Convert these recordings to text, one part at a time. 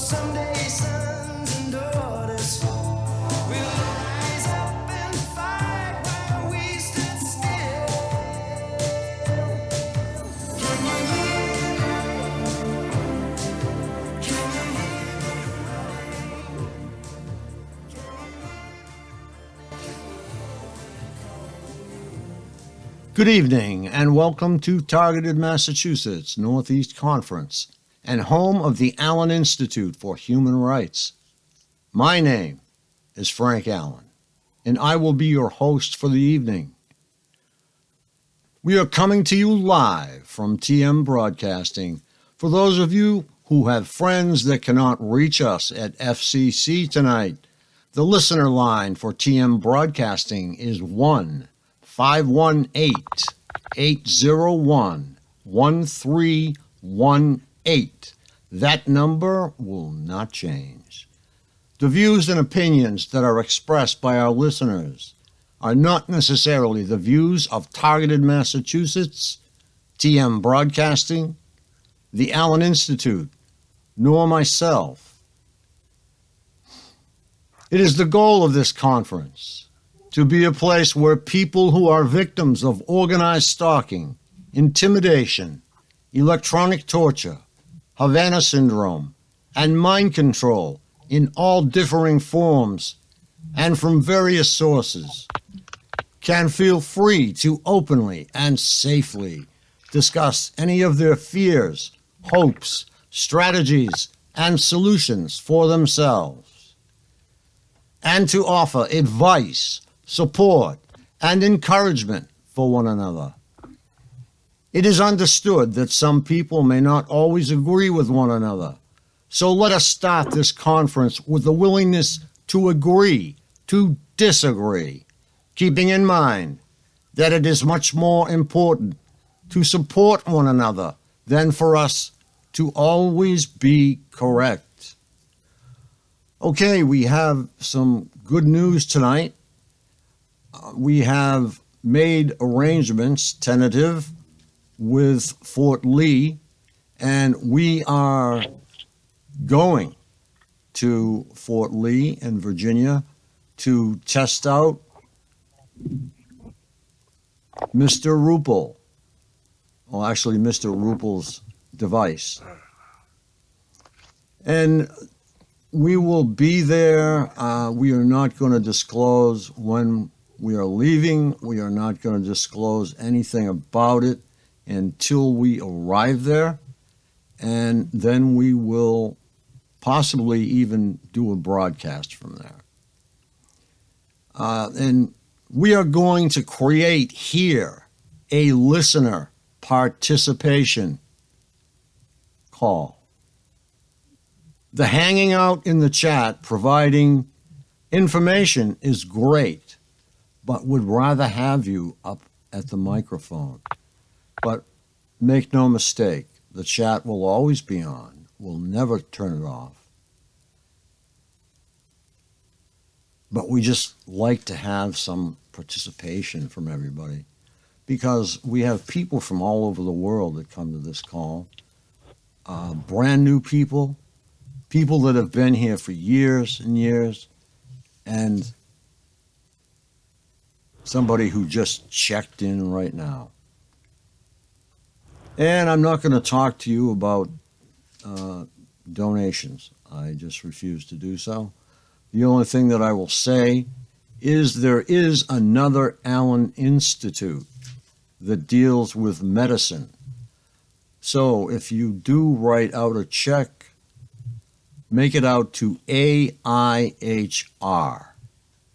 someday sons and daughters will rise up and fight while we stand still. Can you hear me? Can you hear me? Good evening and welcome to Targeted Massachusetts Northeast Conference and home of the Allen Institute for Human Rights. My name is Frank Allen and I will be your host for the evening. We are coming to you live from TM Broadcasting. For those of you who have friends that cannot reach us at FCC tonight, the listener line for TM Broadcasting is 1-518-801-1318. That number will not change. The views and opinions that are expressed by our listeners are not necessarily the views of Targeted Massachusetts, TM Broadcasting, the Allen Institute, nor myself. It is the goal of this conference to be a place where people who are victims of organized stalking, intimidation, electronic torture, Havana syndrome, and mind control in all differing forms and from various sources can feel free to openly and safely discuss any of their fears, hopes, strategies, and solutions for themselves, and to offer advice, support, and encouragement for one another. It is understood that some people may not always agree with one another, so let us start this conference with the willingness to agree, to disagree, keeping in mind that it is much more important to support one another than for us to always be correct. Okay, we have some good news tonight. We have made arrangements, tentative, with Fort Lee, and we are going to Fort Lee in Virginia to test out Mr. Rupel, well, actually Mr. Rupel's device. And we will be there. We are not going to disclose when we are leaving. We are not going to disclose anything about it until we arrive there. And then we will possibly even do a broadcast from there. And we are going to create here a listener participation call. The hanging out in the chat, providing information is great, but would rather have you up at the microphone. But make no mistake, the chat will always be on. We'll never turn it off. But we just like to have some participation from everybody because we have people from all over the world that come to this call. Brand new people, people that have been here for years and years, and somebody who just checked in right now. And I'm not going to talk to you about donations. I just refuse to do so. The only thing that I will say is there is another Allen Institute that deals with medicine. So if you do write out a check, make it out to AIHR.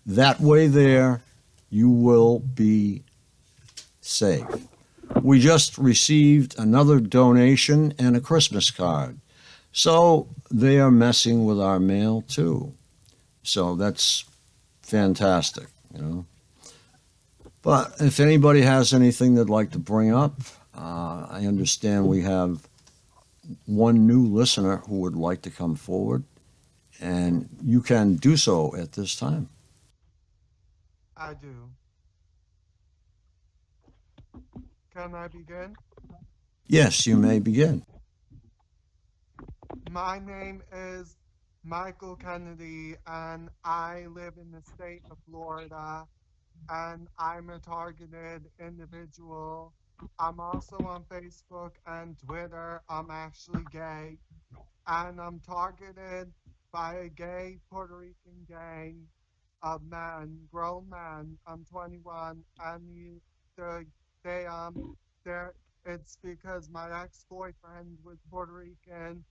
That way there, you will be safe. We just received another donation and a Christmas card. So they are messing with our mail too. So that's fantastic, you know. But if anybody has anything they'd like to bring up, I understand we have one new listener who would like to come forward, and you can do so at this time. I do. Can I begin? Yes, you may begin. My name is Michael Kennedy, and I live in the state of Florida, and I'm a targeted individual. I'm also on Facebook and Twitter. I'm actually gay, and I'm targeted by a gay Puerto Rican gang of men, grown men. I'm 21, and the they they're it's because my ex-boyfriend was Puerto Rican,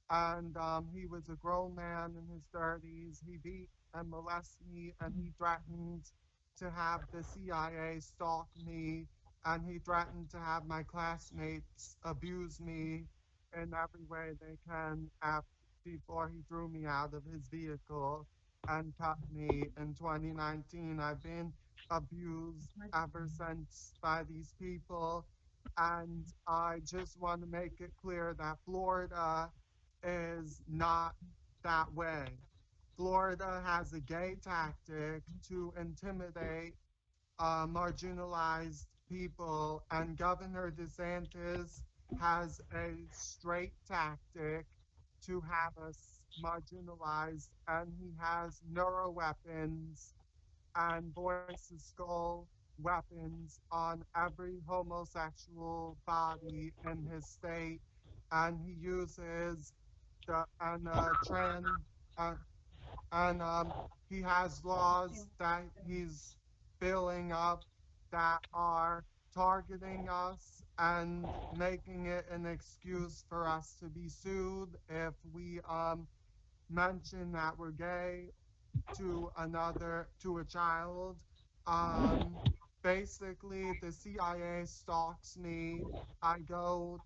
and he was a grown man in his 30s. He beat and molested me, and he threatened to have the CIA stalk me, and he threatened to have my classmates abuse me in every way they can before he threw me out of his vehicle and cut me in 2019. I've been abused ever since by these people, and I just want to make it clear that Florida is not that way. Florida has a gay tactic to intimidate marginalized people, and Governor DeSantis has a straight tactic to have us marginalized, and he has neuroweapons and voices skull weapons on every homosexual body in his state, and he uses the and trans uh, and he has laws that he's filling up that are targeting us and making it an excuse for us to be sued if we mention that we're gay to a child. Um, Basically, the CIA stalks me. I go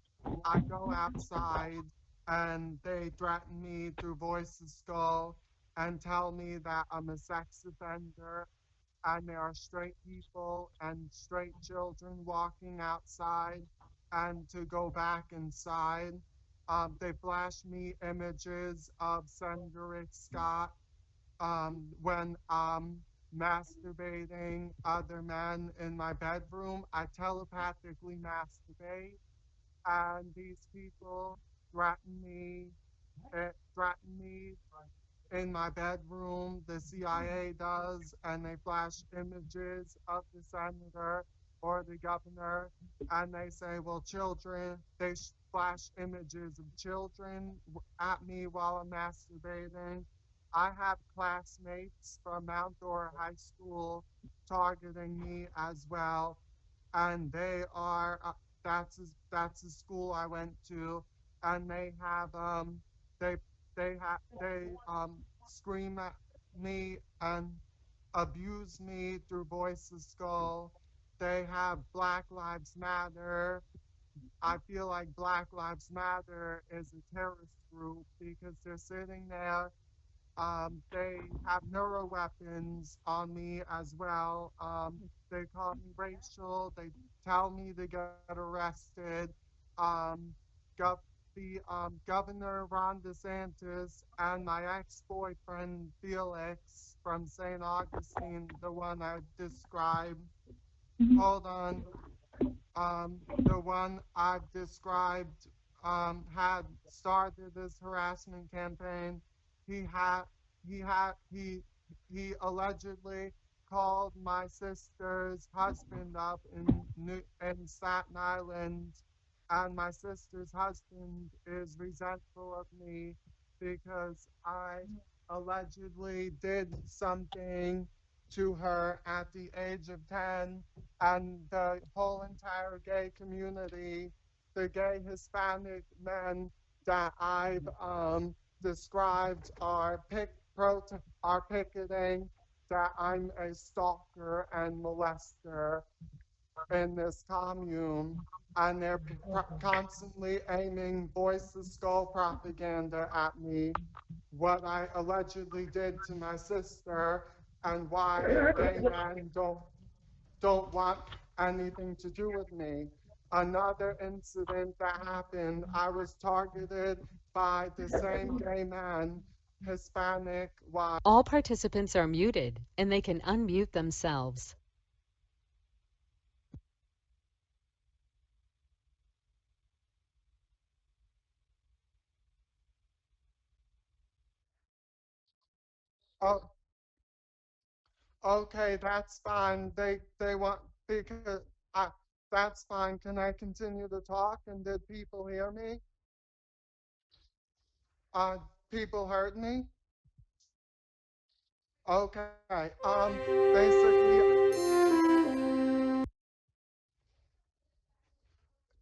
I go outside, and they threaten me through voices skull and tell me that I'm a sex offender, and there are straight people and straight children walking outside, and to go back inside. They flash me images of Senator Rick Scott when I'm masturbating other men in my bedroom. I telepathically masturbate, and these people threaten me. Threaten me in my bedroom. The CIA does, and they flash images of the senator or the governor, and they say, "Well, children." They flash images of children at me while I'm masturbating. I have classmates from Mount Dora High School targeting me as well, and they are that's the school I went to, and they they scream at me and abuse me through voices skull. They have Black Lives Matter. I feel like Black Lives Matter is a terrorist group because they're sitting there. They have neuro weapons on me as well. They call me racial. They tell me to get arrested. Um, gov- Governor Ron DeSantis and my ex-boyfriend Felix from St. Augustine, the one I described. Hold on. The one I've described had started this harassment campaign. He had he allegedly called my sister's husband up in Staten Island, and my sister's husband is resentful of me because I allegedly did something to her at the age of 10, and the whole entire gay community, the gay Hispanic men that I've described are picketing that I'm a stalker and molester in this commune, and they're constantly aiming voices skull propaganda at me, what I allegedly did to my sister, and why gay men don't want anything to do with me. Another incident that happened, I was targeted by the same gay man, Hispanic, white. All participants are muted, and they can unmute themselves. Oh, okay, that's fine. They want because I that's fine. Can I continue to talk? And did people hear me? People heard me? Okay. Basically,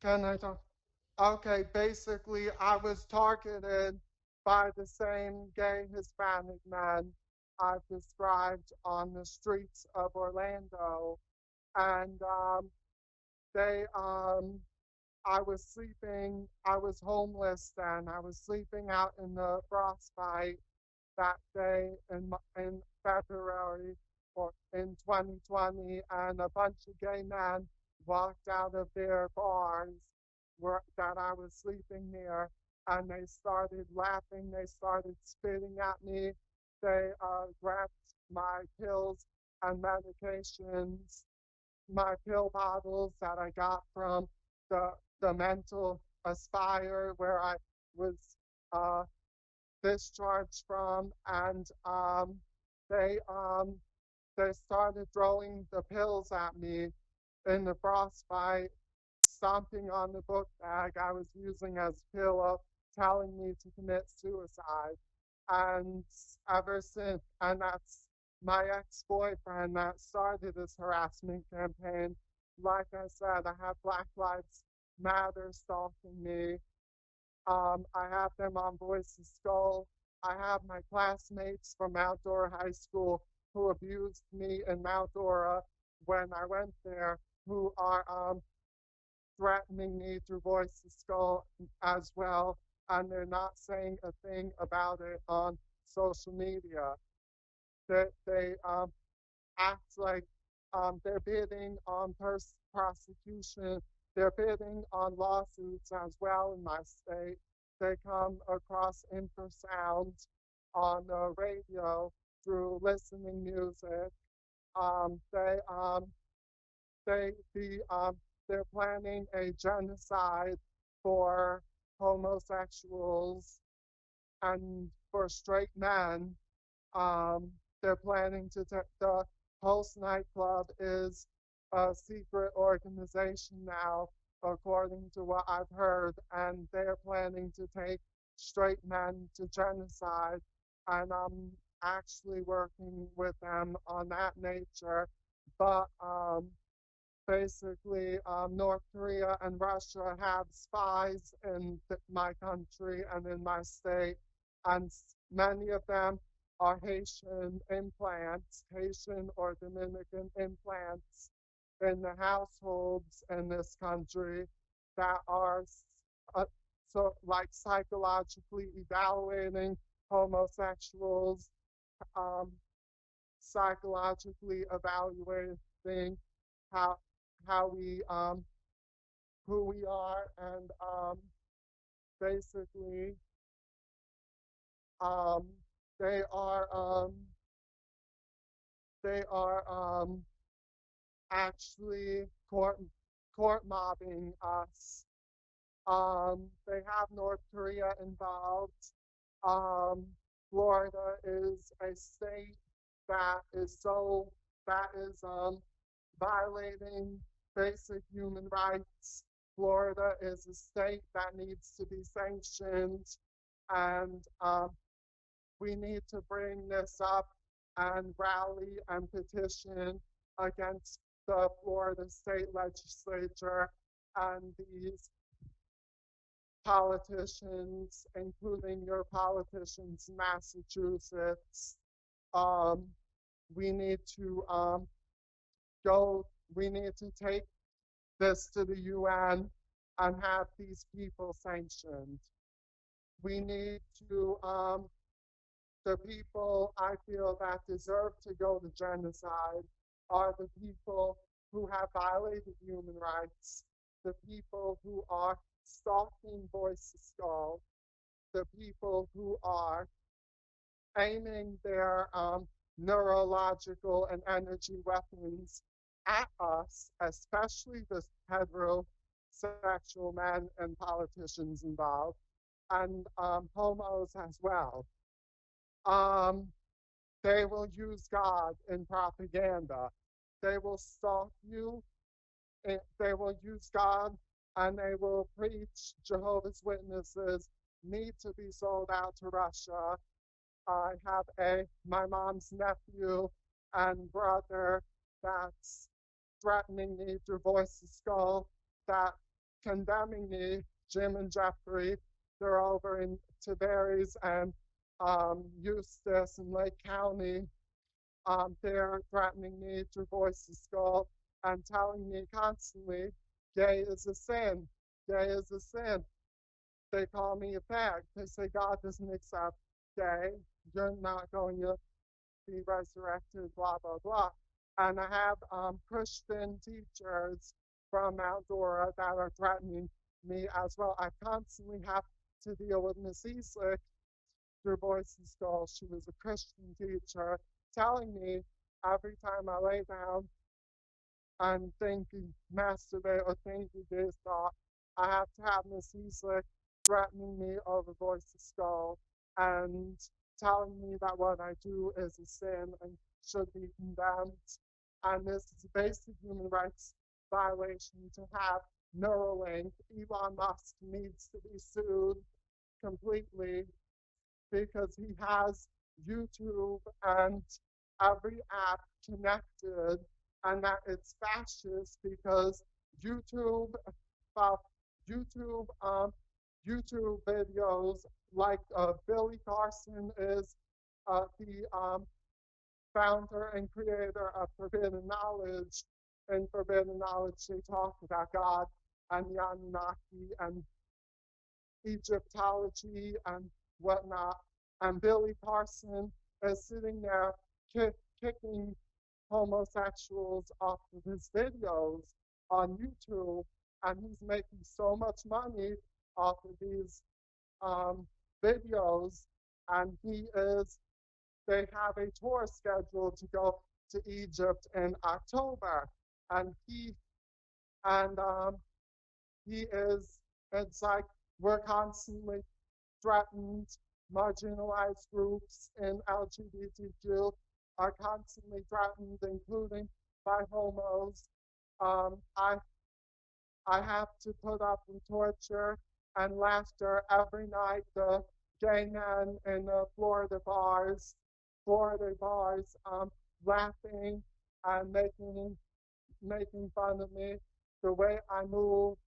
can I talk? Okay, basically, I was targeted by the same gay Hispanic men I've described on the streets of Orlando. And they, I was homeless then. I was sleeping out in the frostbite that day in February or in 2020, and a bunch of gay men walked out of their bars that I was sleeping near, and they started laughing. They started spitting at me. They grabbed my pills and medications, my pill bottles that I got from the the mental aspire where I was uh, discharged from, and they um, they started throwing the pills at me in the frostbite, stomping on the book bag I was using as a pillow, telling me to commit suicide. And ever since, and that's my ex-boyfriend that started this harassment campaign. Like I said, I have Black Lives Matter stalking me. I have them on Voice of Skull. I have my classmates from Outdoor High School who abused me in Mount Dora when I went there, who are threatening me through Voice of Skull as well, and they're not saying a thing about it on social media. They act like they're bidding on prosecution. They're bidding on lawsuits as well in my state. They come across infrasound on the radio through listening music. Um, they um, they the they're planning a genocide for homosexuals and for straight men. um, they're planning to the Pulse nightclub is a secret organization now, according to what I've heard, and they're planning to take straight men to genocide. And I'm actually working with them on that nature. But basically, North Korea and Russia have spies in my country and in my state, and many of them are Haitian implants, Haitian or Dominican implants in the households in this country that are uh, so like psychologically evaluating homosexuals, um, psychologically evaluating how how we who we are, and basically um they are um they are actually court mobbing us. They have North Korea involved. um Florida is a state that is so that is violating basic human rights. Florida is a state that needs to be sanctioned, and we need to bring this up and rally and petition against the Florida state legislature and these politicians, including your politicians in Massachusetts. Um, we need to go, we need to take this to the UN and have these people sanctioned. We need to, the people I feel that deserve to go to genocide are the people who have violated human rights, the people who are stalking Voice of Skull, the people who are aiming their neurological and energy weapons at us, especially the heterosexual men and politicians involved, and homos as well. Um, they will use God in propaganda. They will stalk you. They will use God, and they will preach Jehovah's Witnesses need to be sold out to Russia. I have my mom's nephew and brother that's threatening me through Voice of Skull, that condemning me, Jim and Jeffrey. They're over in Tiberias and Eustis and Lake County. They're threatening me through Voice of Skull and telling me constantly, gay is a sin. Gay is a sin. They call me a fag. They say God doesn't accept gay. You're not going to be resurrected, blah, blah, blah. And I have Christian teachers from Mount Dora that are threatening me as well. I constantly have to deal with Miss Eastlick through Voice and Skull. She was a Christian teacher telling me every time I lay down and thinking, masturbate or thinking this thought, I have to have Miss Eastlick threatening me over Voice of Skull and telling me that what I do is a sin and should be condemned. And this is a basic human rights violation to have Neuralink. Elon Musk needs to be sued completely because he has YouTube and every app connected, and that it's fascist because YouTube, well, YouTube, YouTube videos like Billy Carson is the founder and creator of Forbidden Knowledge. In Forbidden Knowledge, they talk about God and the Anunnaki and Egyptology and whatnot. And Billy Carson is sitting there kicking homosexuals off of his videos on YouTube, and he's making so much money off of these videos. And they have a tour scheduled to go to Egypt in October, and and he is. It's like we're constantly threatened. Marginalized groups in LGBTQ are constantly threatened, including by homos. I have to put up with torture and laughter every night. The gay men in the Florida bars, laughing and making fun of me, the way I move,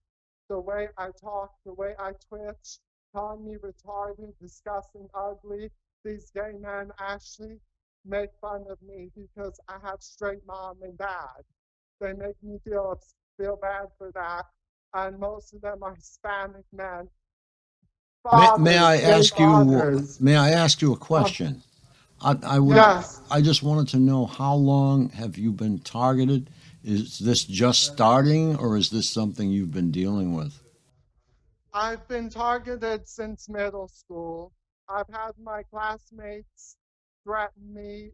the way I talk, the way I twitch, calling me retarded, disgusting, ugly. These gay men actually make fun of me because I have straight mom and dad. They make me feel bad for that. And most of them are Hispanic men, May fathers, I gay ask you? fathers. May I ask you a Uh, question? I would. yes, I just wanted to know how long have you been targeted? Is this just starting, or is this something you've been dealing with? I've been targeted since middle school. I've had my classmates threaten me,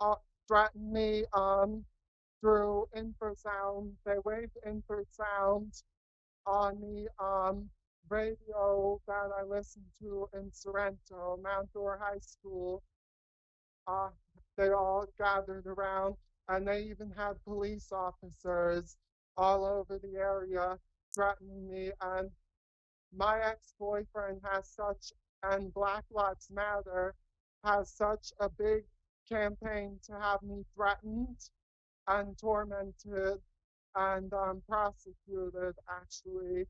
uh, threaten me through infrasound. They waved infrasound on the radio that I listened to in Sorrento, Mount Dora High School. Uh, they all gathered around, and they even had police officers all over the area threatening me. And my ex-boyfriend has such, and Black Lives Matter has such a big campaign to have me threatened and tormented and prosecuted, actually.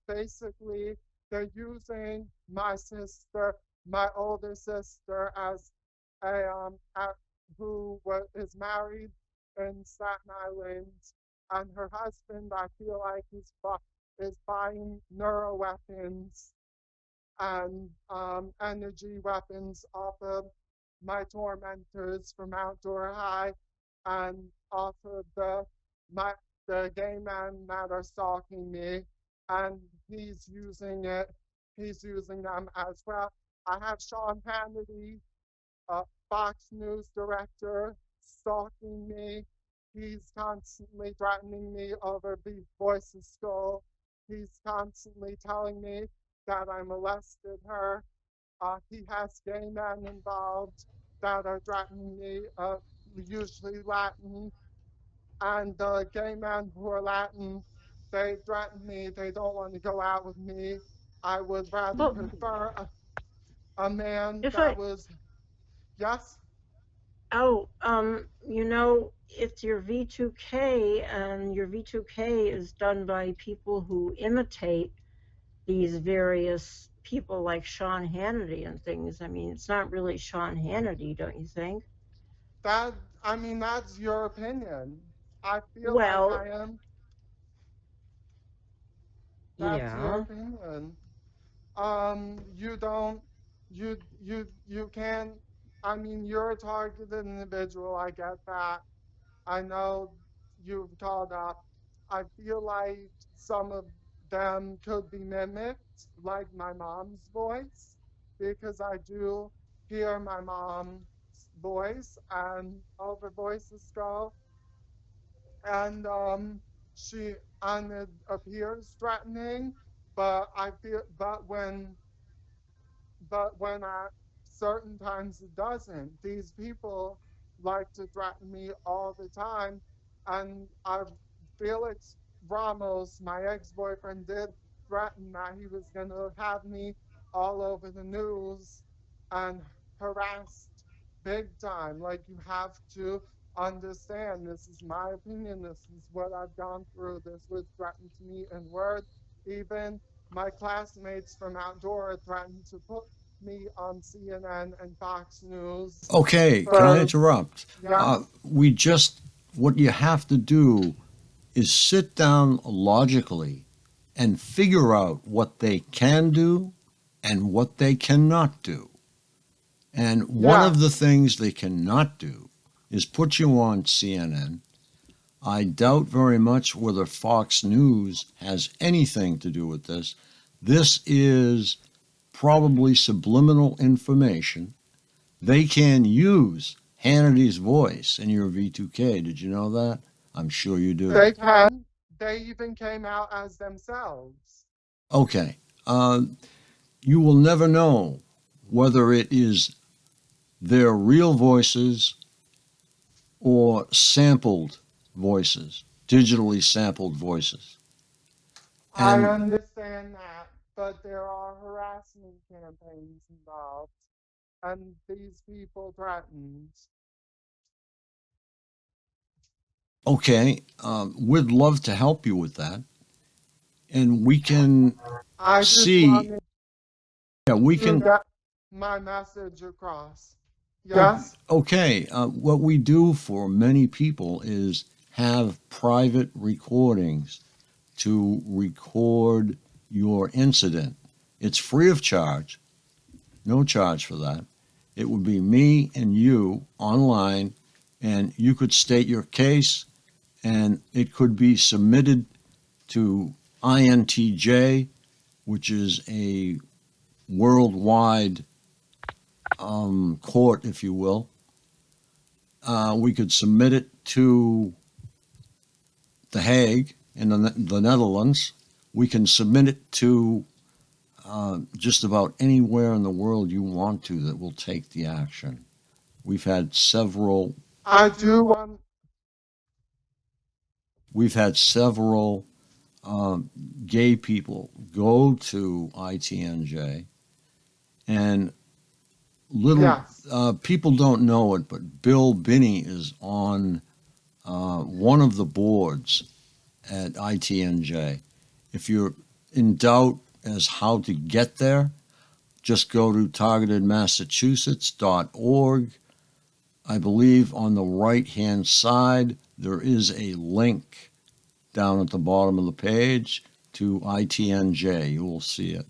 Basically, they're using my sister, my older sister, as who is married in Staten Island, and her husband, I feel like, is buying neuro weapons and energy weapons off of my tormentors from Outdoor High and off of the gay men that are stalking me, and he's using them as well. I have Sean Hannity, Fox News director, stalking me. He's constantly threatening me over the Voice of Skull. He's constantly telling me that I molested her. He has gay men involved that are threatening me, usually Latin, and the gay men who are Latin, they threaten me. They don't want to go out with me. I would rather But prefer a man if that I, was, yes, oh, it's your V2K, and your V2K is done by people who imitate these various people like Sean Hannity and things. I mean, it's not really Sean Hannity, don't you think? that, I mean, that's your opinion. I feel like Well, I am, that's your yeah. opinion. You don't, you can't, I mean, you're a targeted individual. I get that. I know you've called up. I feel like some of them could be mimicked, like my mom's voice, because I do hear my mom's voice and over voices go. And she and it appears threatening, but I feel but when at certain times it doesn't. These people like to threaten me all the time, and Felix Ramos, my ex-boyfriend, did threaten that he was going to have me all over the news and harassed big time. Like, you have to understand, this is my opinion, this is what I've gone through, this was threatened to me in words. Even my classmates from outdoor threatened to put me on CNN and Fox News Okay, can I for, interrupt? yes, What you have to do is sit down logically and figure out what they can do and what they cannot do. And one of the yes. things they cannot do is put you on CNN. I doubt very much whether Fox News has anything to do with this. This is probably subliminal information. They can use Hannity's voice in your V2K. Did you know that? I'm sure you do. They can. They even came out as themselves. Okay. You will never know whether it is their real voices or sampled voices, digitally sampled voices. I And understand that, but there are harassment campaigns involved, and these people threatened. okay, we'd love to help you with that. And we can I just see, wanted yeah, we to can, get my message across. Yes? okay, what we do for many people is have private recordings to record your incident. It's free of charge, no charge for that. It would be me and you online, and you could state your case, and it could be submitted to INTJ, which is a worldwide court, if you will. We could submit it to The Hague in the Netherlands. We can submit it to just about anywhere in the world you want to that will take the action. We've had several. I do want, We've had several um, gay people go to ITNJ, and little yes. people don't know it, but Bill Binney is on one of the boards at ITNJ. If you're in doubt as how to get there, just go to targetedmassachusetts.org. I believe on the right hand side there is a link down at the bottom of the page to ITNJ. You will see it.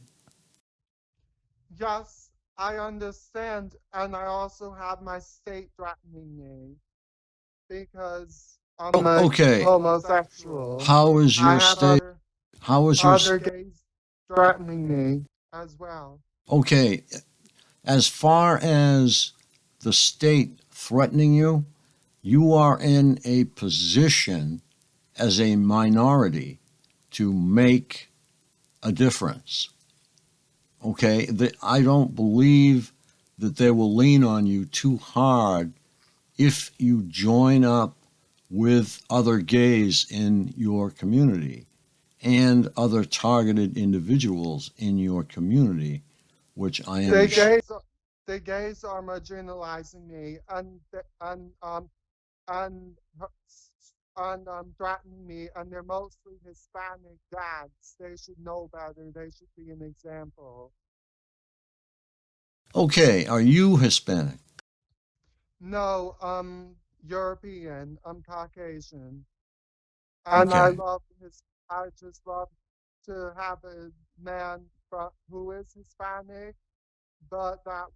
Yes, I understand. And I also have my state threatening me because I'm a Okay, homosexual. how is I your have state? How is your other gays threatening me as well. okay? As far as the state threatening you, you are in a position as a minority to make a difference. Okay, I don't believe that they will lean on you too hard if you join up with other gays in your community and other targeted individuals in your community, which I The am. gays, the gays are marginalizing me and threatening me, and they're mostly Hispanic dads. They should know better. They should be an example. Okay, are you Hispanic? No, European. I'm Caucasian, and I Okay. love his. I just love to have a man who is Hispanic, but that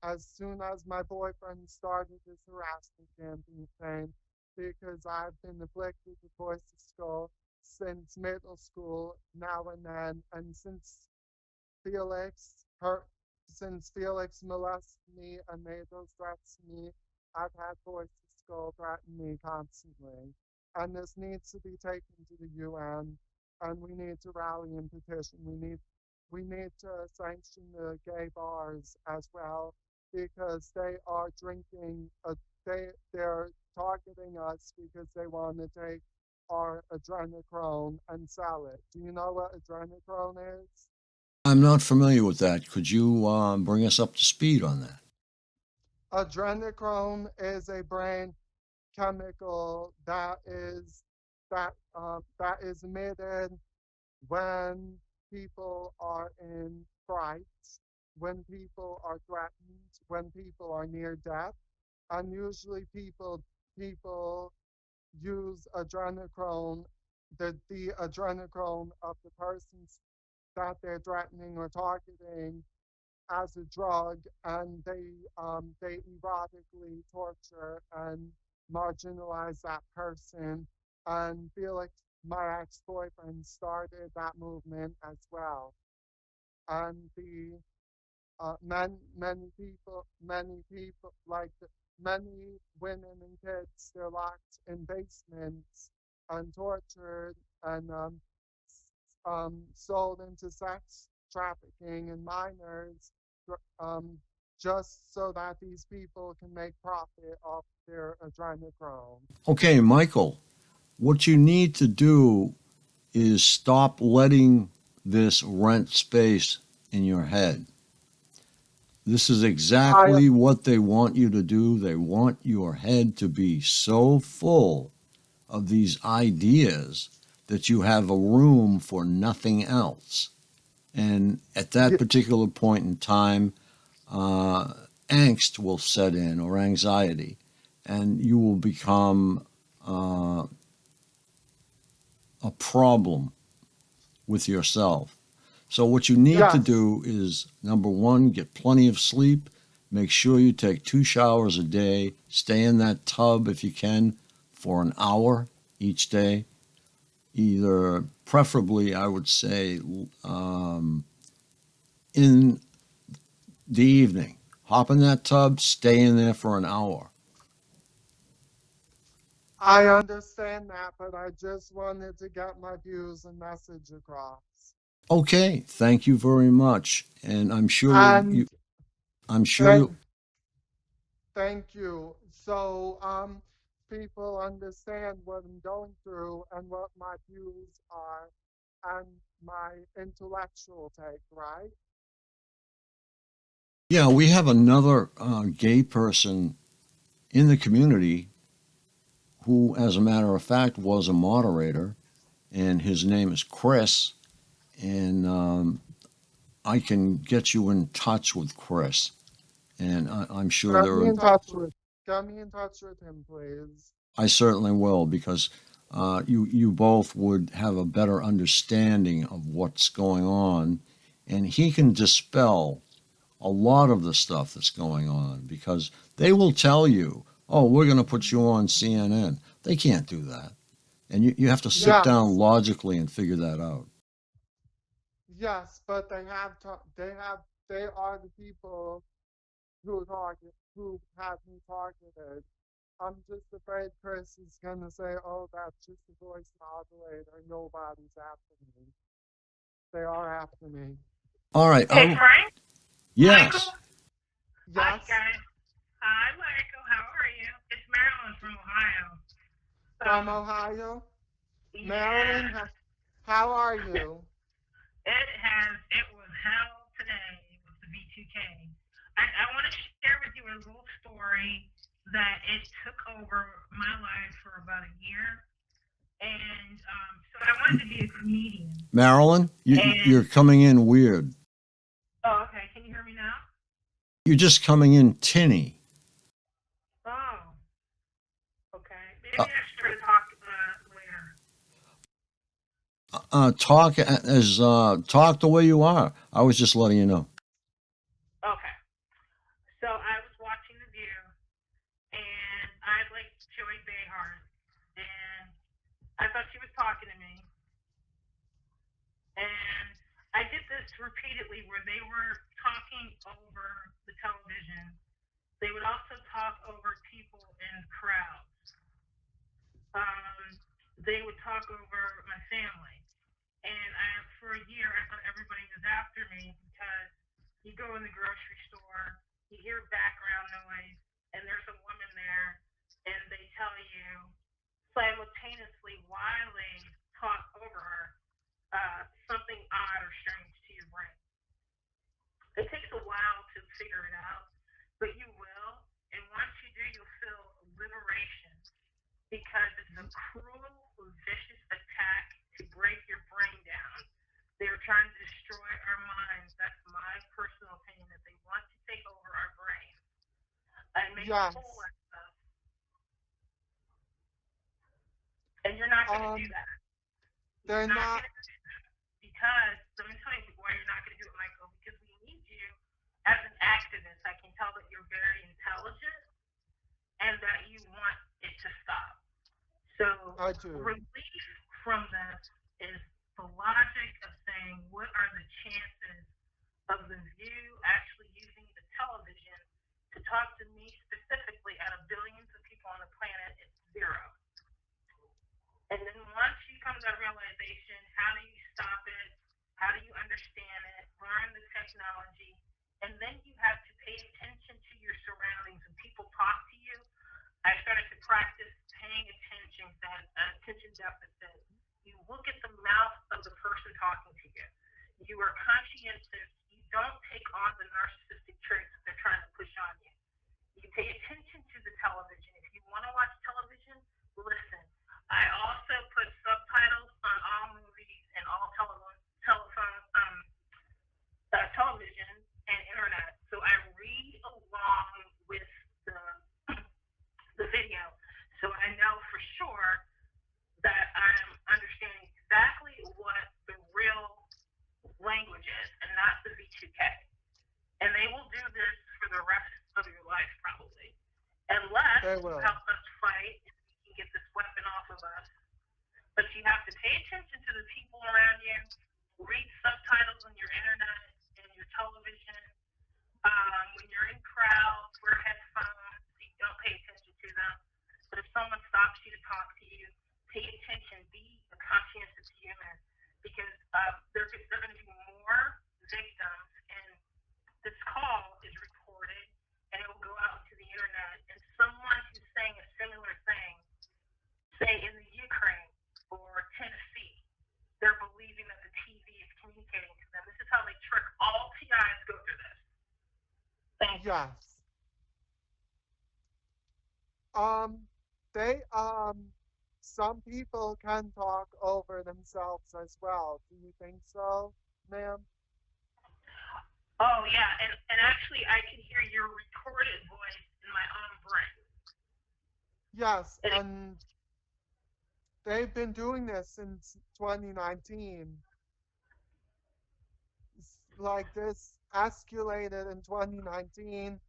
as soon as my boyfriend started this harassment campaign, because I've been afflicted with voice skull since middle school now and then, and Felix hurt since Felix molested me and made those threats to me, I've had voices skull threaten me constantly. And this needs to be taken to the UN, and we need to rally and petition. We need to sanction the gay bars as well, because they are drinking they're targeting us because they want to take our adrenochrome and sell it. Do you know what adrenochrome is? I'm not familiar with that. Could you bring us up to speed on that? Adrenochrome is a brain chemical that is emitted when people are in fright, when people are threatened, when people are near death, and usually people use adrenochrome, the adrenochrome of the persons that they're threatening or targeting as a drug, and they erotically torture and marginalize that person. And Felix, my ex-boyfriend, started that movement as well. And the many people, like many women and kids, they're locked in basements and tortured and sold into sex trafficking and minors, um, just so that these people can make profit off their adrenochrome. Okay, Michael, what you need to do is stop letting this rent space in your head. This is I exactly what they want you to do. They want your head to be so full of these ideas that you have a room for nothing else. And at that particular point in time, uh, angst will set in or anxiety, and you will become uh, a problem with yourself. So, what you need to Yes, do is number one, get plenty of sleep. Make sure you take 2 showers a day. Stay in that tub if you can for an hour each day. Either, preferably, I would say, um, in the evening. Hop in that tub, stay in there for an hour. I understand that, but I just wanted to get my views and message across. Okay, thank you very much. And I'm sure And I'm sure thank you thank you. So people understand what I'm going through and what my views are and my intellectual take, right? yeah, we have another gay person in the community who, as a matter of fact, was a moderator, and his name is Chris. And I can get you in touch with Chris, and I'm sure Get there me are. in touch with get me in touch with him, please. I certainly will because you both would have a better understanding of what's going on, and he can dispel a lot of the stuff that's going on because they will tell you, "Oh, we're going to put you on CNN." They can't do that, and you have to sit down Yes, logically and figure that out. yes, but they are the people who have me targeted. I'm just afraid Chris is gonna say, "Oh, that's just a voice modulator. Nobody's after me." They are after me. All right. Hey, Frank, Michael, Yes. Hi, Yes, guys. Hi, Michael. How are you? It's Marilyn from Ohio. from Ohio. Yeah, Marilyn, how are you? it was hell today with the V2K. I want to share with you a little story that it took over my life for about a year. And so I wanted to be a comedian. Marilyn, And, you're coming in weird. oh, okay. Can you hear me now? You're just coming in tinny. Oh, okay. Maybe Uh, I should talk later. talk the way you are. I was just letting you know. Okay. So I was watching The View, and I like Joey Behar, and I thought she was talking to me, and I did this repeatedly where they were talking over the television. They would also talk over people in crowds. They would talk over my family, and for a year I thought everybody was after me because you go in the grocery store, you hear background noise, and there's a woman there, and they tell you simultaneously while they talk over her something odd or strange to your brain. It takes a while to figure it out, but you will. And once you do, you'll feel liberation because it's a cruel, vicious attack to break your brain down. They're trying to destroy our minds. That's my personal opinion that they want to take over our brain and make a fool Yes. out of us. And you're not going to do Um, that. You're they're not not. going to do that because let me tell you why you're not going to do it, Michael. Because we need you as an activist. I can tell that you're very intelligent and that you want it to stop. So I do. relief from this is the logic of saying what are the chances of the view actually using the television to talk to me specifically out of billions of people on the planet? It's zero. And then once you come to that realization, how do you stop it? How do you understand it? Learn the technology. And then you have to pay attention to your surroundings. When people talk to you, I started to practice paying attention, that attention deficit. You look at the mouth of the person talking to you. You are conscientious. You don't take on the narcissistic traits that they're trying to push on you. You pay attention to the television. If you want to watch television, listen. I also put subtitles on all movies and all television and internet. So I read along with the the video, so I know for sure that I'm understanding exactly what the real language is and not the V2K. And they will do this for the rest of your life, probably, unless They you will. help us fight and we can get this weapon off of us. But you have to pay attention to the people around you, read subtitles on your internet and your television. When you're in crowds, wear headphones so you don't pay attention to them. But if someone stops you to talk to you, pay attention, be a conscientious human because they're going to be more victims. And this call is recorded and it will go out to the internet. And someone who's saying a similar thing, say in the Ukraine or Tennessee, they're believing that the TV is communicating to them. This is how they trick all TIs go through this. Thank you. Yes. Um, they some people can talk over themselves as well. Do you think so, ma'am? Oh yeah, and actually I can hear your recorded voice in my own brain. Yes, And and they've been doing this since 2019. Like this escalated in 2019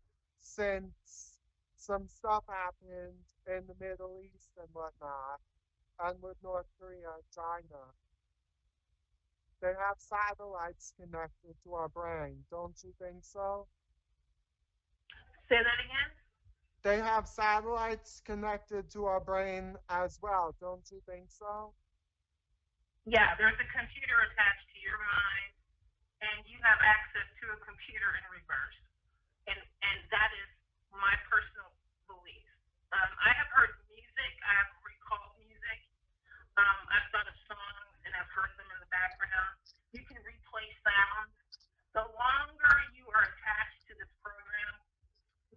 since some stuff happened in the Middle East and whatnot, and with North Korea and China. They have satellites connected to our brain, don't you think so? say that again. They have satellites connected to our brain as well, don't you think so? Yeah, there's a computer attached to your mind, and you have access to a computer in reverse. And and that is my personal belief. I have heard music, I have recalled music, I've thought of songs and I've heard them in the background. You can replay sounds. The longer you are attached to this program,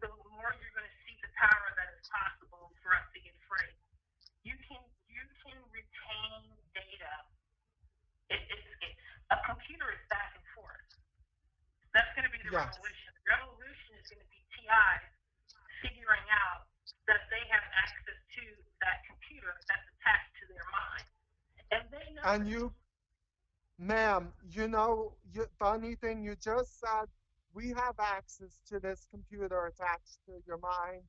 the more you're going to see the power that is possible for us to get free. You can retain data. A computer is back and forth. That's going to be the Yes. revolution. The revolution is going to be TI figuring out that they have access to that computer that's attached to their mind, and they know And this. you, ma'am, funny thing you just said, we have access to this computer attached to your mind.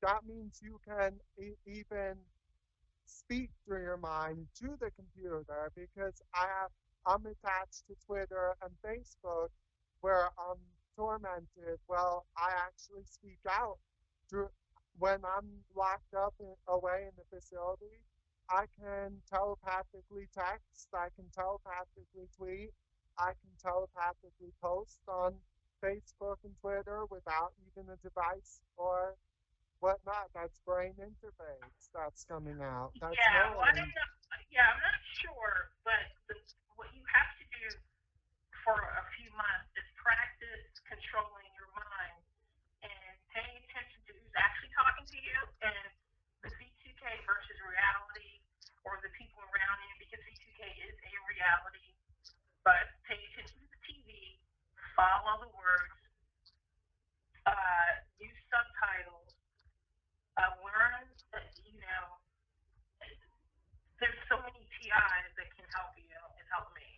That means you can even speak through your mind to the computer because I'm attached to Twitter and Facebook where I'm tormented. Well, I actually speak out through when I'm locked up away in the facility. I can telepathically text. I can telepathically tweet. I can telepathically post on Facebook and Twitter without even a device or whatnot. That's brain interface that's coming out. That's Yeah, well, I neural. don't know. Yeah, I'm not sure, but what you have to do for a few months is practice controlling your mind and paying attention to who's actually talking to you and the V2K versus reality or the people around you because V2K is a reality. But pay attention to the TV, follow the words, use subtitles, learn that, there's so many TIs that can help you and help me.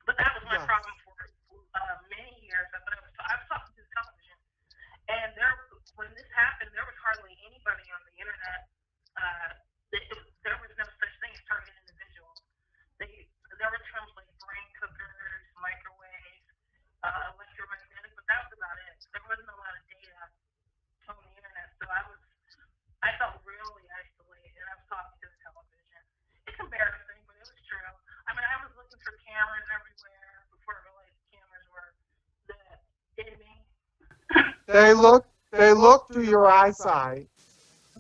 But that was my problem Yes. for many years. I was talking to the television, and when this happened, there was hardly anybody on the internet. Uh, there was no such thing as targeted individuals. There were terms like brain cookers, microwaves, electromagnetic, but that was about it. There wasn't a lot of data on the internet, so I felt really isolated, and I was talking to the television. It's embarrassing, but it was true. I mean, I was looking for cameras everywhere before I realized cameras were the enemy. They look through your eyesight.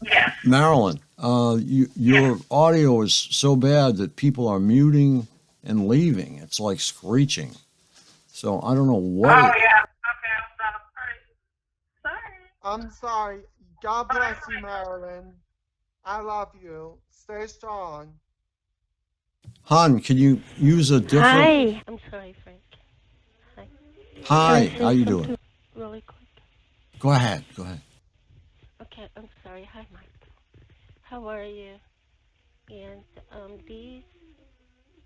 Yes. Marilyn, Yes. your audio is so bad that people are muting and leaving. It's like screeching. So I don't know what Oh it. yeah. Okay, I'll stop. All right. Sorry. I'm sorry. God But I'm bless you, right. Marilyn. I love you. Stay strong. Han, can you use a different? Hi. I'm sorry, Frank. Hi. Can I Hi, how say you doing? something really quick? Go ahead. Go ahead. Okay, I'm sorry. Hi, Mike. How are you? And these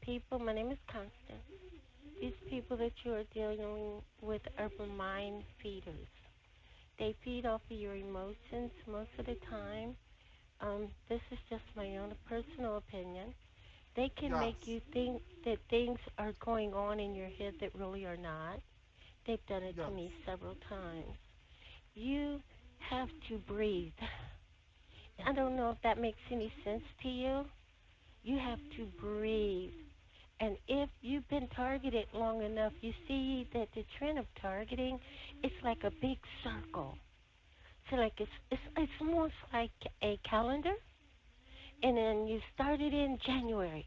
people, my name is Constance. These people that you are dealing with are mind feeders. They feed off of your emotions most of the time. This is just my own personal opinion. They can make Yes. you think that things are going on in your head that really are not. They've done it to Yes. me several times. You have to breathe. I don't know if that makes any sense to you. You have to breathe. And if you've been targeted long enough, you see that the trend of targeting, it's like a big circle. So like it's almost like a calendar, and then you started in January.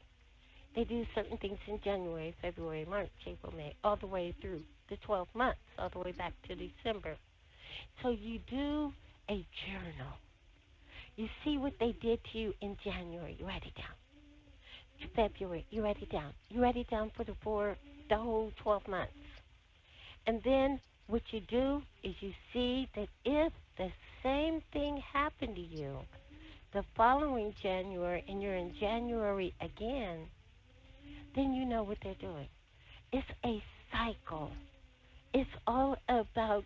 They do certain things in January, February, March, April, May, all the way through the 12 months, all the way back to December. So you do a journal. You see what they did to you in January. You write it down. February, you write it down. You write it down for the whole 12 months. And then what you do is you see that if the same thing happened to you the following January and you're in January again, then you know what they're doing. It's a cycle. It's all about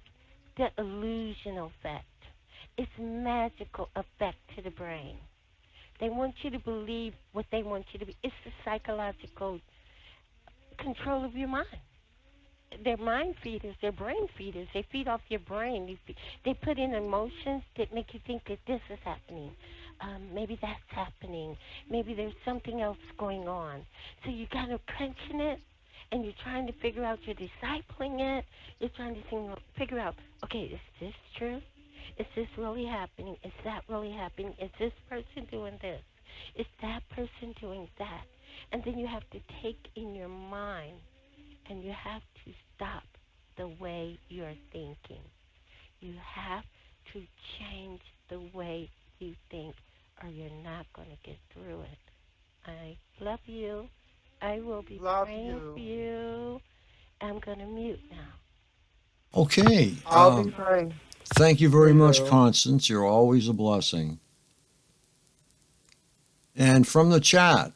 the illusion effect. It's magical effect to the brain. They want you to believe what they want you to be. It's the psychological control of your mind. They're mind feeders. They're brain feeders. They feed off your brain. They put in emotions that make you think that this is happening. Maybe that's happening. Maybe there's something else going on. So you got to pension it, and you're trying to figure out, you're discipling it. You're trying to figure out, okay, is this true? Is this really happening? Is that really happening? Is this person doing this? Is that person doing that? And then you have to take in your mind and you have to stop the way you're thinking. You have to change the way you think or you're not going to get through it. I love you. I will be Love praying for you. you. I'm going to mute now. Okay. I'll be praying Thank you for very much, you. Constance. You're always a blessing. And from the chat,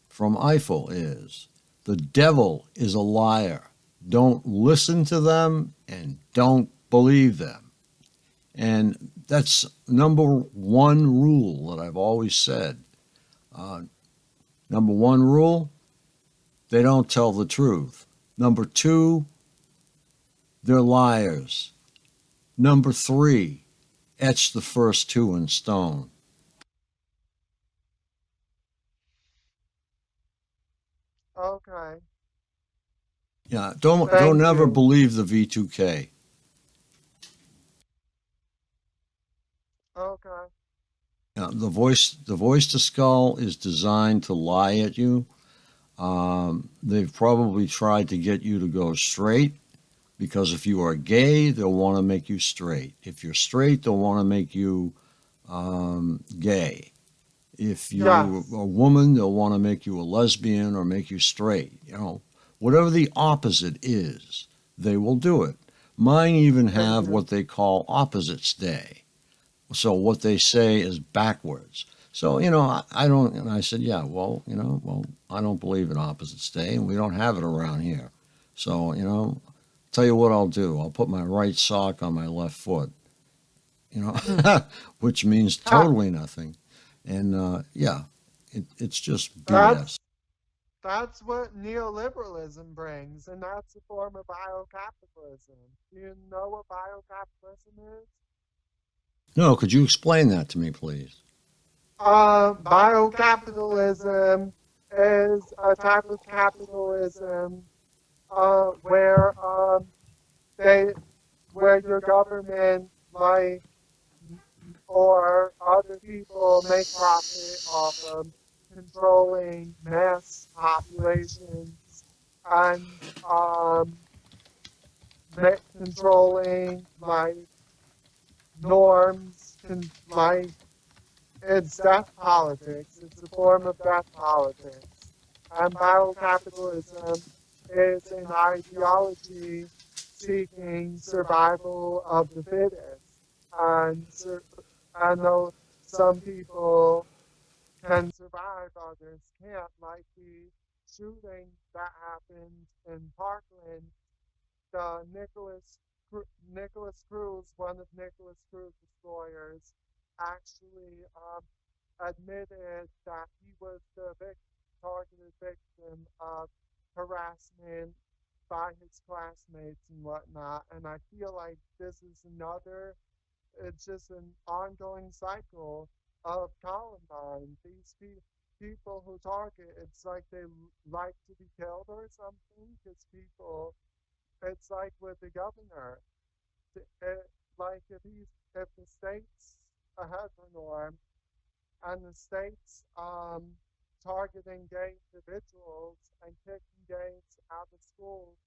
from Eiffel is the devil is a liar. Don't listen to them and don't believe them. And that's number one rule that I've always said. Uh, Number one rule, they don't tell the truth. Number two, they're liars. Number three, etch the first two in stone. Okay. Yeah, don't Thank ever you. believe the V2K. Okay. The voice to skull is designed to lie at you. They've probably tried to get you to go straight because if you are gay, they'll want to make you straight. If you're straight, they'll want to make you gay. If you are Yes. a woman, they'll want to make you a lesbian or make you straight. Whatever the opposite is, they will do it. Mine even have Mm-hmm. what they call opposites day. So what they say is backwards. So, I don't, and I said, yeah, well, I don't believe in opposites day and we don't have it around here. So, tell you what I'll do. I'll put my right sock on my left foot, which means Ha! totally nothing. And yeah, it's just BS. That's that's what neoliberalism brings, and that's a form of biocapitalism. Do you know what biocapitalism is? No, could you explain that to me, please? Biocapitalism is a type of capitalism where they where your government like or other people make profit off of controlling mass populations and controlling like norms like it's death politics. It's a form of death politics. And biocapitalism is an ideology seeking survival of the fittest. And, I know some people can survive, others can't, like the shooting that happened in Parkland. The Nicholas Cruz, one of Nicholas Cruz's lawyers, actually admitted that he was the targeted victim of harassment by his classmates and whatnot. And I feel like this is it's just an ongoing cycle of Columbine. These people who target, it's like they like to be killed or something because it's like with the governor. Like if the state's a heteronorm and the state's targeting gay individuals and kicking gays out of schools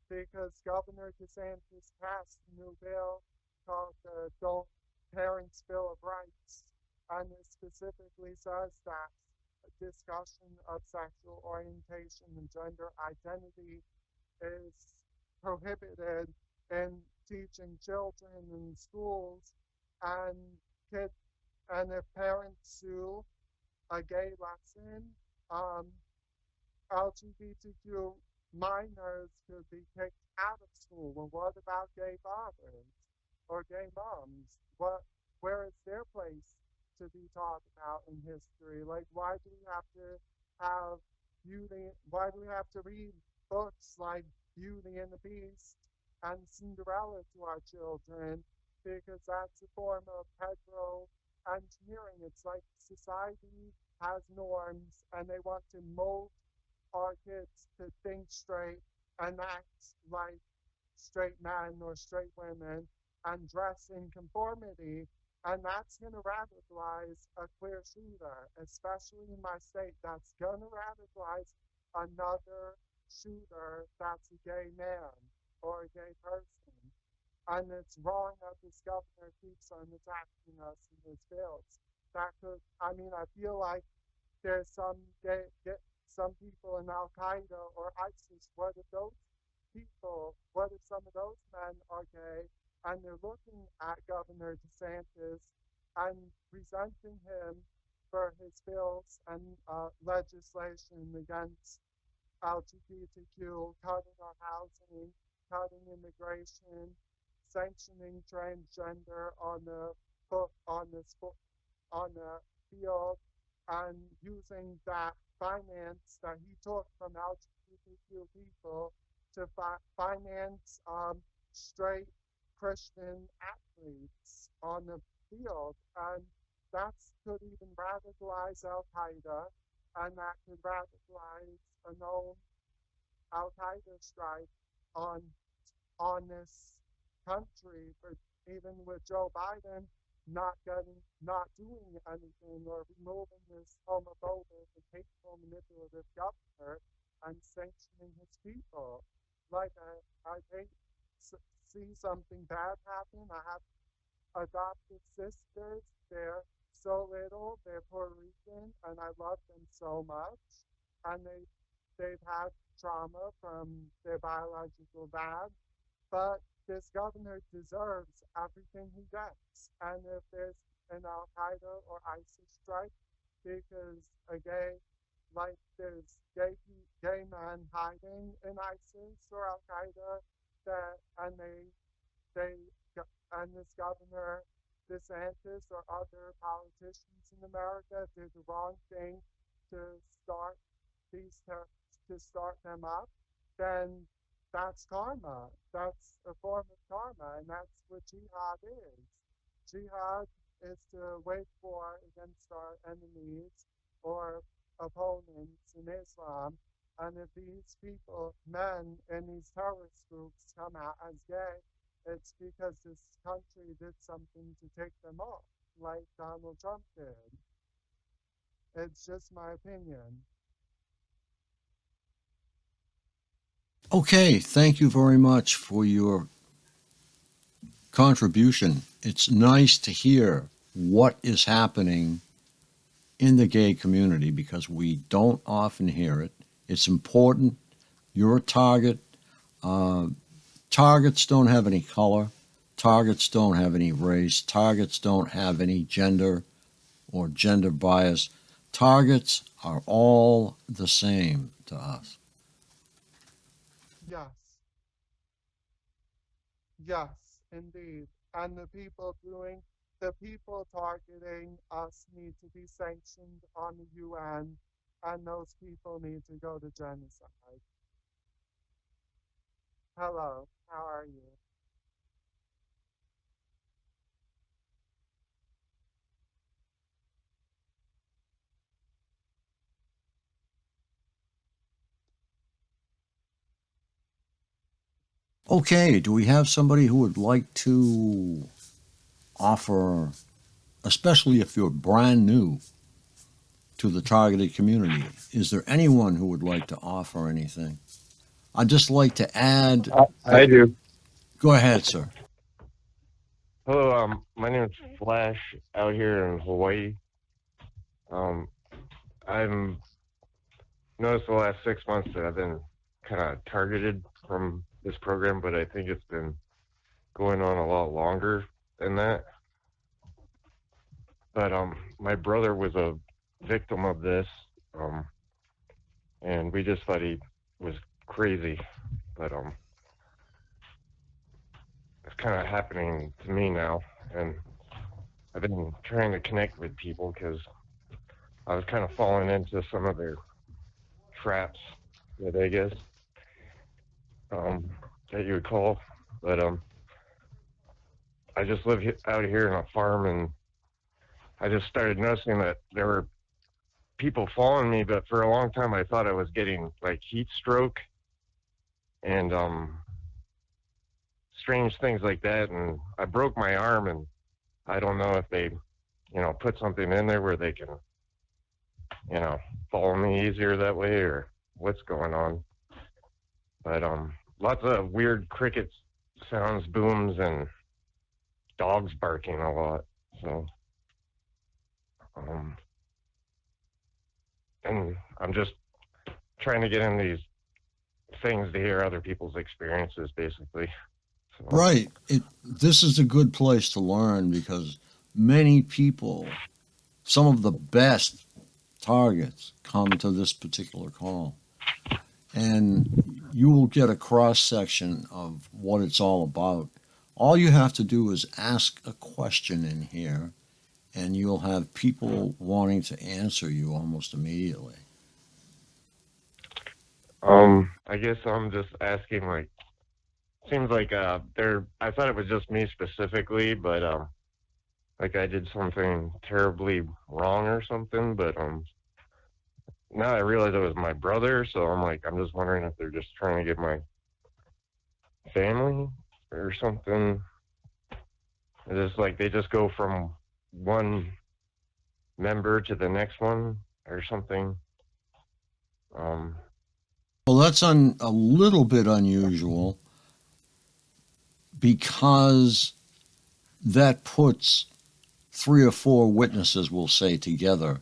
because Governor DeSantis passed a new bill called the Don't Parents Bill of Rights, and it specifically says that discussion of sexual orientation and gender identity is prohibited in teaching children in schools, and kid and if parents sue a gay lesson, um, LGBTQ minors could be kicked out of school. Well, what about gay fathers or gay moms? Where is their place to be taught about in history? Like, why do we have to have why do we have to read books like Beauty and the Beast and Cinderella to our children? Because that's a form of hetero engineering. It's like society has norms and they want to mold our kids to think straight and act like straight men or straight women and dress in conformity. And that's going to radicalize a queer shooter, especially in my state. That's going to radicalize another shooter that's a gay man or a gay person. And it's wrong that this governor keeps on attacking us in his bills. That could, I mean, I feel like there's some people in Al Qaeda or ISIS. What if those people? What if some of those men are gay and they're looking at Governor DeSantis and resenting him for his bills and legislation against LGBTQ, cutting our housing, cutting immigration, sanctioning transgender on the on the field, and using that finance that he took from LGBTQ people to finance straight Christian athletes on the field. And that could even radicalize Al Qaeda, and that could radicalize a known Al Qaeda strike on this country, for even with Joe Biden not doing anything or removing this homophobic and hateful manipulative governor and sanctioning his people. Like I hate see something bad happen. I have adopted sisters. They're so little. They're Puerto Rican, and I love them so much. And they've had trauma from their biological dad, but this governor deserves everything he gets. And if there's an Al Qaeda or ISIS strike, because like there's gay men hiding in ISIS or Al Qaeda, that and they and this governor DeSantis or other politicians in America did the wrong thing to start these to start them up, then that's karma. That's a form of karma, and that's what jihad is. Jihad is to wage war against our enemies or opponents in Islam. And if these people, men in these terrorist groups, come out as gay, it's because this country did something to take them off, like Donald Trump did. It's just my opinion. Okay, thank you very much for your contribution. It's nice to hear what is happening in the gay community because we don't often hear it. It's important. You're a target. Targets don't have any color. Targets don't have any race. Targets don't have any gender or gender bias. Targets are all the same to us. Yes, yes, indeed. And the people targeting us need to be sanctioned on the UN, and those people need to go to genocide. Hello, how are you? Okay, do we have somebody who would like to offer, especially if you're brand new to the targeted community? Is there anyone who would like to offer anything? I'd just like to add. I do. Go ahead, sir. Hello, my name is Flash out here in Hawaii. Um, I've noticed the last 6 months that I've been kind of targeted from this program, but I think it's been going on a lot longer than that. But my brother was a victim of this, and we just thought he was crazy. But it's kind of happening to me now, and I've been trying to connect with people because I was kind of falling into some of their traps, that I guess that you would call. But I just out here in a farm, and I just started noticing that there were people following me, but for a long time I thought I was getting like heat stroke and strange things like that. And I broke my arm, and I don't know if they, put something in there where they can, follow me easier that way or what's going on. But lots of weird cricket sounds, booms, and dogs barking a lot. So and I'm just trying to get in these things to hear other people's experiences, basically. So, Right. This is a good place to learn because many people, some of the best targets, come to this particular call. And you will get a cross section of what it's all about. All you have to do is ask a question in here, and you'll have people wanting to answer you almost immediately. I guess I'm just asking, like, seems like I thought it was just me specifically, but like I did something terribly wrong or something, but now I realize it was my brother, so I'm just wondering if they're just trying to get my family or something. It's just like they just go from one member to the next one or something. Well, that's a little bit unusual because that puts three or four witnesses, we'll say, together.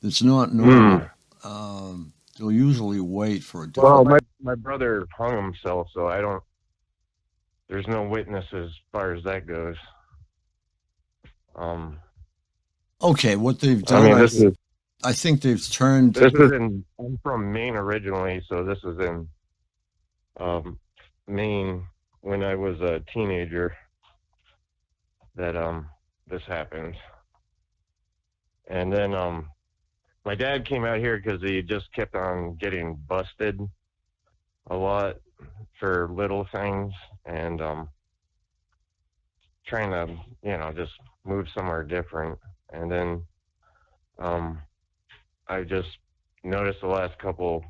It's not normal. They'll usually wait for a Well, different. my brother hung himself, so I don't. There's no witnesses as far as that goes. Okay, what they've I mean, done, I think they've turned. this is in. I'm from Maine originally, so this was in Maine when I was a teenager that this happened, and then my dad came out here because he just kept on getting busted a lot for little things, and trying to just move somewhere different, and then I just noticed the last couple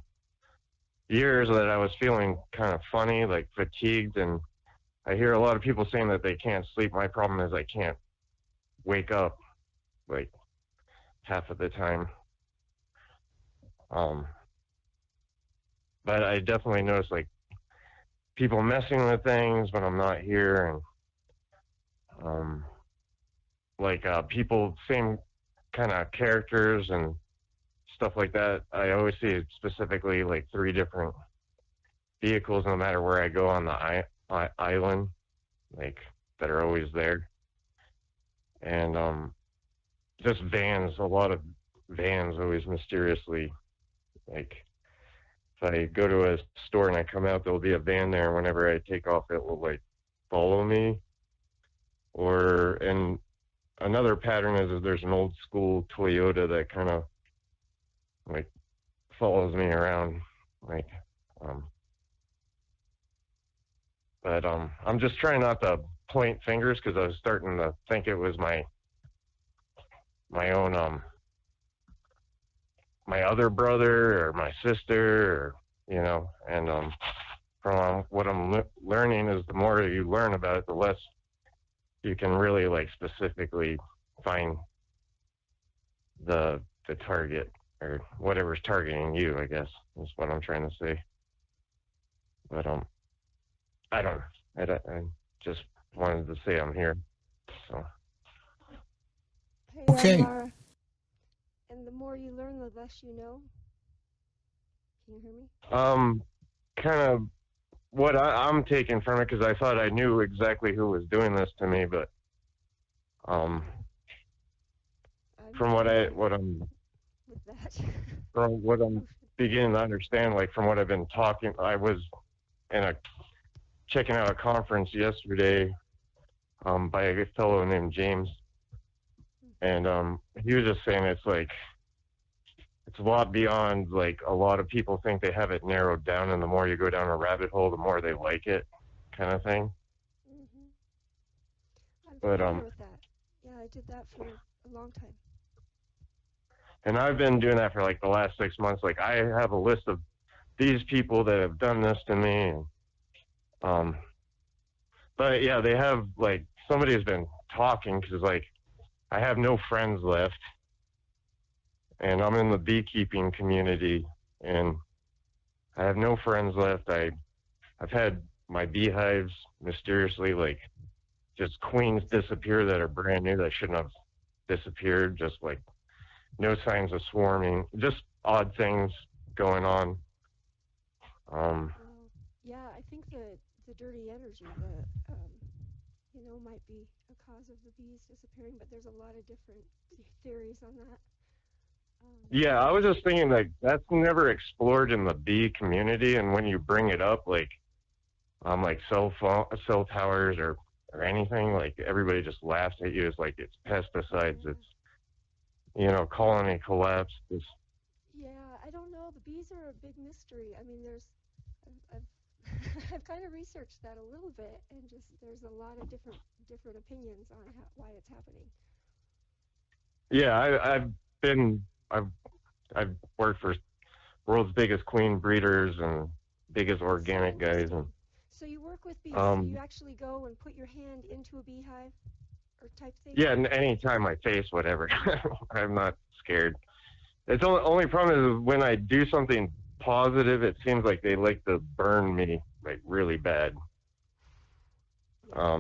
years that I was feeling kind of funny, like fatigued, and I hear a lot of people saying that they can't sleep. My problem is I can't wake up like half of the time. But I definitely notice like people messing with things when I'm not here, and like people same kind of characters and stuff like that. I always see specifically like 3 different vehicles no matter where I go on the island, like that are always there, and just vans. A lot of vans always mysteriously, like if I go to a store and I come out, there'll be a van there. Whenever I take off, it will like follow me. Or and another pattern is there's an old school Toyota that kind of like follows me around, like but I'm just trying not to point fingers because I was starting to think it was my own my other brother or my sister, or and from what I'm learning is the more you learn about it, the less you can really like specifically find the target or whatever's targeting you, I guess is what I'm trying to say. But I don't know. I just wanted to say I'm here. So Hey, Okay. Mara. And the more you learn, the less you know. Can you hear me? kind of what I'm taking from it, because I thought I knew exactly who was doing this to me, but from what I'm with that. from what I'm beginning to understand, like from what I've been talking, I was in a checking out a conference yesterday by a fellow named James, and he was just saying it's like it's a lot beyond like a lot of people think they have it narrowed down, and the more you go down a rabbit hole, the more they like it, kind of thing. I'm But familiar with that. Yeah, I did that for a long time. And I've been doing that for like the last 6 months. Like I have a list of these people that have done this to me. And, but yeah, they have like somebody has been talking because like I have no friends left, and I'm in the beekeeping community, and I have no friends left. I've had my beehives mysteriously like just queens disappear that are brand new that shouldn't have disappeared. Just like no signs of swarming, just odd things going on. Well, yeah, I think the dirty energy, might be a cause of the bees disappearing, but there's a lot of different theories on that. Yeah, I was just thinking like that's never explored in the bee community, and when you bring it up, like cell towers or anything, like everybody just laughs at you. It's like it's pesticides. Yeah. It's colony collapse. It's, Yeah, I don't know. The bees are a big mystery. I mean, I've I've kind of researched that a little bit, and just there's a lot of different opinions on why it's happening. yeah, I've I've worked for world's biggest queen breeders and biggest organic guys, and So you work with bees. So you actually go and put your hand into a beehive or type thing? yeah, and anytime I face whatever, I'm not scared. It's only problem is when I do something positive, it seems like they like to burn me like really bad. Yeah,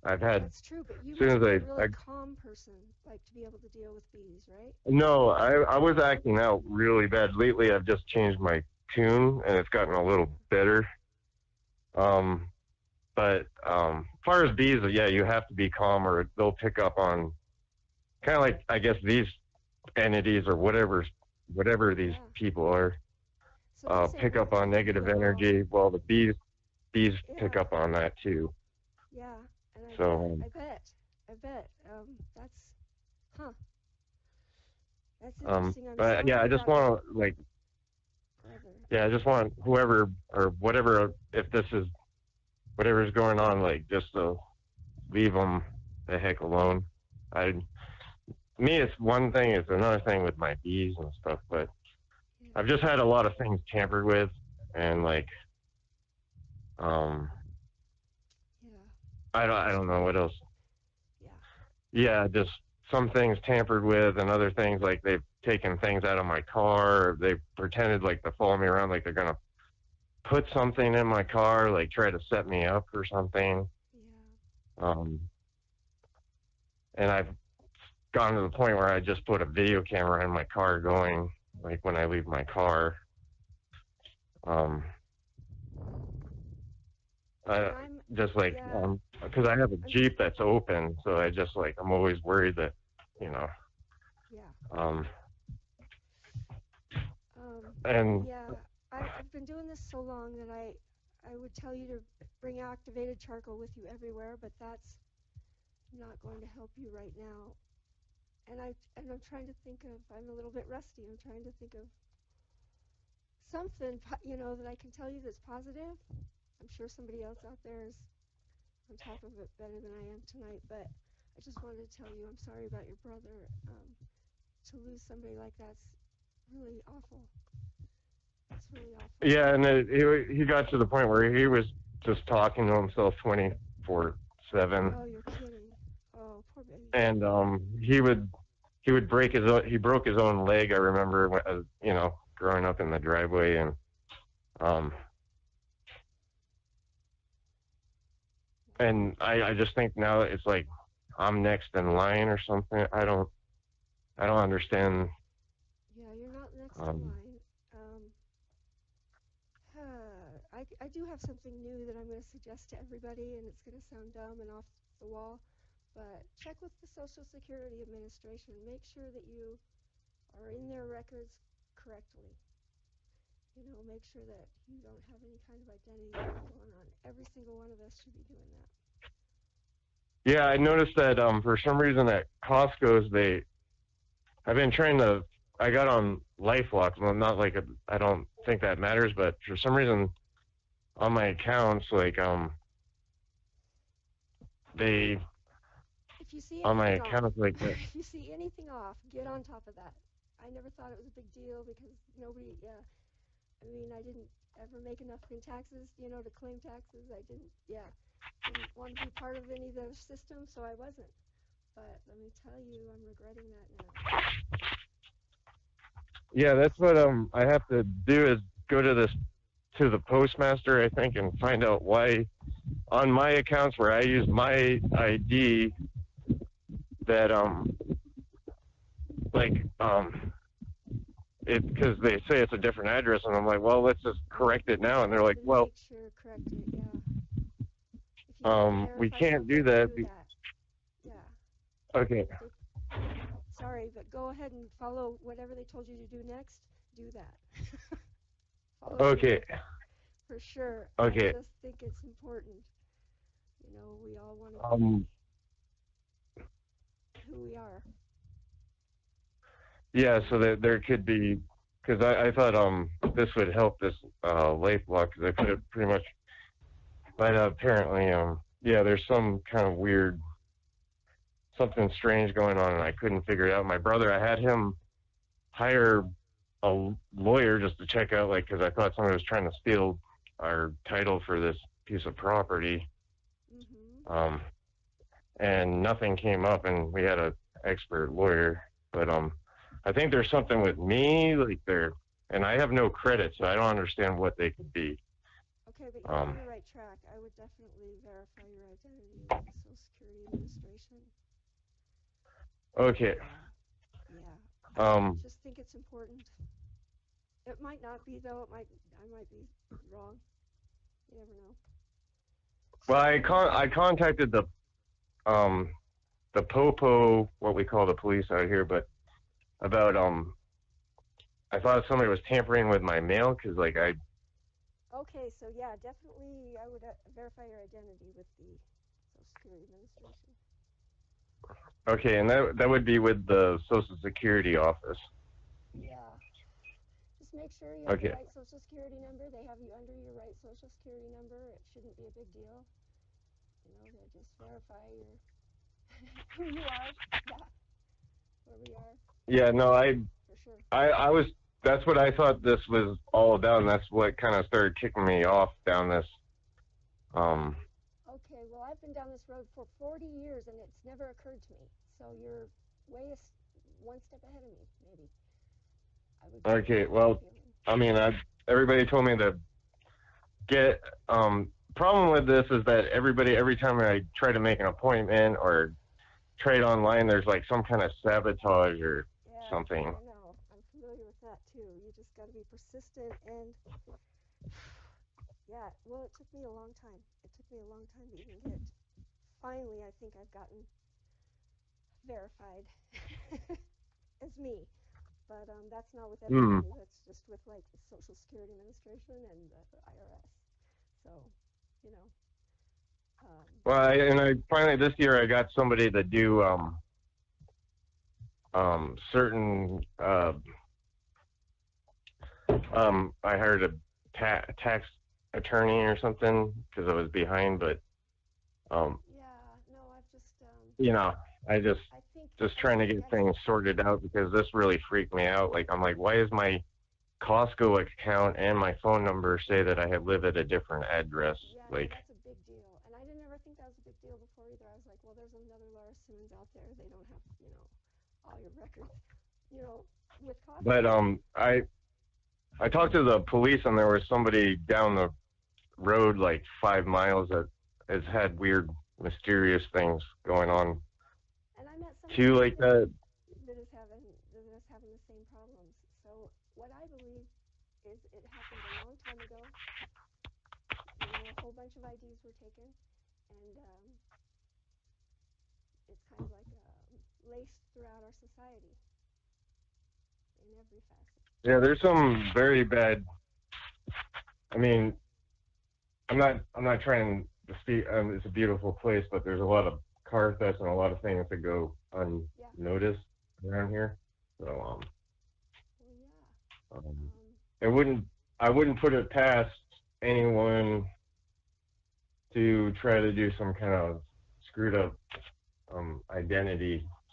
I've had that's true, but you as soon must as be a really calm person, like to be able to deal with bees, right? no, I was acting out really bad. Lately, I've just changed my tune, and it's gotten a little better. But as far as bees, yeah, you have to be calm, or they'll pick up on kind of like I guess these entities or whatever these people are, So pick up on negative energy. Well, the bees pick Yeah. up on that too. Yeah, and So I bet. That's, huh. That's um, interesting. I'm but yeah, sorry I just about your want to like brother. yeah, I just want whoever or whatever if this is whatever's going on, like just to leave them the heck alone. I Me, it's one thing. It's another thing with my bees and stuff. But Yeah. I've just had a lot of things tampered with, and like, Yeah. I don't know what else. Yeah. Yeah, just some things tampered with, and other things like they've taken things out of my car. Or they've pretended like to follow me around, like they're gonna put something in my car, like try to set me up or something. Yeah. And I've gotten to the point where I just put a video camera in my car going, like when I leave my car. Just like, because I have a Jeep that's open, so I just like, I'm always worried that, you know, Yeah. and Yeah, I've been doing this so long that I would tell you to bring activated charcoal with you everywhere, but that's not going to help you right now. And I'm trying to think of, I'm a little bit rusty. I'm trying to think of something, that I can tell you that's positive. I'm sure somebody else out there is on top of it better than I am tonight, but I just wanted to tell you I'm sorry about your brother. To lose somebody like that's really awful. It's really awful. yeah, and he got to the point where he was just talking to himself 24/7. Oh, you're kidding. Oh, poor baby. And he would break he broke his own leg. I remember when, growing up in the driveway, and I just think now it's like I'm next in line or something. I don't understand. Yeah, you're not next in line. I do have something new that I'm going to suggest to everybody, and it's going to sound dumb and off the wall, but check with the Social Security Administration. Make sure that you are in their records correctly. Make sure that you don't have any kind of identity theft going on. Every single one of us should be doing that. Yeah, I noticed that for some reason at Costco's I've been trying to. I got on LifeLock. Well, not like I don't think that matters, but for some reason on my accounts, like they If you see on my anything off, accounts like that. if you see anything off, get on top of that. I never thought it was a big deal because nobody, yeah. I mean, I didn't ever make enough in taxes, to claim taxes. I didn't, yeah, didn't want to be part of any of those systems, so I wasn't. But let me tell you, I'm regretting that now. Yeah, that's what I have to do is go to the postmaster, I think, and find out why on my accounts where I use my ID that like it because they say it's a different address, and I'm like, well, let's just correct it now, and they're like, Then well, make sure, correct it, yeah. If you have to we verify can't do something, that. do that. Yeah. Okay. Sorry, but go ahead and follow whatever they told you to do next. Do that. Follow Okay. through. For sure. Okay. I just think it's important. We all want to Um. be who we are. Yeah. So there could be, because I thought this would help this life block because I put it pretty much, but apparently yeah, there's some kind of weird something strange going on, and I couldn't figure it out. My brother, I had him hire a lawyer just to check out, like, because I thought somebody was trying to steal our title for this piece of property. Mm-hmm. And nothing came up, and we had an expert lawyer. But I think there's something with me, like and I have no credit, so I don't understand what they could be. Okay, but you're on the right track. I would definitely verify your identity with the Social Security Administration. Okay. Yeah. I just think it's important. It might not be though. I might be wrong. You never know. Well, I contacted the popo, what we call the police out here, but about I thought somebody was tampering with my mail because like I. Okay, so yeah, definitely I would verify your identity with the Social Security Administration. Okay, and that would be with the Social Security office. Yeah. Just make sure you have the right Social Security number. They have you under your right Social Security number. It shouldn't be a big deal. They just verify your who you are. Yeah. Where we are. Yeah, no, For sure. I was. That's what I thought this was all about, and that's what kind of started kicking me off down this. Okay, well, I've been down this road for 40 years, and it's never occurred to me. So you're one step ahead of me, maybe. Okay, well, I mean, everybody told me to get. Problem with this is that every time I try to make an appointment or trade online, there's like some kind of sabotage or something. I know. I'm familiar with that too. You just got to be persistent and yeah. Well, it took me a long time. It took me a long time to even get. Finally, I think I've gotten verified as me. But that's not with everybody. That's just with like the Social Security Administration and the IRS. So, Well, I finally this year I got somebody to do certain I hired a tax attorney or something because I was behind, but yeah, no, I've just I just trying to get things sorted out because this really freaked me out. Like I'm like, why is my Costco account and my phone number say that I live at a different address? Yeah, like no, that's a big deal. And I didn't ever think that was a big deal before either. I was like, well, there's another Laura Simmons out there. They don't have, all your records, with Costco. But I talked to the police and there was somebody down the road like 5 miles that has had weird, mysterious things going on. And I met somebody too like that is having the same problems. So what I believe is it happened a long time ago. A whole bunch of IDs were taken, and it's kind of like laced throughout our society in every facet. Yeah, there's some very bad. I mean, I'm not trying to speak. It's a beautiful place, but there's a lot of car thefts and a lot of things that go unnoticed around here. So I wouldn't put it past anyone to try to do some kind of screwed up identity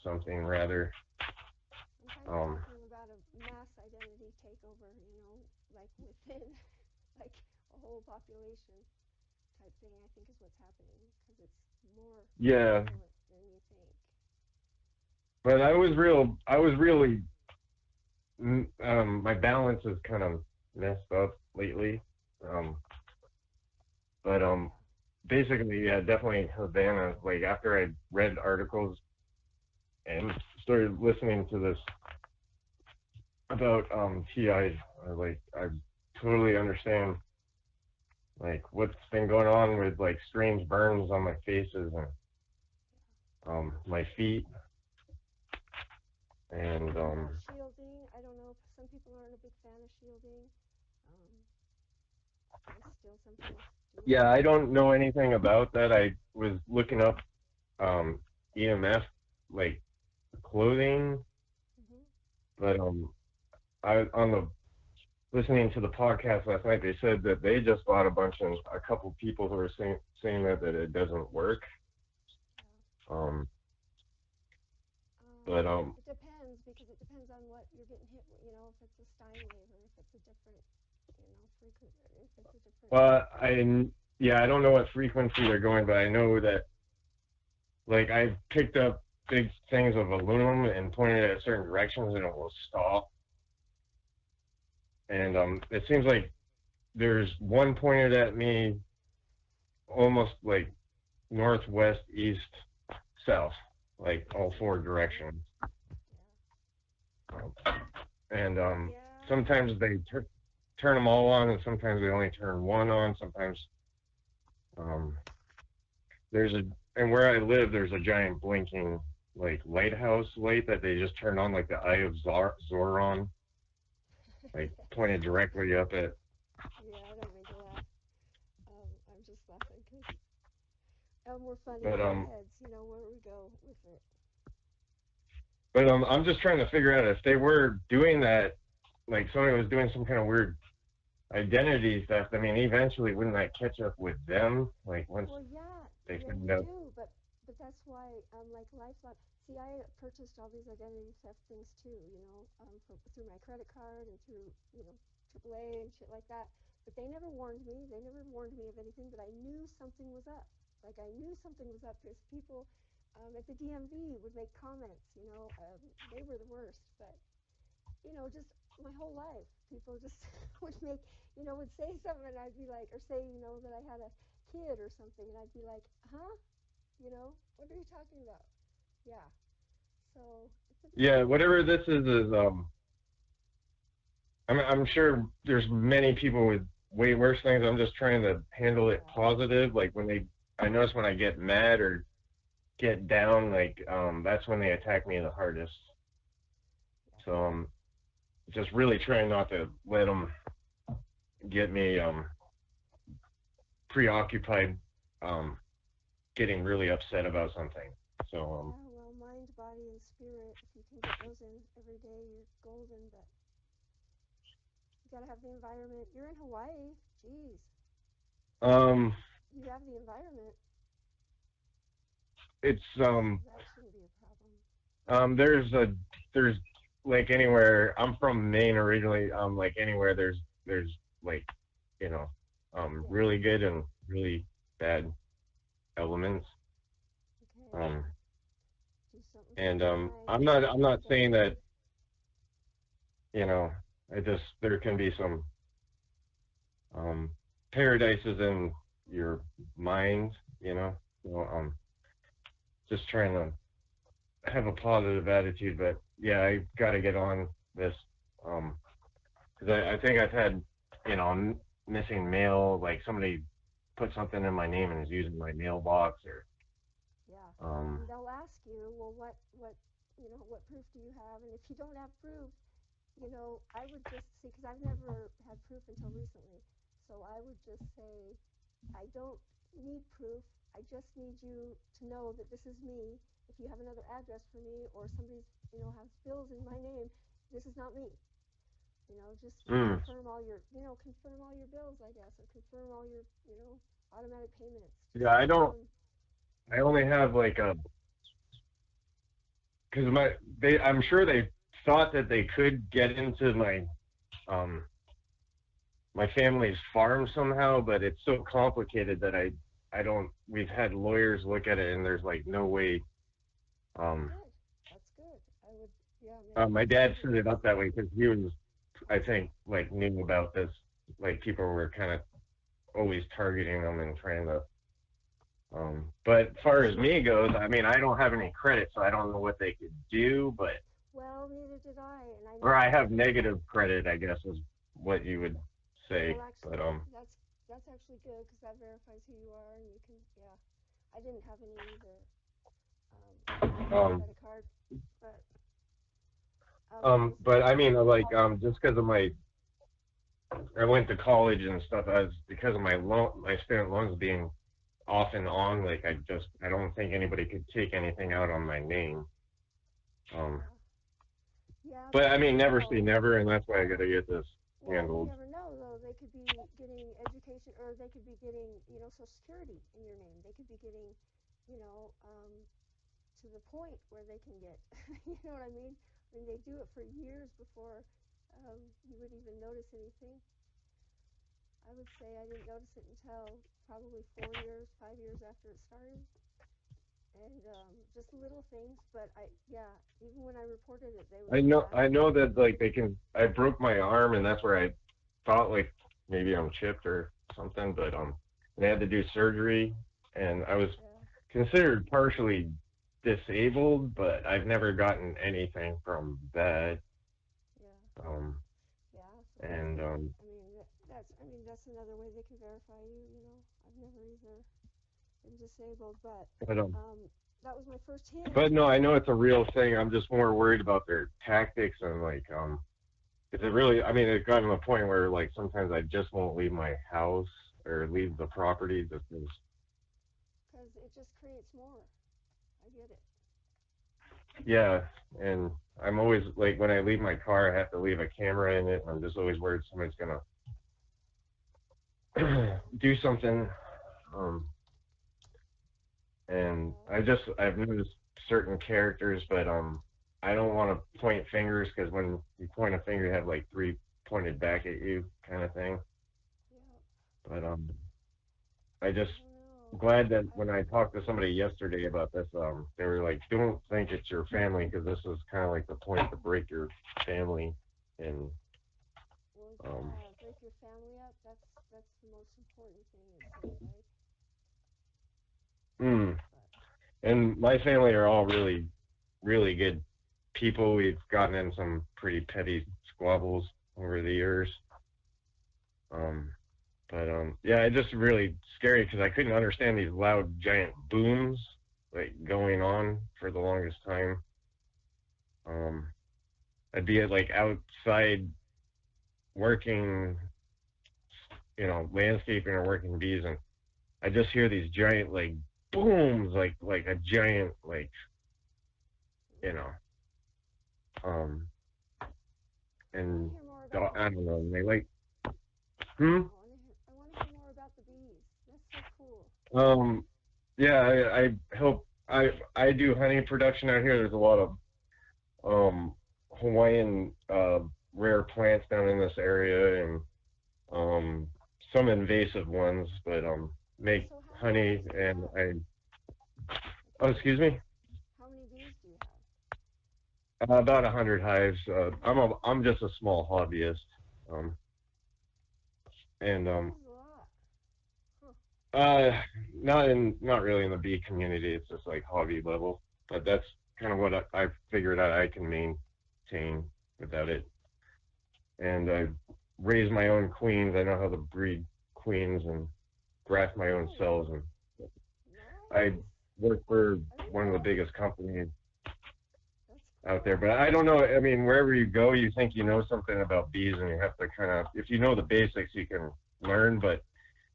something rather. I'm kind of Um, talking about a mass identity takeover, like within like a whole population type thing, I think is what's happening because it's more yeah, prevalent than you think. but I was really, my balance is kind of messed up lately. Um, but Yeah. basically, yeah, definitely Havana. Like after I read articles and started listening to this about TI, I totally understand like what's been going on with like strange burns on my faces and my feet and What about shielding? I don't know. Some people aren't a big fan of shielding. Um, I still sometimes do it. yeah, I don't know anything about that. I was looking up um EMF like clothing, Hmm. but I on the listening to the podcast last night, they said that they just bought a couple people who were saying that it doesn't work. Yeah. Um, but It depends because it depends on what you're getting hit with. If it's a sine wave or if it's a different, frequent, if it's a different. but I don't know what frequency they're going, but I know that like I picked up big things of aluminum and pointed at certain directions and it will stop. And it seems like there's one pointed at me almost like northwest, east, south, like all four directions. Um, and Yeah. sometimes they turn them all on, and sometimes they only turn one on. Sometimes um, there's a and where I live, there's a giant blinking like lighthouse light that they just turned on, like the Eye of Zoron, like pointed Yes. directly up at. Yeah, I don't mean to laugh. I'm just laughing because we're funny But in our heads, where we go with it. I'm just trying to figure out if they were doing that, like somebody was doing some kind of weird identity theft. I mean, eventually, wouldn't that catch up with them? Like once Well, yeah, they yeah, find you out. do, but that's why like LifeLock. See, I purchased all these identity theft things too, through my credit card and through AAA and shit like that. But they never warned me. They never warned me of anything. But I knew something was up. Like I knew something was up because people at the DMV would make comments. They were the worst. But just my whole life, people just would make, would say something, and I'd be like, or say, that I had a kid or something, and I'd be like, huh? What are you talking about? Yeah. So it's a Yeah, very, whatever this is I'm sure there's many people with way worse things. I'm just trying to handle it yeah, positive. Like I notice when I get mad or get down, like that's when they attack me the hardest. yeah, So just really trying not to let them get me preoccupied, um, getting really upset about something. So yeah. Well, mind, body, and spirit. If you can get those in every day, you're golden. But you gotta have the environment. You're in Hawaii. Jeez, um, you have the environment. it's That shouldn't be a problem. there's like anywhere. I'm from Maine originally. Like anywhere there's like you know Yeah. really good and really bad elements. Okay. Um, Do something for and your mind. I'm not saying that Definitely. you know I just there can be some um paradises in your mind. So just trying to have a positive attitude. But yeah, I got to get on this because I think I've had missing mail. Like somebody put something in my name and is using my mailbox or Yeah. um And they'll ask you, well, what proof do you have? And if you don't have proof, I would just see, because I've never had proof until recently. So I would just say, I don't need proof. I just need you to know that this is me. If you have another address for me or somebody's, has bills in my name, this is not me. Just mm, confirm all your bills, I guess, or confirm all your, automatic payments. Just yeah, confirm. I only have like because I'm sure they thought that they could get into um my family's farm somehow, but it's so complicated that I don't. We've had lawyers look at it, and there's like no way. Um, Good. That's good. I would, yeah, make my it dad easy. set it up that way because he was, I think, like knew about this. Like people were kind of always targeting them and trying to. But as far as me goes, I mean, I don't have any credit, so I don't know what they could do. But Well, neither did I, and I or know I that have they can. negative credit, I guess is what you would Well, say. But actually, that's actually good because that verifies who you are, and you can. Yeah, I didn't have any either. I didn't have any um, credit card, but this is but I this mean, is like, just because of I went to college and stuff. I was because of my student loans being off and on. Like, I don't think anybody could take anything out on my name. Um, yeah, yeah, but but I you mean, never never say know. never, and that's why I got to get this Well, you handled. never know though. They could be getting education, or they could be getting, Social Security in your name. They could be getting, you know, to the point where they can get, you know what I mean? I mean, they do it for years before you would even notice anything. I would say I didn't notice it until probably 4 years, 5 years after it started, and just little things. But yeah, even when I reported it, they would go back I and know that like they can. I broke my arm, and that's where I thought like maybe I'm chipped or something. But they had to do surgery, and I was yeah, considered partially disabled, but I've never gotten anything from that. yeah, Um, yeah. So that's and good. I mean, that's another way they can verify you. I've never either been disabled, but but um, that was my first hint. but no, I know it's a real thing. I'm just more worried about their tactics and like is it really? I mean, it's gotten to the point where like sometimes I just won't leave my house or leave the property just because. Because it just creates more. I get it. Yeah, and I'm always like when I leave my car, I have to leave a camera in it. And I'm just always worried somebody's gonna do something. Um, and Well, I've noticed certain characters, but I don't want to point fingers because when you point a finger, you have like three pointed back at you, kind of thing. yeah, But I just I don't know. glad that I when I talked to somebody yesterday about this, they were like, "Don't think it's your family because this is kind of like the point to break your family." And Well, um, yeah, break your family up. That's the most important thing it says, right? mm, But and my family are all really, really good people. We've gotten in some pretty petty squabbles over the years. Um, but yeah, it's just really scary because I couldn't understand these loud, giant booms like going on for the longest time. Um, I'd be at like outside working, landscaping or working bees, and I just hear these giant like booms, like a giant you know, um, I want to and hear more about the I don't know, bees. and they like, hmm, I want to hear more about the bees. That's so cool. um, yeah, I help. I do honey production out here. There's a lot of Hawaiian rare plants down in this area, and some invasive ones, but make So how many honey bees do you and have? Like oh, how many excuse me. bees? How many bees do you have? About 100 hives. I'm just a small hobbyist, um, and 100 is a lot. Huh. uh, not really in the bee community. It's just like hobby level, but that's kind of what I figured out I can maintain without it. And I raise my own queens. I know how to breed queens and graft my own Oh, cells, and I nice. work for I didn't one of the know. biggest companies That's out there. But cool. I don't know. I mean, wherever you go, you think you know something about bees, and you have to kind of, if you know the basics, you can learn. But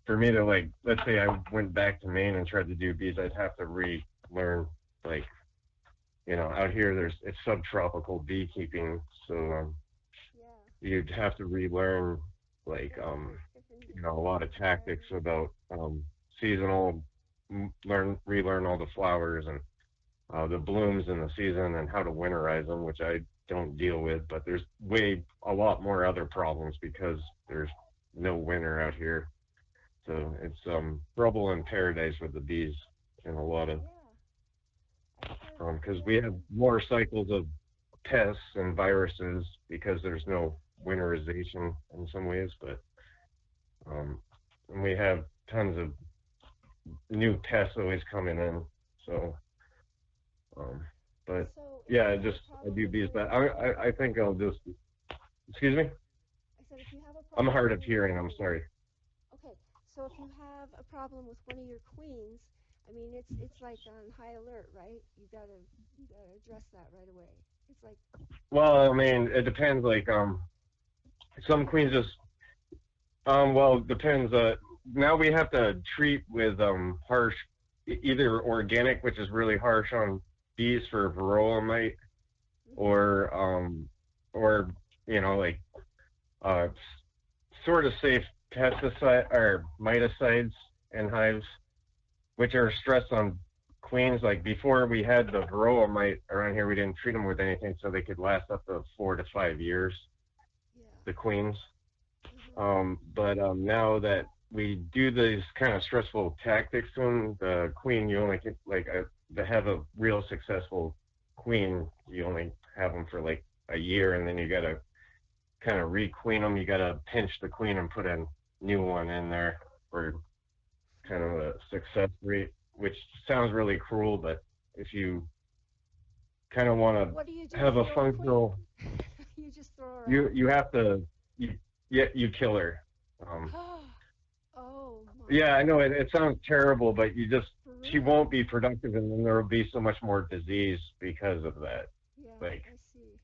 for me to like, let's say I went back to Maine and tried to do bees, I'd have to relearn. Like, out here, it's subtropical beekeeping, so Yeah. you'd have to relearn like Yeah, different a lot of tactics varieties. about seasonal, relearn all the flowers and the blooms in the season and how to winterize them, which I don't deal with. But there's a lot more other problems because there's no winter out here. So it's trouble in paradise with the bees in a lot of because we have more cycles of pests and viruses because there's no winterization in some ways, but and we have tons of new pests always coming in. So, but yeah, I do bees, but I think I'll just excuse me. I said if you have a I'm problem. hard of hearing. I'm sorry. Okay, so if you have a problem with one of your queens, I mean it's like on high alert, right? You gotta address that right away. It's like Well, I mean, it depends. Like some queens just well, it depends. Now we have to treat with harsh, either organic, which is really harsh on bees for varroa mite, or or like uh, sort of safe pesticide or miticides in hives, which are stressed on queens. Like before we had the varroa mite around here, we didn't treat them with anything, so they could last up to 4 to 5 years. The queens. But now that we do these kind of stressful tactics to them, the queen, you only get like to have a real successful queen, you only have them for like a year, and then you gotta kind of re-queen them. You gotta pinch the queen and put a new one in there for kind of a success rate, which sounds really cruel, but if you kind of want to have a functional, you just throw her out. you have to you kill her. Oh my. Yeah, I know it sounds terrible, but she won't be productive, and then there will be so much more disease because of that. Yeah, like I see.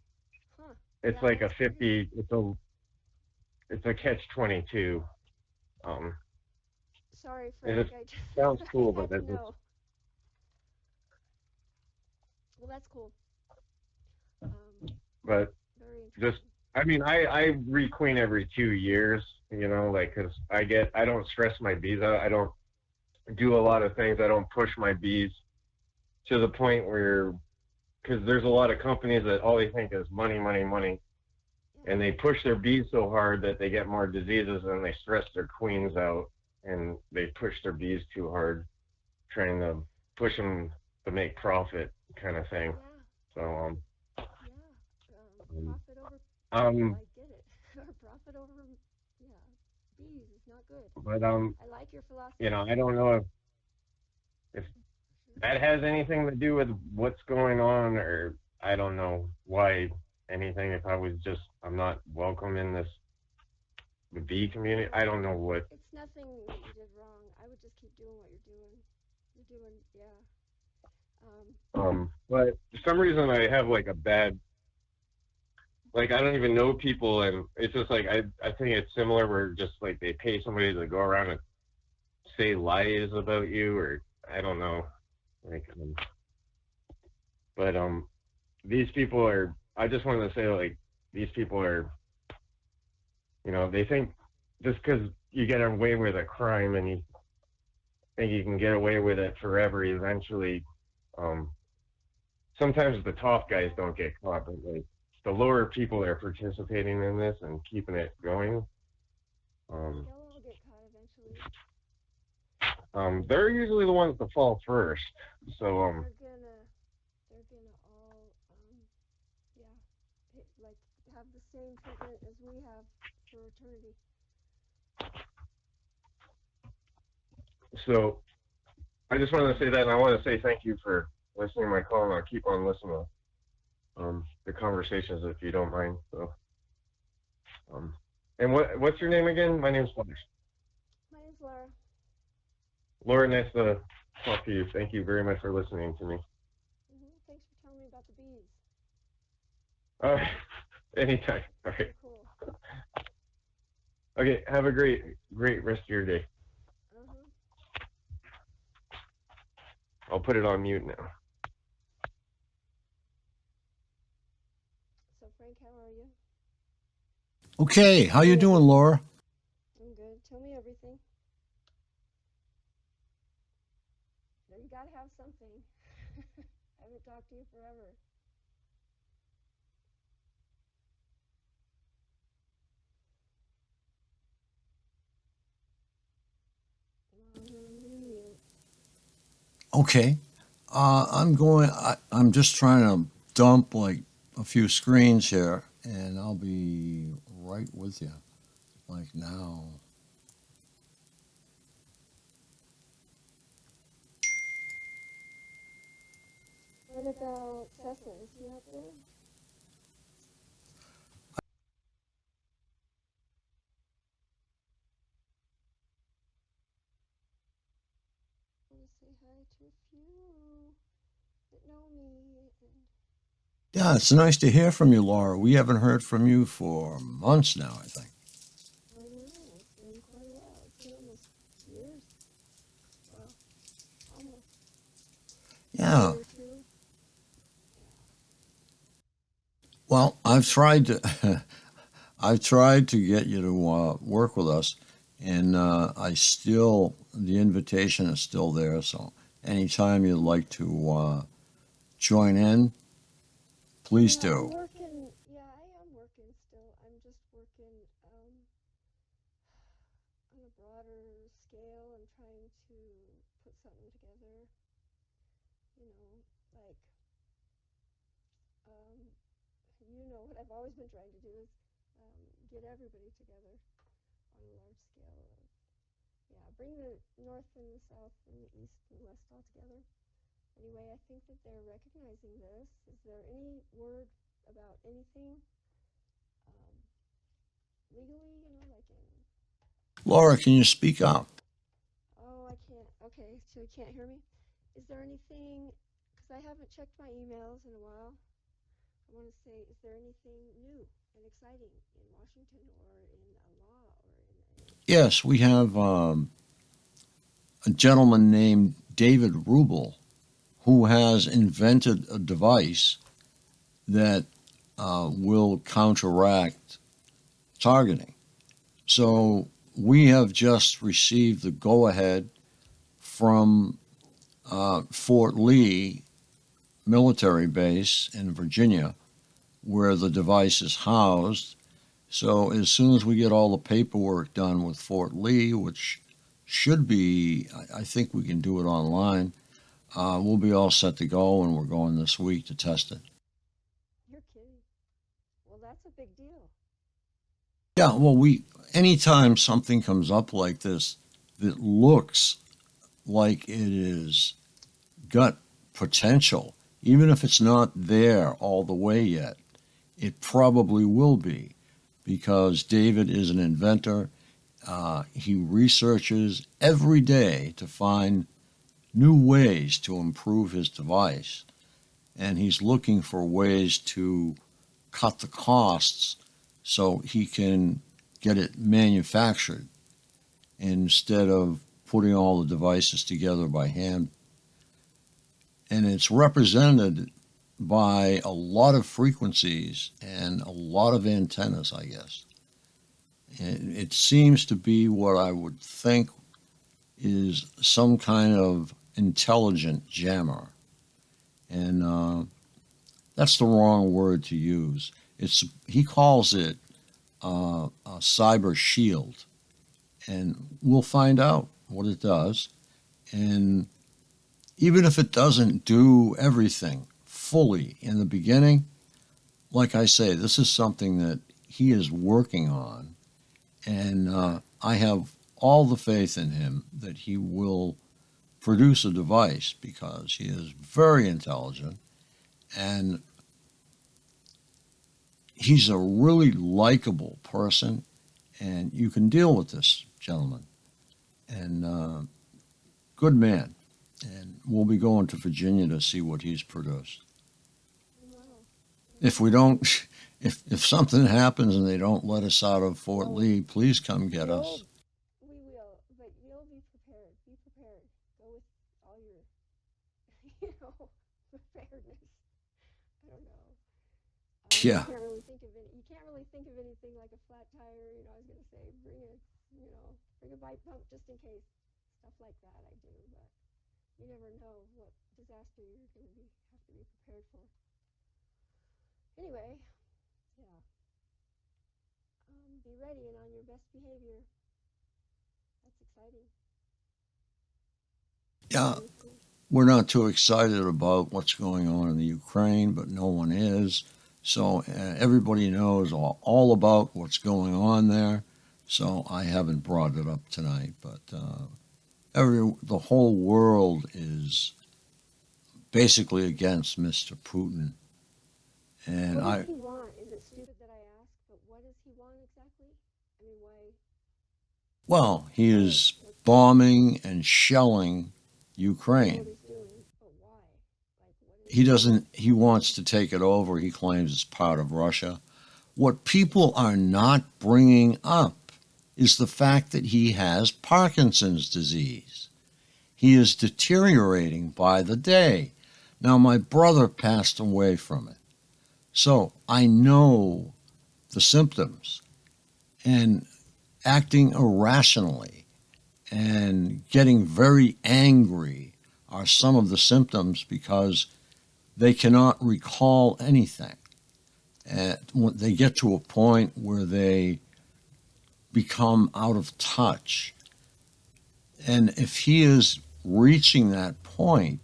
Huh. it's Yeah, like a 50. It's a catch-22. Sorry, Frank. It sounds cool, I had but to know. Well, that's cool. But just I mean, I requeen every 2 years, like because I don't stress my bees out. I don't do a lot of things. I don't push my bees to the point where because there's a lot of companies that all they think is money, money, money, and they push their bees so hard that they get more diseases and they stress their queens out and they push their bees too hard, trying to push them to make profit, kind of thing. So profit over people, I get it. Or profit over bees is not good. But I like your philosophy. I don't know if that has anything to do with what's going on, or I don't know why anything. If I'm not welcome in the bee community. I don't know what. It's nothing that you did wrong. I would just keep doing what you're doing. You're doing, But for some reason I have like a bad. Like I don't even know people, and it's just like I think it's similar where just like they pay somebody to go around and say lies about you, or I don't know. Like, but these people are. I just wanted to say like these people are. They think just because you get away with a crime and you think you can get away with it forever, eventually, sometimes the top guys don't get caught, but like the lower people are participating in this and keeping it going. they'll all get caught eventually. They're usually the ones that fall first. So they're gonna all like have the same treatment as we have for eternity. So I just wanted to say that, and I want to say thank you for listening to my call, and I'll keep on listening to the conversations if you don't mind. So, and what's your name again? My name's Flash. My name's Laura. Laura, nice to talk to you. Thank you very much for listening to me. Thanks for telling me about the bees. Anytime. All right. Cool. Okay. Have a great rest of your day. I'll put it on mute now. So Frank, how are you? Okay, how you doing, Laura? I'm good. Tell me everything. You gotta have something. I haven't talked to you forever. Well, then I'm gonna mute. Okay. I'm just trying to dump like a few screens here, and I'll be right with you. Like now. What about Cessa? Is he out there? I want to say hi to a few that know me. And Yeah, it's nice to hear from you, Laura. We haven't heard from you for months now, I think. I know it's been quite a while. It's been almost years. Well, almost a Yeah. year or two. Well, I've tried to get you to work with us, and the invitation is still there. So anytime you'd like to join in, please Yeah, I'm do. working. Yeah, I am working still. I'm just working on a broader scale. I'm trying to put something together. Like um, what I've always been trying to do is get everybody together on a large scale. Yeah, bring the North and the South and the East and the West all together. Anyway, I think that they're recognizing this. Is there any word about anything um, legally? Like in. Laura, can you speak up? Oh, I can't. Okay, so you can't hear me. Is there anything? Because I haven't checked my emails in a while. I want to say, is there anything new and exciting in Washington or in a law or in a. Yes, we have a gentleman named David Rubel who has invented a device that will counteract targeting. So we have just received the go ahead from Fort Lee military base in Virginia, where the device is housed. So as soon as we get all the paperwork done with Fort Lee, which should be, I think we can do it online, we'll be all set to go, and we're going this week to test it. You're kidding. Well, that's a big deal. Yeah, well, anytime something comes up like this that looks like it is got potential, even if it's not there all the way yet, it probably will be because David is an inventor. He researches every day to find new ways to improve his device, and he's looking for ways to cut the costs so he can get it manufactured instead of putting all the devices together by hand. And it's represented by a lot of frequencies and a lot of antennas, I guess. And it seems to be what I would think is some kind of intelligent jammer. And that's the wrong word to use. He calls it a cyber shield. And we'll find out what it does. And even if it doesn't do everything fully in the beginning, like I say, this is something that he is working on. And I have all the faith in him that he will produce a device because he is very intelligent and he's a really likable person. And you can deal with this gentleman. And good man. And we'll be going to Virginia to see what he's produced. Wow. If we don't, if something happens and they don't let us out of Fort Oh, Lee, please come get you'll, us. we will, but you'll be prepared. Be prepared. Go with all your, preparedness. I don't know. You Yeah, can't really think of it. You can't really think of anything like a flat tire. I was gonna say bring a bike pump just in case. Stuff like that I do, but you never know what disaster you're going to have to be prepared for. Anyway, yeah, be ready and on your best behavior. That's exciting. Yeah, we're not too excited about what's going on in the Ukraine, but no one is. So everybody knows all about what's going on there. So I haven't brought it up tonight, but the whole world is basically against Mr. Putin. And What does he want? Is it stupid that I ask? But what does he want exactly? I mean, why? well, he is bombing and shelling Ukraine. What he's doing, but why? Like, what is He doesn't, he wants to take it over. He claims it's part of Russia. What people are not bringing up is the fact that he has Parkinson's disease. He is deteriorating by the day. Now, my brother passed away from it. So I know the symptoms, and acting irrationally and getting very angry are some of the symptoms because they cannot recall anything. And when they get to a point where they become out of touch. And if he is reaching that point,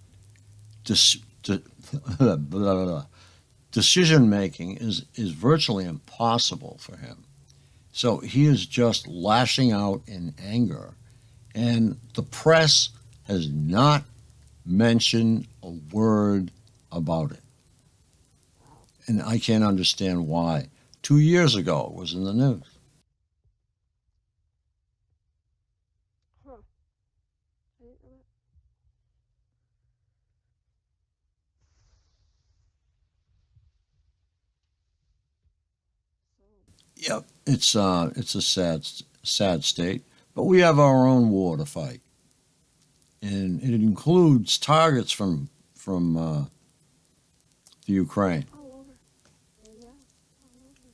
decision making is virtually impossible for him. So he is just lashing out in anger. And the press has not mentioned a word about it. And I can't understand why. 2 years ago, it was in the news. Huh. I didn't know that. So, Yep, it's a sad state, but we have our own war to fight, and it includes targets from the Ukraine. all over. Yeah, all over.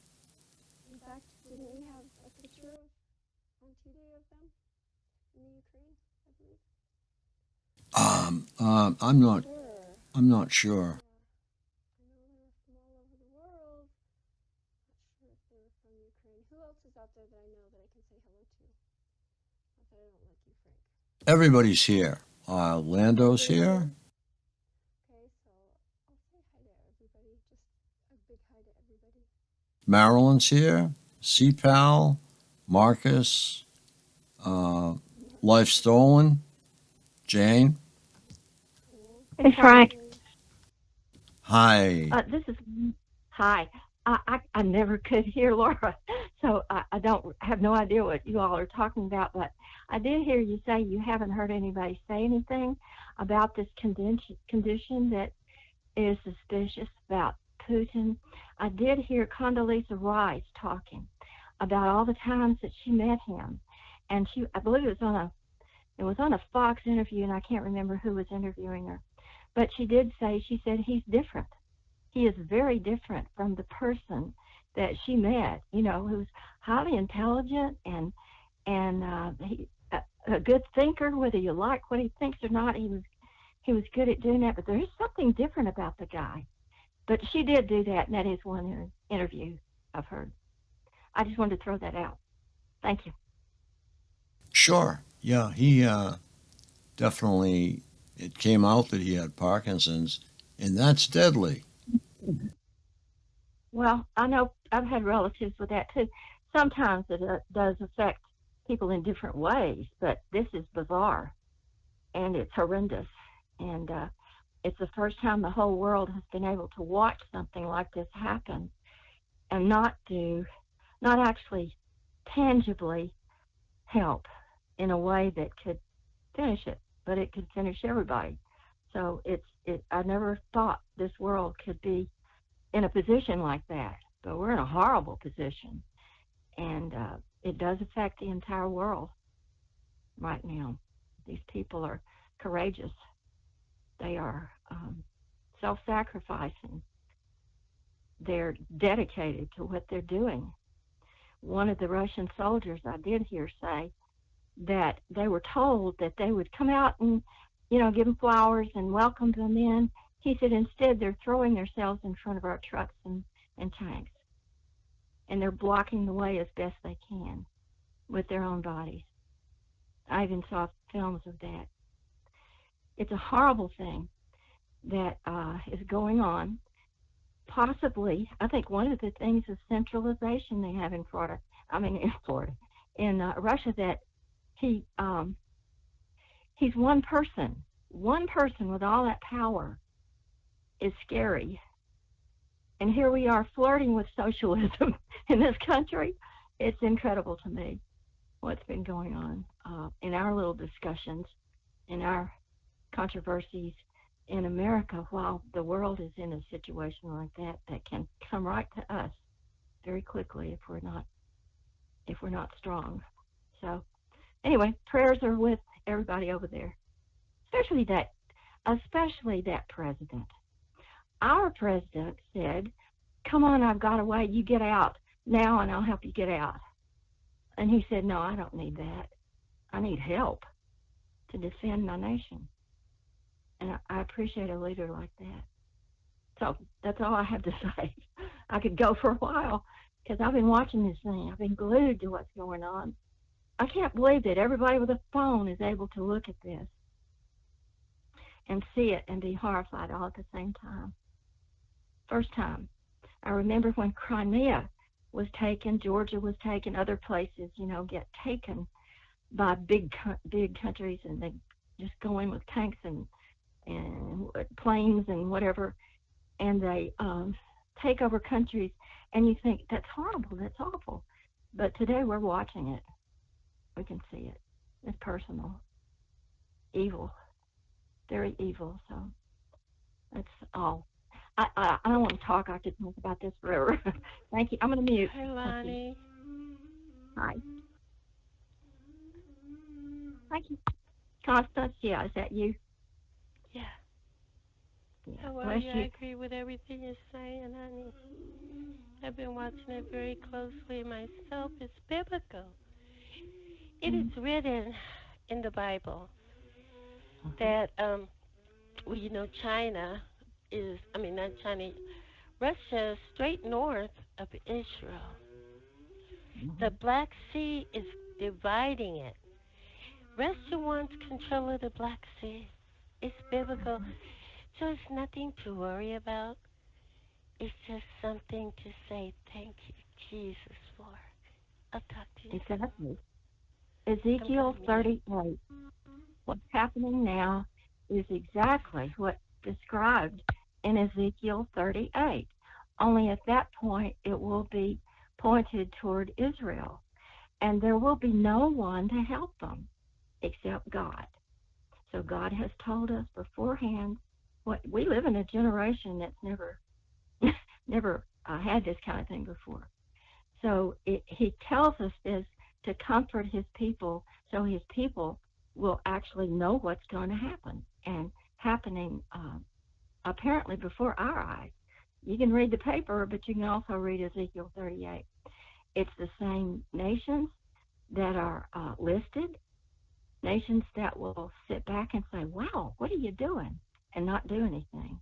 In fact, didn't we have a picture on T-Day of them in the Ukraine, I believe? I'm not Sure. I'm not sure. Yeah. I know they're from all over the world. Not sure if they're from Ukraine. Who else is out there that I know that I can say hello to? Not that I don't like you, Frank. Everybody's here. Lando's here. Okay, so I'll say hi to everybody. Just a big hi to everybody. Marilyn's here. CPAL, Marcus, Life Stolen, Jane. Cool. Hey, Frank. Hi. This is hi. I never could hear Laura, so I don't have no idea what you all are talking about. But I did hear you say you haven't heard anybody say anything about this condition that is suspicious about Putin. I did hear Condoleezza Rice talking about all the times that she met him, and I believe it was on a Fox interview, and I can't remember who was interviewing her, but she said he's different. He is very different from the person that she met, who's highly intelligent and a good thinker, whether you like what he thinks or not. He was good at doing that, but there is something different about the guy. But she did do that, and that is one interview I've heard. I just wanted to throw that out. Thank you. Sure. Yeah, he definitely. It came out that he had Parkinson's, and that's deadly. Well, I know I've had relatives with that too. Sometimes it does affect people in different ways, but this is bizarre and it's horrendous. And it's the first time the whole world has been able to watch something like this happen and not actually tangibly help in a way that could finish it, but it could finish everybody. So I never thought this world could be in a position like that, but we're in a horrible position, and it does affect the entire world right now. These people are courageous. They are self-sacrificing. They're dedicated to what they're doing. One of the Russian soldiers I did hear say that they were told that they would come out and give them flowers and welcome them in. He said instead they're throwing themselves in front of our trucks and tanks. And they're blocking the way as best they can with their own bodies. I even saw films of that. It's a horrible thing that is going on. Possibly, I think one of the things is centralization they have in Russia, that he's one person. One person with all that power is scary. And here we are flirting with socialism in this country. It's incredible to me what's been going on in our little discussions, in our controversies in America, while the world is in a situation like that can come right to us very quickly if we're not strong. So anyway, prayers are with everybody over there, especially that president. Our president said, "Come on, I've got a way. You get out now, and I'll help you get out." And he said, "No, I don't need that. I need help to defend my nation." And I appreciate a leader like that. So that's all I have to say. I could go for a while because I've been watching this thing. I've been glued to what's going on. I can't believe that everybody with a phone is able to look at this and see it and be horrified all at the same time. First time. I remember when Crimea was taken, Georgia was taken, other places, get taken by big countries, and they just go in with tanks and planes and whatever, and they take over countries, and you think, that's horrible, that's awful. But today we're watching it. We can see it. It's personal. Evil. Very evil. So that's all. I don't want to talk. I could talk about this forever. Thank you. I'm going to mute. Hi, Lonnie. Hi. Thank you. Constance, yeah, is that you? Yeah. Yeah. How are Bless you? I agree with everything you're saying, honey. I've been watching it very closely myself. It's biblical. It is written in the Bible that, China is, not China, Russia is straight north of Israel. The Black Sea is dividing it. Russia wants control of the Black Sea. It's biblical. So it's nothing to worry about. It's just something to say thank you, Jesus, for. I'll talk to you soon. Exactly. Ezekiel 38. What's happening now is exactly what's described in Ezekiel 38. Only at that point, it will be pointed toward Israel. And there will be no one to help them except God. So God has told us beforehand. We live in a generation that's never had this kind of thing before. So he tells us this to comfort his people, so his people will actually know what's going to happen, and happening apparently before our eyes. You can read the paper, but you can also read Ezekiel 38. It's the same nations that are listed, nations that will sit back and say, wow, what are you doing? And not do anything.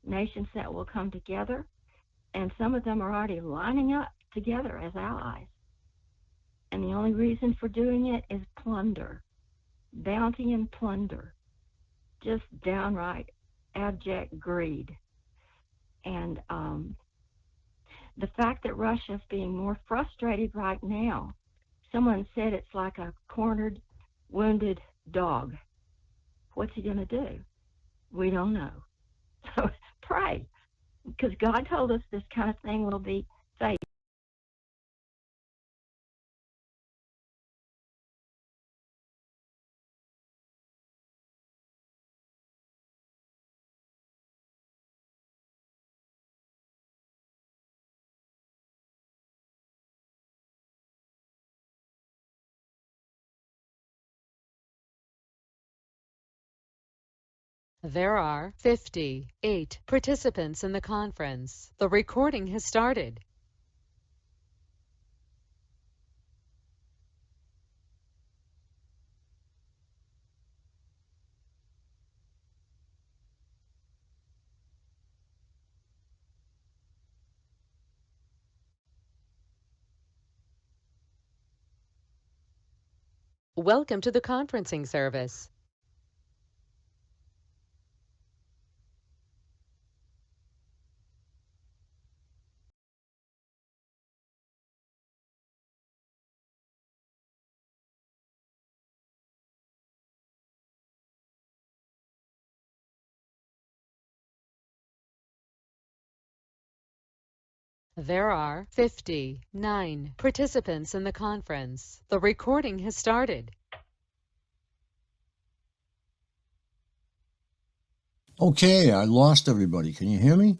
Nations that will come together, and some of them are already lining up together as allies. And the only reason for doing it is plunder, bounty and plunder, just downright abject greed. And the fact that Russia's being more frustrated right now, someone said it's like a cornered, wounded dog. What's he going to do? We don't know. So pray, because God told us this kind of thing will be faced. There are 58 participants in the conference. The recording has started. Welcome to the conferencing service. There are 59 participants in the conference. The recording has started. Okay, I lost everybody. Can you hear me?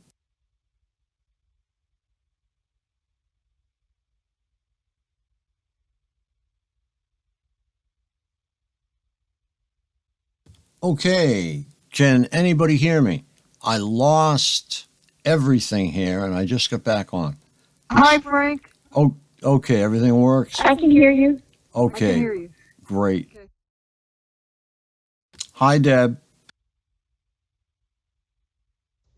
Okay, can anybody hear me? I lost everything here and I just got back on. Hi, Frank. Oh, okay, everything works? I can hear you. Okay, I can hear you. great. Okay. Hi, Deb.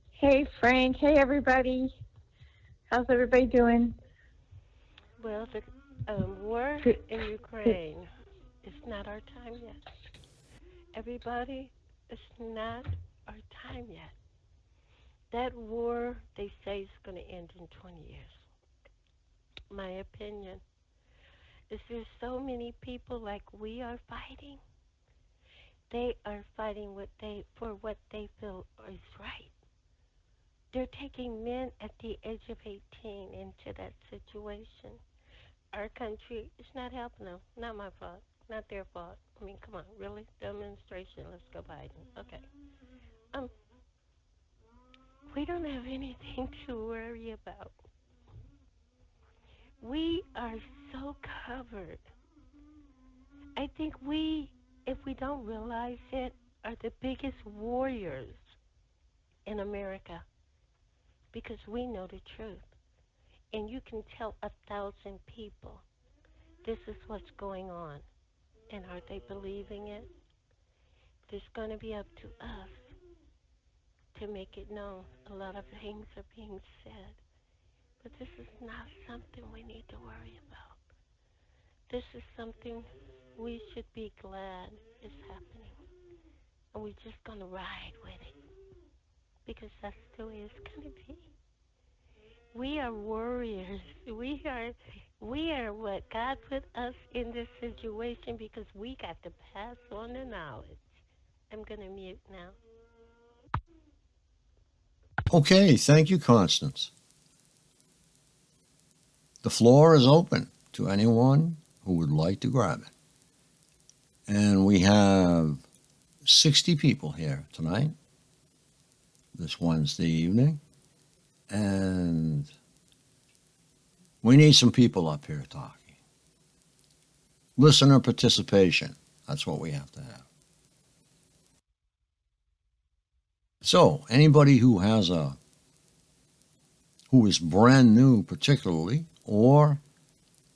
Hey, Frank. Hey, everybody. How's everybody doing? Well, the war in Ukraine is not our time yet. Everybody, it's not our time yet. That war, they say, is going to end in 20 years. My opinion is there's so many people like we are fighting. They are fighting for what they feel is right. They're taking men at the age of 18 into that situation. Our country is not helping them. Not my fault. Not their fault. I mean, come on, really? The administration, let's go Biden. Okay. We don't have anything to worry about. We are so covered. I think we, if we don't realize it, are the biggest warriors in America because we know the truth. And you can tell 1,000 people this is what's going on. And are they believing it? It's going to be up to us to make it known. A lot of things are being said, but this is not something we need to worry about. This is something we should be glad is happening. And we're just going to ride with it because that's the way it's going to be. We are warriors. We are what God put us in this situation because we got to pass on the knowledge. I'm going to mute now. Okay, thank you, Constance. The floor is open to anyone who would like to grab it. And we have 60 people here tonight, this Wednesday evening. And we need some people up here talking. Listener participation, that's what we have to have. So, anybody who is brand new particularly, or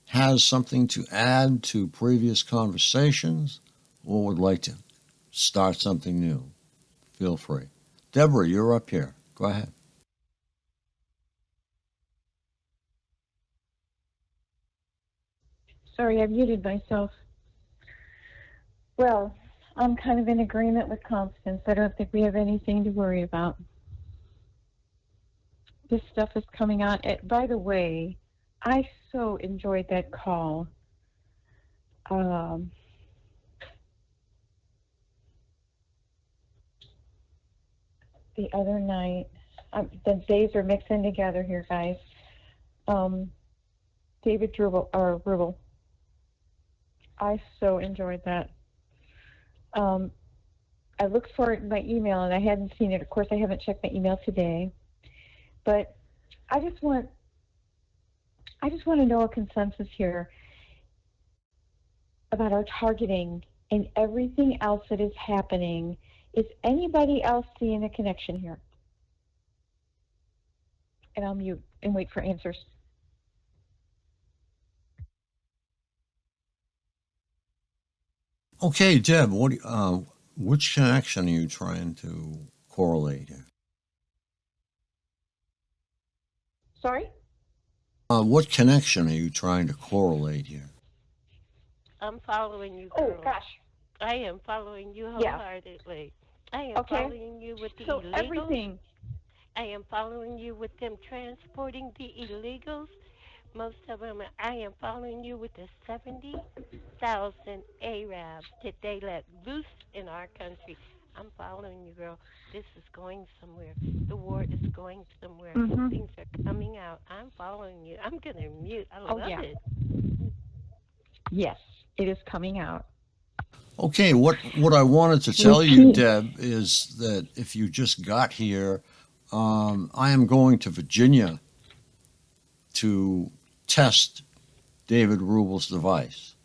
has something to add to previous conversations, or would like to start something new, feel free. Deborah, you're up here. Go ahead. Sorry, I muted myself. Well, I'm kind of in agreement with Constance. I don't think we have anything to worry about. This stuff is coming on. By the way, I so enjoyed that call. The other night, the days are mixing together here, guys. David Rubel. I so enjoyed that. I looked for it in my email and I hadn't seen it. Of course, I haven't checked my email today. But I just want to know a consensus here about our targeting and everything else that is happening. Is anybody else seeing a connection here? And I'll mute and wait for answers. Okay, Deb, which connection are you trying to correlate here? Sorry? What connection are you trying to correlate here? I'm following you, Oh girl. gosh, I am following you yeah. wholeheartedly. I am Okay. following you with the So illegals. everything. I am following you with them transporting the illegals. Most of them, I am following you with the 70,000 Arabs that they let loose in our country. I'm following you, girl. This is going somewhere. The war is going somewhere. Mhm. Things are coming out. I'm following you. I'm going to mute. I Oh love yeah. it. Yes, it is coming out. Okay, what I wanted to tell you, Repeat. Deb, is that if you just got here, I am going to Virginia to test David Rubel's device,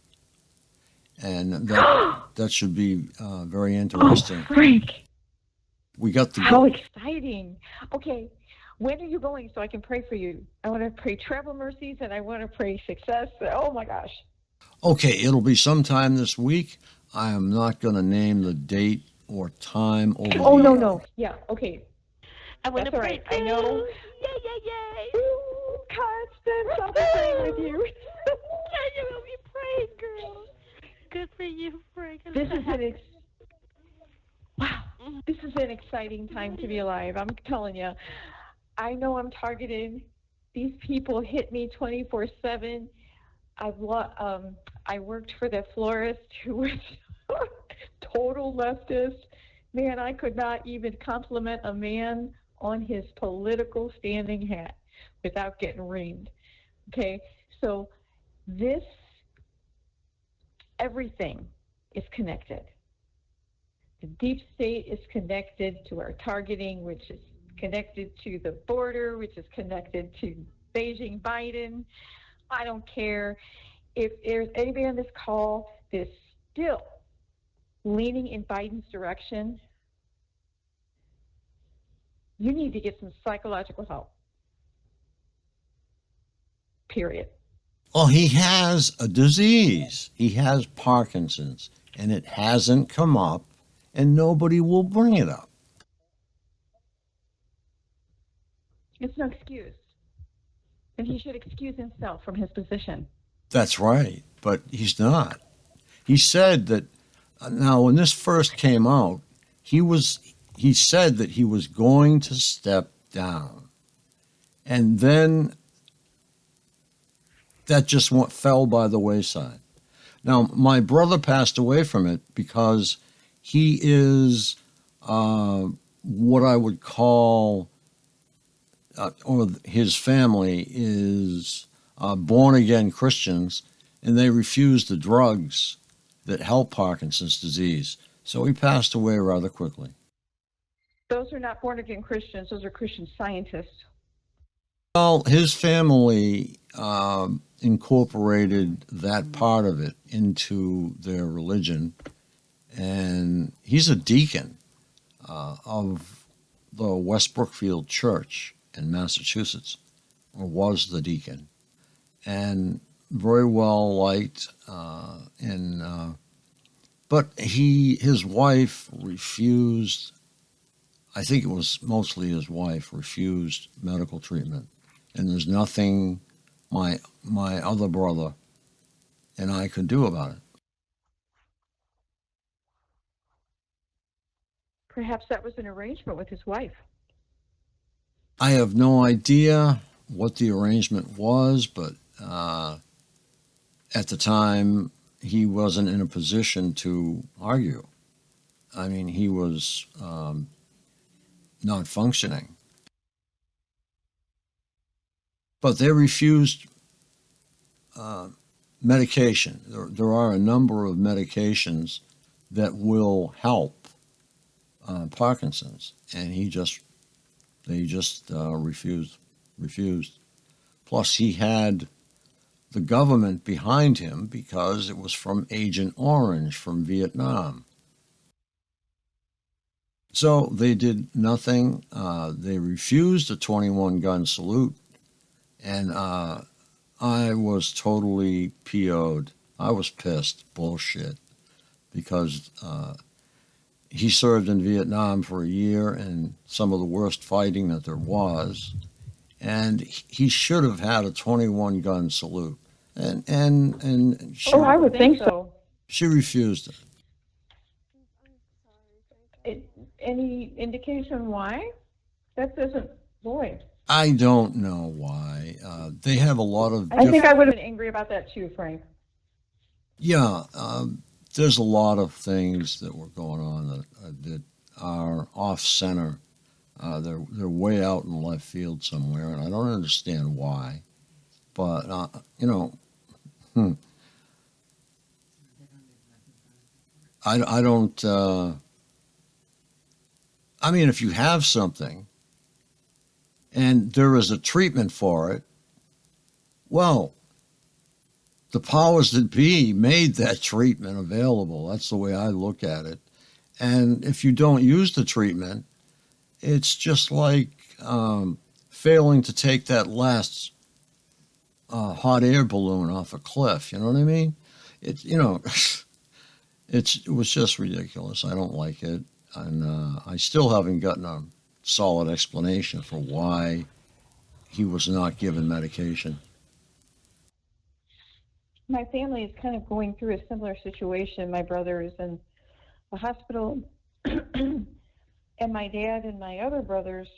and that should be very Oh, interesting. Frank, We got the how exciting. Okay, when are you going so I can pray for you? I want to pray travel mercies and I want to pray success. Oh my gosh. Okay, it'll be sometime this week. I am not going to name the date or time over Oh, no, the. no. Yeah, okay. I want That's to all pray right. too. I know. Yay, yay, yay. Ooh, Constance, I'll be praying with you. Yeah, you will be praying, girl. Good for you, Frank. I'm This so is happy. wow. This is an exciting time to be alive. I'm telling you. I know I'm targeted. These people hit me 24/7. I worked for the florist who was total leftist. Man, I could not even compliment a man on his political standing hat without getting reamed. Okay, so this everything is connected. The deep state is connected to our targeting, which is connected to the border, which is connected to Beijing Biden. I don't care if there's anybody on this call that's still leaning in Biden's direction. You need to get some psychological help. Period. Oh, he has a disease. He has Parkinson's, and it hasn't come up, and nobody will bring it up. It's no excuse. And he should excuse himself from his position. That's right, but he's not. He said that now when this first came out, he said that he was going to step down. And then that just fell by the wayside. Now, my brother passed away from it because he is what I would call, or his family is born again Christians, and they refuse the drugs that help Parkinson's disease. So he passed away rather quickly. Those are not born again Christians, those are Christian scientists. Well, his family incorporated that part of it into their religion, and he's a deacon of the West Brookfield Church in Massachusetts, or was the deacon, and very well liked. But his wife refused. I think it was mostly his wife refused medical treatment, and there's nothing my other brother and I could do about it. Perhaps that was an arrangement with his wife. I have no idea what the arrangement was, but at the time he wasn't in a position to argue. I mean, he was not functioning. But they refused medication. There are a number of medications that will help Parkinson's, and they just refused. Plus, he had the government behind him because it was from Agent Orange from Vietnam. So they did nothing. They refused a 21 gun salute, and I was totally PO'd. I was pissed. Bullshit. Because he served in Vietnam for a year and some of the worst fighting that there was. And he should have had a 21 gun salute. And Oh, I would think so. She refused it. I'm sorry, Frank. Any indication why? That doesn't, boy. I don't know why. They have a lot of. I think I would have been angry about that too, Frank. Yeah, there's a lot of things that were going on that are off center. They're way out in left field somewhere, and I don't understand why. But hmm, I don't. I mean, if you have something and there is a treatment for it, well, the powers that be made that treatment available. That's the way I look at it. And if you don't use the treatment, it's just like failing to take that last hot air balloon off a cliff. You know what I mean? It was just ridiculous. I don't like it, and I still haven't gotten a solid explanation for why he was not given medication. My family is kind of going through a similar situation. My brother is in the hospital, and my dad and my other brothers,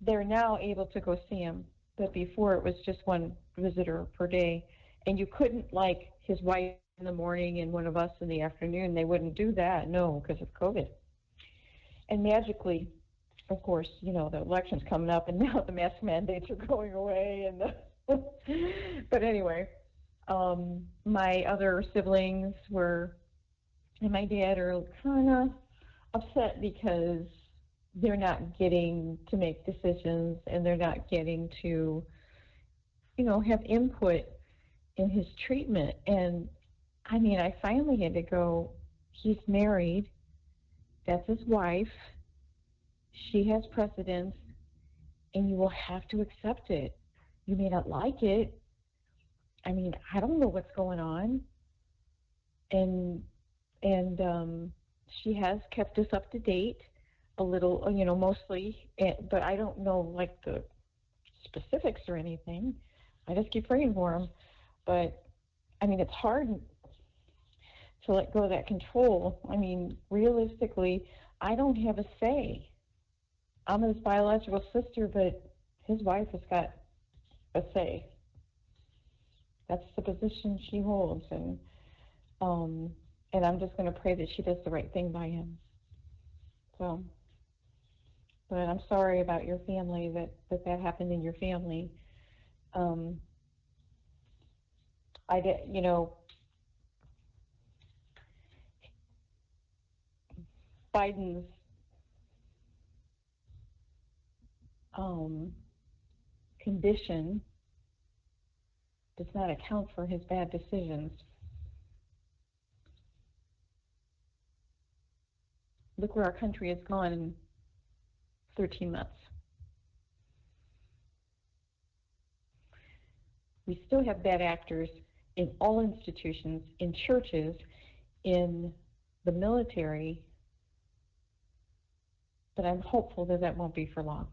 they're now able to go see him. But before it was just one visitor per day, and you couldn't, like his wife in the morning and one of us in the afternoon. They wouldn't do that, no, because of COVID. And magically, of course, the election's coming up, and now the mask mandates are going away. But anyway, my other siblings and my dad are kind of upset because they're not getting to make decisions, and they're not getting to, have input in his treatment. And I mean, I finally had to go, he's married, that's his wife, she has precedence, and you will have to accept it. You may not like it. I mean, I don't know what's going on. And she has kept us up to date a little, mostly, but I don't know, like, the specifics or anything. I just keep praying for him. But, I mean, it's hard to let go of that control. I mean, realistically, I don't have a say. I'm his biological sister, but his wife has got a say. That's the position she holds, and I'm just going to pray that she does the right thing by him. So, but I'm sorry about your family, that happened in your family. I get, Biden's condition does not account for his bad decisions. Look where our country has gone in 13 months. We still have bad actors in all institutions, in churches, in the military, but I'm hopeful that won't be for long.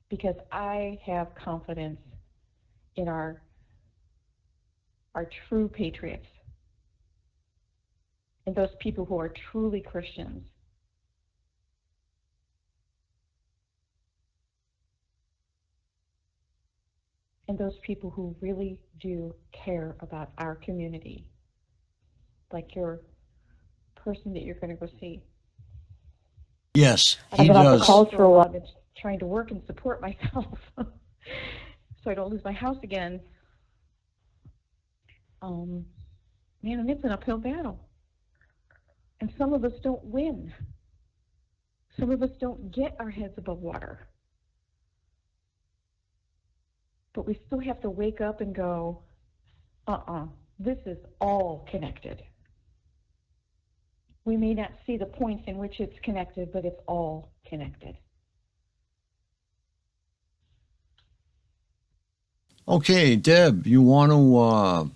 Because I have confidence in our true patriots, and those people who are truly Christians. And those people who really do care about our community, like your person that you're going to go see. Yes, I've he been off the does. calls for a while. I've been trying to work and support myself so I don't lose my house again. Man, and it's an uphill battle. And some of us don't win. Some of us don't get our heads above water. But we still have to wake up and go, this is all connected. We may not see the points in which it's connected, but it's all connected. Okay, Deb, you want to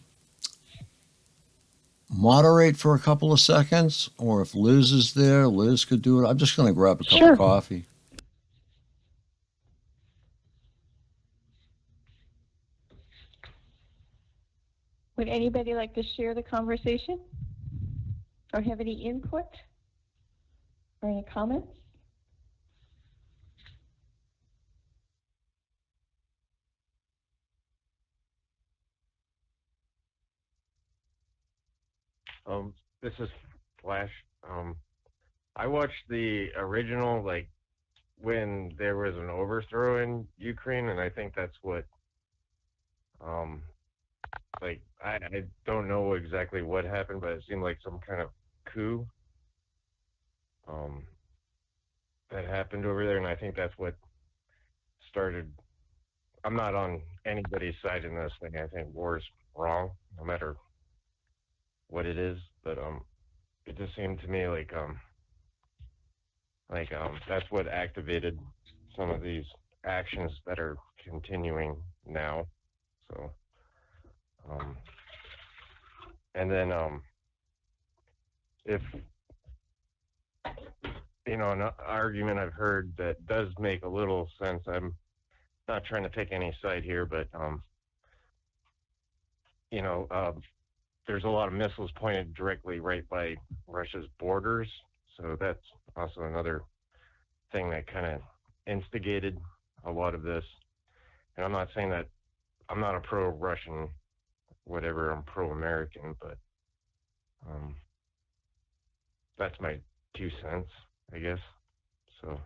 moderate for a couple of seconds? Or if Liz is there, Liz could do it. I'm just going to grab a cup of coffee. Would anybody like to share the conversation or have any input or any comments? This is Flash. I watched the original, like, when there was an overthrow in Ukraine, and I think that's what, like, I don't know exactly what happened, but it seemed like some kind of coup, um, that happened over there, and I think that's what started. I'm not on anybody's side in this thing. I think war's wrong, no matter what it is, but it just seemed to me like that's what activated some of these actions that are continuing now. So and then if an argument I've heard that does make a little sense, I'm not trying to pick any side here, but there's a lot of missiles pointed directly right by Russia's borders, so that's also another thing that kind of instigated a lot of this. And I'm not saying that I'm not a pro-Russian, whatever, I'm pro-American, but that's my 2 cents, I guess. So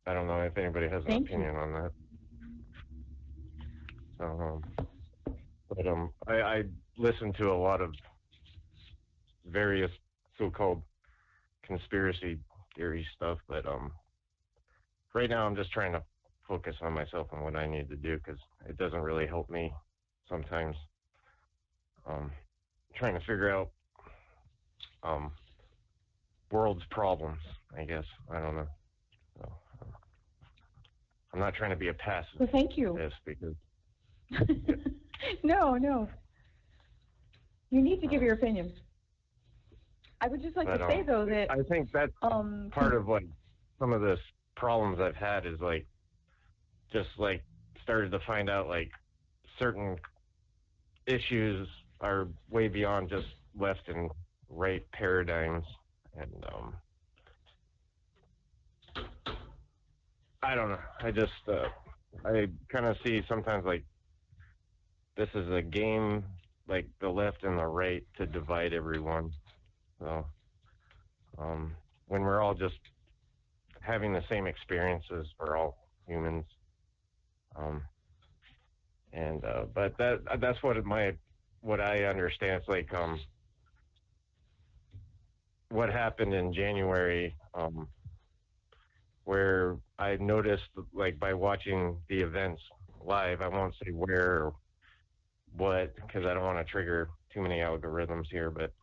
I don't know if anybody has an opinion on that. So, but I listen to a lot of various so-called conspiracy theory stuff, but right now I'm just trying to focus on myself and what I need to do, because it doesn't really help me sometimes. Trying to figure out world's problems, I guess. I don't know. So, I'm not trying to be a pacifist. Well, thank you. Because No. You need to give your opinion. I would just like to say, though, that I think that's part of like some of this problems I've had is like just like started to find out like certain issues are way beyond just left and right paradigms, and I don't know. I just I kind of see sometimes like this is a game, like the left and the right, to divide everyone. So when we're all just having the same experiences, we're all humans. But that's what I understand. It's like what happened in January, where I noticed, like, by watching the events live, I won't say where or what, because I don't want to trigger too many algorithms here, but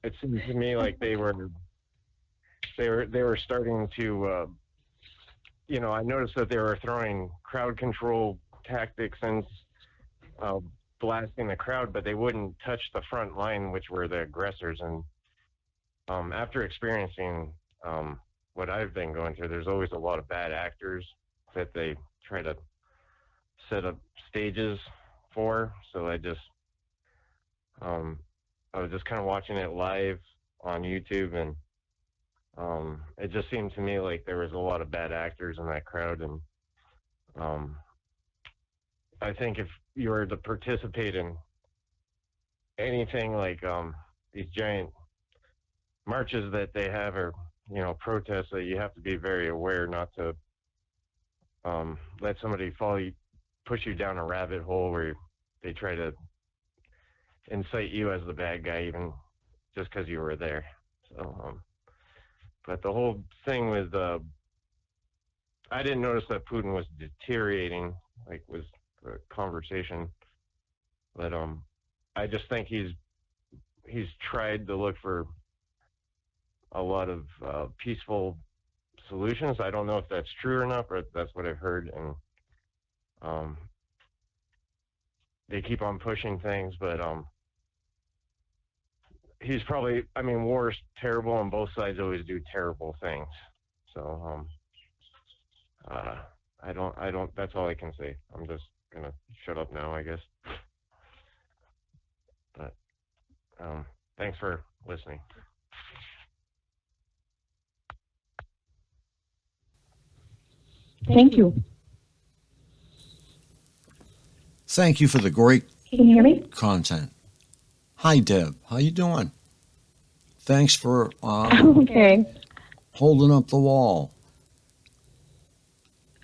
it seems to me like they were starting to I noticed that they were throwing crowd control tactics and blasting the crowd, but they wouldn't touch the front line, which were the aggressors. And after experiencing what I've been going through, there's always a lot of bad actors that they try to set up stages for. So I was just kind of watching it live on YouTube, and it just seemed to me like there was a lot of bad actors in that crowd. And I think if you were to participate in anything like these giant marches that they have, or protests, that you have to be very aware not to let somebody push you down a rabbit hole where they try to incite you as the bad guy, even just because you were there. So but the whole thing with I didn't notice that Putin was deteriorating, like, with the conversation, but I just think he's tried to look for a lot of peaceful solutions. I don't know if that's true or not, but that's what I've heard. And they keep on pushing things, but he's probably, war's terrible, and both sides always do terrible things. So I don't. That's all I can say. I'm just gonna shut up now, I guess. But thanks for listening. Thank you. Thank you for the great Can you hear me? content. Hi, Deb. How you doing? Thanks for Okay. holding up the wall.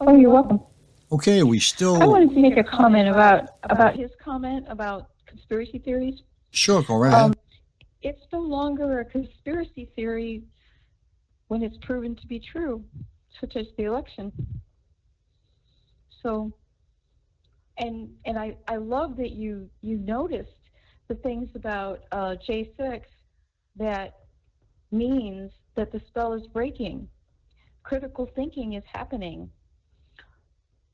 Oh, you're welcome. Okay, we I still wanted to make a comment about his comment about conspiracy theories. sure go right ahead. It's no longer a conspiracy theory when it's proven to be true, such as the election. So, and I love that you noticed the things about J6 that means that the spell is breaking. Critical thinking is happening.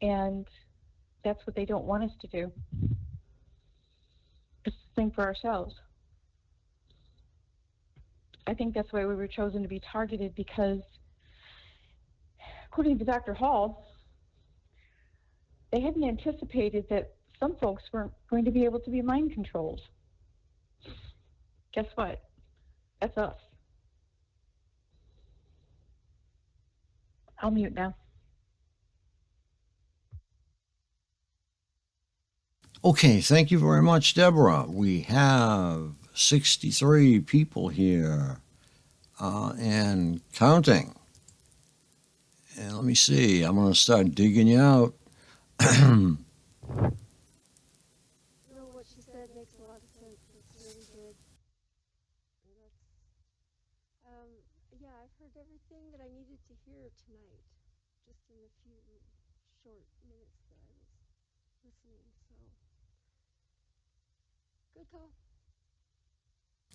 And that's what they don't want us to do. Just think for ourselves. I think that's why we were chosen to be targeted, because according to Dr. Hall, they hadn't anticipated that some folks weren't going to be able to be mind controlled. Guess what? That's us. I'll mute now. Okay, thank you very much, Deborah. We have 63 people here and counting. And let me see, I'm going to start digging you out. You know, what she said makes a lot of sense. It's really good. And yeah, I've heard everything that I needed to hear tonight, just in a few short minutes that I was listening. So, good call.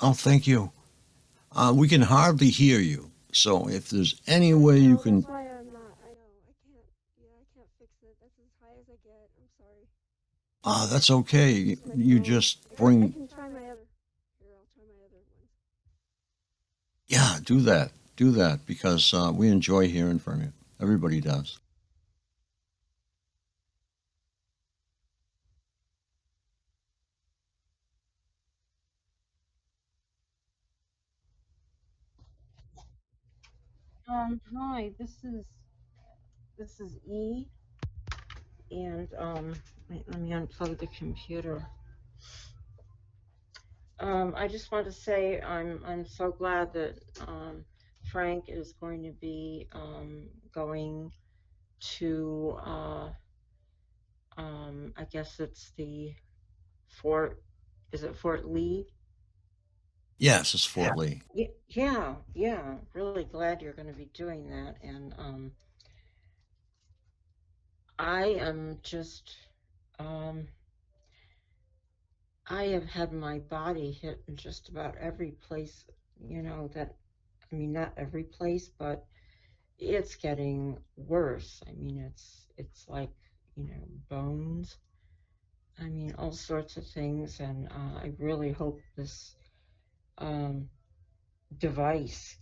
Oh, thank you. We can hardly hear you. So if there's any way you can. That's why I'm not. I know. I can't. Yeah, I can't fix it. That's as high as I get. I'm sorry. That's okay. You just I bring. can try my other. Here, I'll try my other ones. Yeah, do that. Do that because we enjoy hearing from you. Everybody does. Hi, this is E, and let me unplug the computer. I just want to say I'm so glad that Frank is going to be going to I guess it's the Fort. Is it Fort Lee? Yes, it's Fort Lee. Yeah. Really glad you're going to be doing that, and I am just I have had my body hit in just about every place, that, I mean, not every place, but it's getting worse. I mean, it's like, bones. I mean, all sorts of things, and I really hope this um, device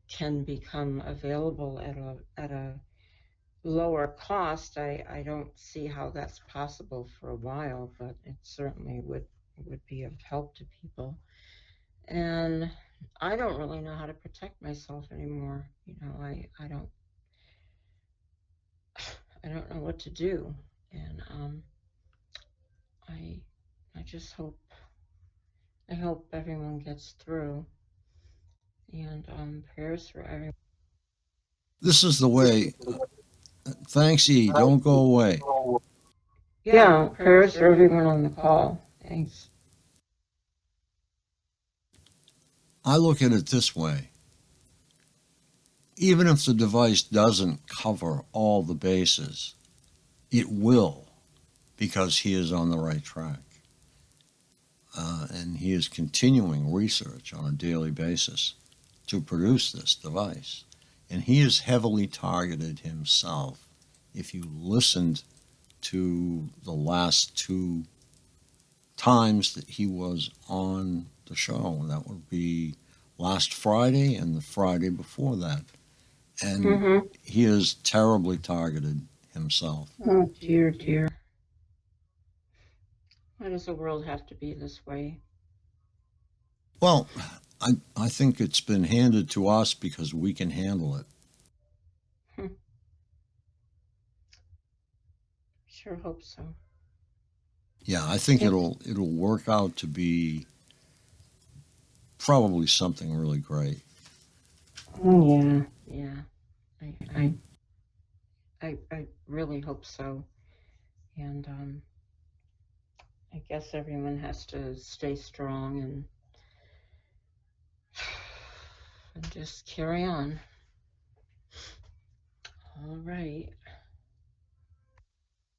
can become available at a lower cost. I don't see how that's possible for a while, but it certainly would be of help to people. And I don't really know how to protect myself anymore. I don't know what to do, and I I just I hope everyone gets through, and prayers for everyone. This is the way. Thanks, E. Don't go away. Yeah, prayers for everyone on the call. Thanks. I look at it this way. Even if the device doesn't cover all the bases, it will because he is on the right track. And he is continuing research on a daily basis to produce this device. And he is heavily targeted himself. If you listened to the last two times that he was on the show, that would be last Friday and the Friday before that. and Mm-hmm. he is terribly targeted himself. Oh, dear, dear. Why does the world have to be this way? Well, I think it's been handed to us because we can handle it. Sure hope so. Yeah, I think Yeah. it'll work out to be probably something really great. Oh, yeah, yeah. I, I really hope so. And I guess everyone has to stay strong and just carry on. All right.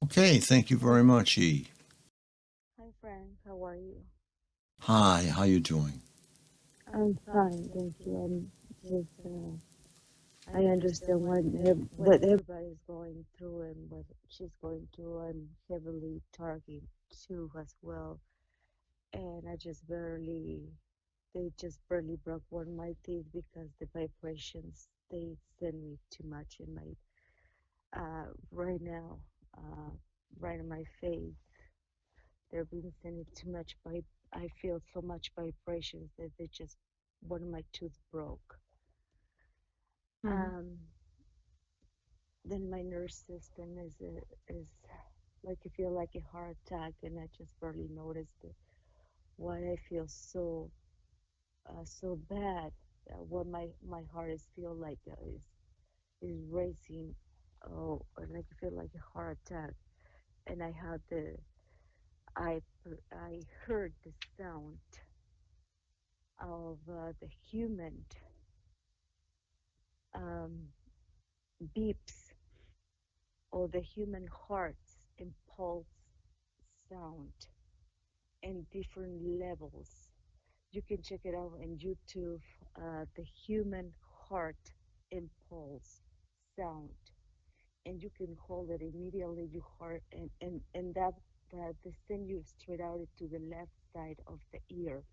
Okay, thank you very much, E. Hi Frank, how are you? Hi, how you doing? I'm fine, thank you. I'm just, I understand what everybody's going through and what she's going through. I'm heavily targeted too as well, and they just barely broke one of my teeth because the vibrations they send me too much in my, right now, uh, right in my face. They're being sending too much I feel so much vibrations that they just one of my tooth broke. Um, then my nerve system is like I feel like a heart attack, and I just barely noticed it. Why I feel so bad. What my heart is feel like is racing. Oh, and like I feel like a heart attack, and I heard the sound of the human um, beeps or the human heart's impulse sound in different levels. You can check it out on YouTube, the human heart impulse sound, and you can hold it immediately. Your heart and that they send you straight out to the left side of the ear,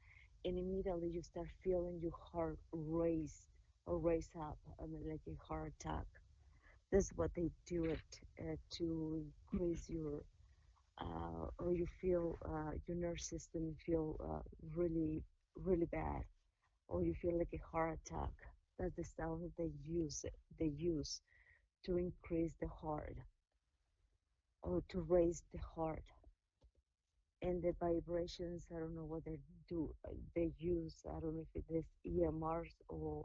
and immediately you start feeling your heart race or raise up, like a heart attack. This is what they do it to increase your or you feel your nerve system feel really bad, or you feel like a heart attack. That's the sound they use to increase the heart or to raise the heart. And the vibrations, I don't know what they do. They use, I don't know if it is EMRs or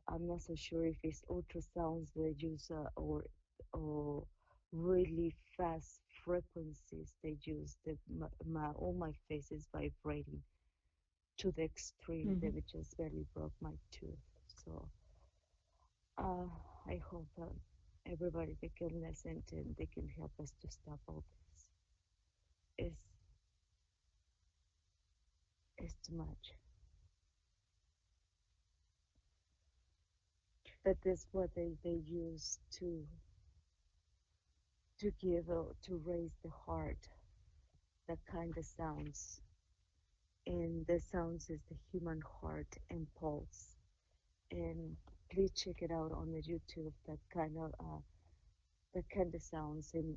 I'm not so sure if it's ultrasounds they use or really fast frequencies they use. All my face is vibrating to the extreme. They just barely broke my tooth. So uh, I hope that everybody they can listen to and they can help us to stop all this. It's too much. That is what they use to give to raise the heart, that kind of sounds. And the sounds is the human heart and pulse. And please check it out on the YouTube. That kind of sounds, and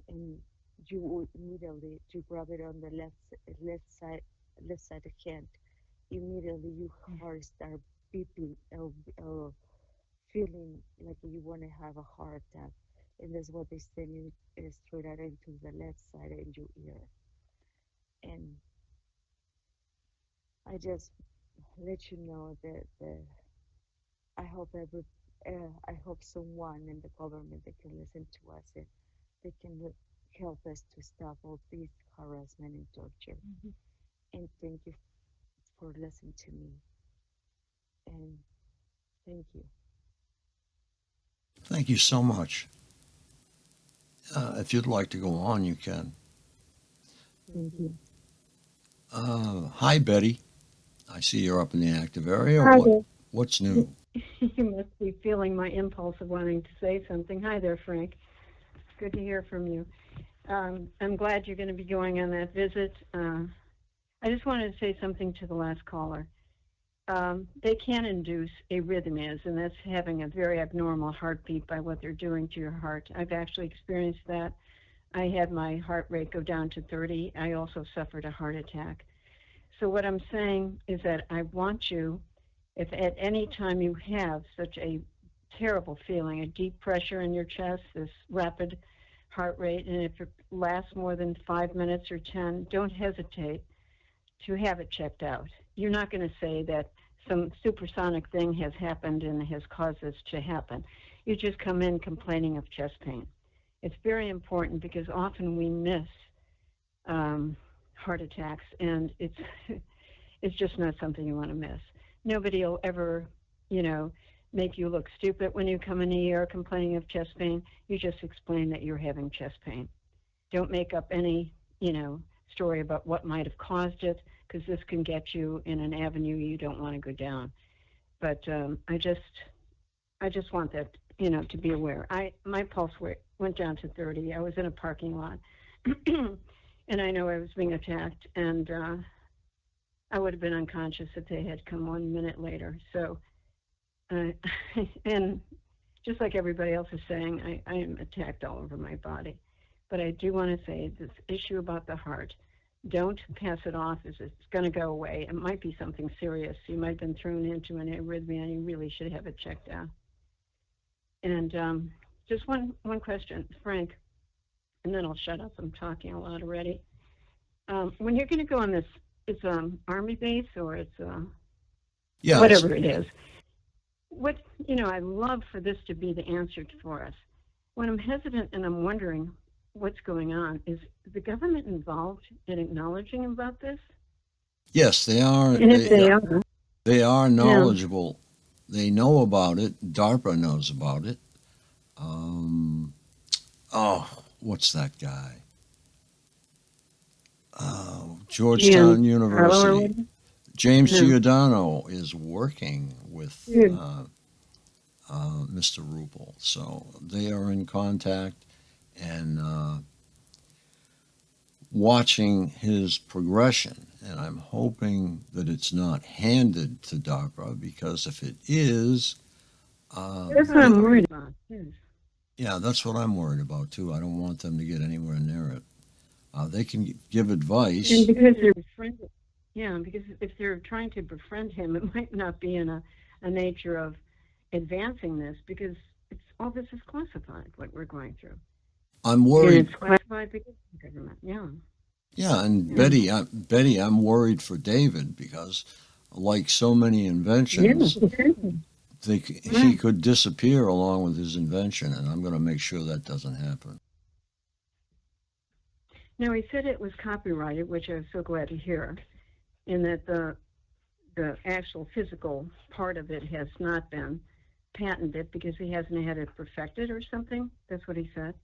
you will immediately you grab it on the left side left side of the hand. Immediately your heart start beeping or feeling like you want to have a heart attack. And that's what they send you straight out into the left side of your ear. And I just let you know that I hope someone in the government they can listen to us and they can help us to stop all this harassment and torture. And thank you for listening to me. And thank you. Thank you so much. If you'd like to go on, you can. Thank you. Hi, Betty. I see you're up in the active area. Hi there. What's new? You must be feeling my impulse of wanting to say something. Hi there, Frank. Good to hear from you. I'm glad you're going to be going on that visit. I just wanted to say something to the last caller. they can induce arrhythmias, and that's having a very abnormal heartbeat by what they're doing to your heart. I've actually experienced that. I had my heart rate go down to 30. I also suffered a heart attack. So what I'm saying is that I want you, if at any time you have such a terrible feeling, a deep pressure in your chest, this rapid heart rate, and if it lasts more than 5 minutes or 10, don't hesitate to have it checked out. You're not going to say that some supersonic thing has happened and has caused this to happen. You just come in complaining of chest pain. It's very important because often we miss heart attacks, and it's just not something you want to miss. Nobody will ever, make you look stupid when you come in the ER complaining of chest pain. You just explain that you're having chest pain. Don't make up any, story about what might have caused it, because this can get you in an avenue you don't want to go down. But I just want that, to be aware. My pulse went down to 30. I was in a parking lot, and I know I was being attacked, and I would have been unconscious if they had come 1 minute later. So, and just like everybody else is saying, I am attacked all over my body. But I do want to say this issue about the heart, don't pass it off as it's going to go away. It might be something serious. You might have been thrown into an arrhythmia, and you really should have it checked out. And just one question, Frank, and then I'll shut up. I'm talking a lot already. When you're going to go on this, it's Army base or it's whatever it is. I'd love for this to be the answer for us. When I'm hesitant and I'm wondering what's going on, is the government involved in acknowledging about this? Yes, they are. And if they are, They are knowledgeable. They know about it. DARPA knows about it. What's that guy? Georgetown University. James Giordano is working with Mr. Rupel. So they are in contact and watching his progression. And I'm hoping that it's not handed to DARPA, because if it is, that's what I'm worried about. yeah, that's what I'm worried about too. I don't want them to get anywhere near it. They can give advice. And because they're befriended, because if they're trying to befriend him, it might not be in a nature of advancing this, because all this is classified, what we're going through. I'm worried. And it's classified because of the government. Yeah, and Betty, I'm worried for David, because, like so many inventions, he could disappear along with his invention, and I'm going to make sure that doesn't happen. Now, he said it was copyrighted, which I was so glad to hear, and that the actual physical part of it has not been patented because he hasn't had it perfected or something. That's what he said.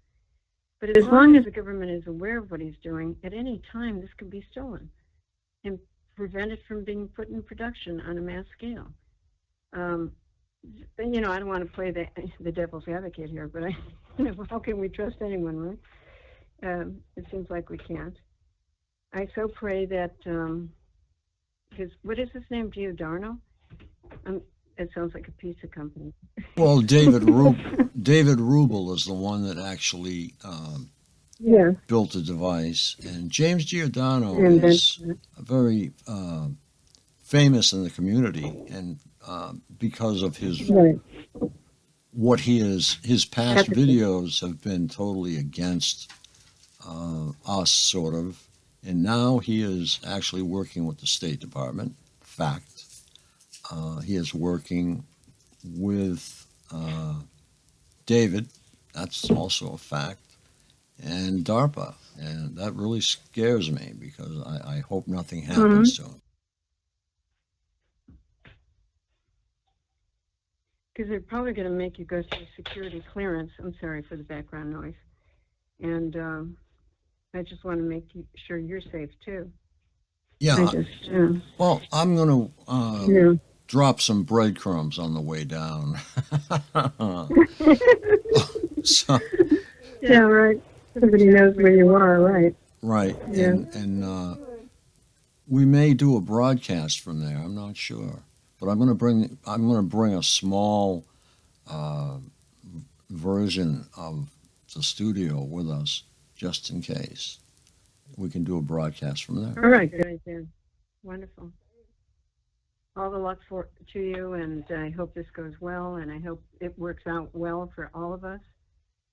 But as long as the government is aware of what he's doing, at any time this could be stolen and prevented from being put in production on a mass scale. I don't want to play the devil's advocate here, but how can we trust anyone, right? It seems like we can't. I so pray that, because what is his name, Giordano? It sounds like a pizza company. Well, David Rubel is the one that actually built the device, and James Giordano is very famous in the community, and because of his his past videos have been totally against us, sort of, and now he is actually working with the State Department. Fact. He is working with David, that's also a fact, and DARPA, and that really scares me, because I hope nothing happens to him. Because they're probably going to make you go through security clearance. I'm sorry for the background noise. And I just want to make sure you're safe, too. Yeah. Well, I'm going to drop some breadcrumbs on the way down. So, right. Everybody knows where you are, right? Right. And we may do a broadcast from there. I'm not sure. but I'm going to bring a small version of the studio with us just in case. We can do a broadcast from there. All right, good idea. Wonderful. All the luck to you, and I hope this goes well, and I hope it works out well for all of us.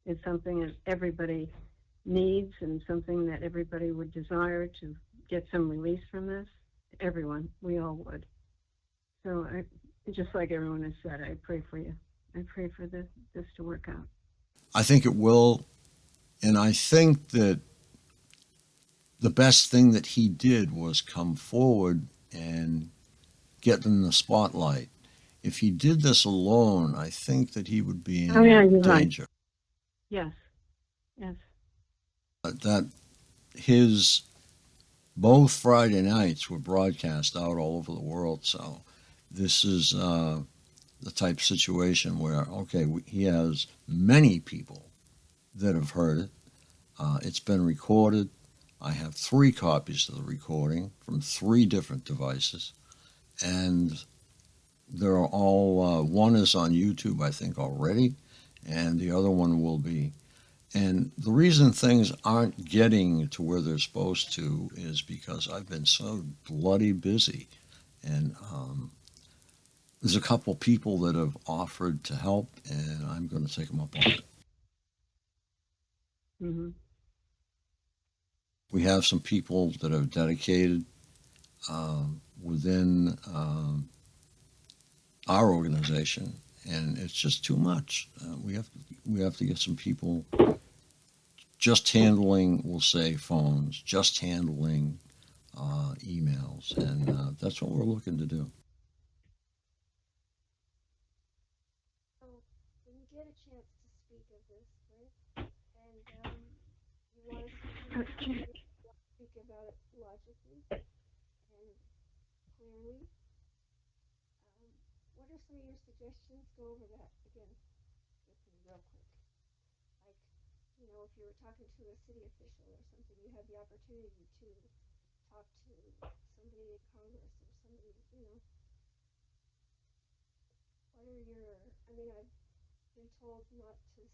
It's something that everybody needs and something that everybody would desire to get some release from this. Everyone, we all would. So just like everyone has said, I pray for you. I pray for this to work out. I think it will, and I think that the best thing that he did was come forward and get in the spotlight. If he did this alone, I think that he would be in danger. Right. Yes. Yes. That his both Friday nights were broadcast out all over the world. So this is the type of situation where, okay, he has many people that have heard it. It's been recorded. I have 3 copies of the recording from 3 different devices. And they're all, one is on YouTube, I think, already, and the other one will be. And the reason things aren't getting to where they're supposed to is because I've been so bloody busy. And there's a couple people that have offered to help, and I'm going to take them up on it. Mm-hmm. We have some people that are dedicated within our organization, and it's just too much. We have to get some people just handling, we'll say, phones, just handling emails, and that's what we're looking to do. So when you get a chance to speak of this, right, and you want to speak about it logically and clearly, what are some of your suggestions? Go over that again with me real quick. Like, you know, if you were talking to a city official or something, you had the opportunity to talk to somebody in Congress or somebody, you know. What are your, I mean, I've been told not to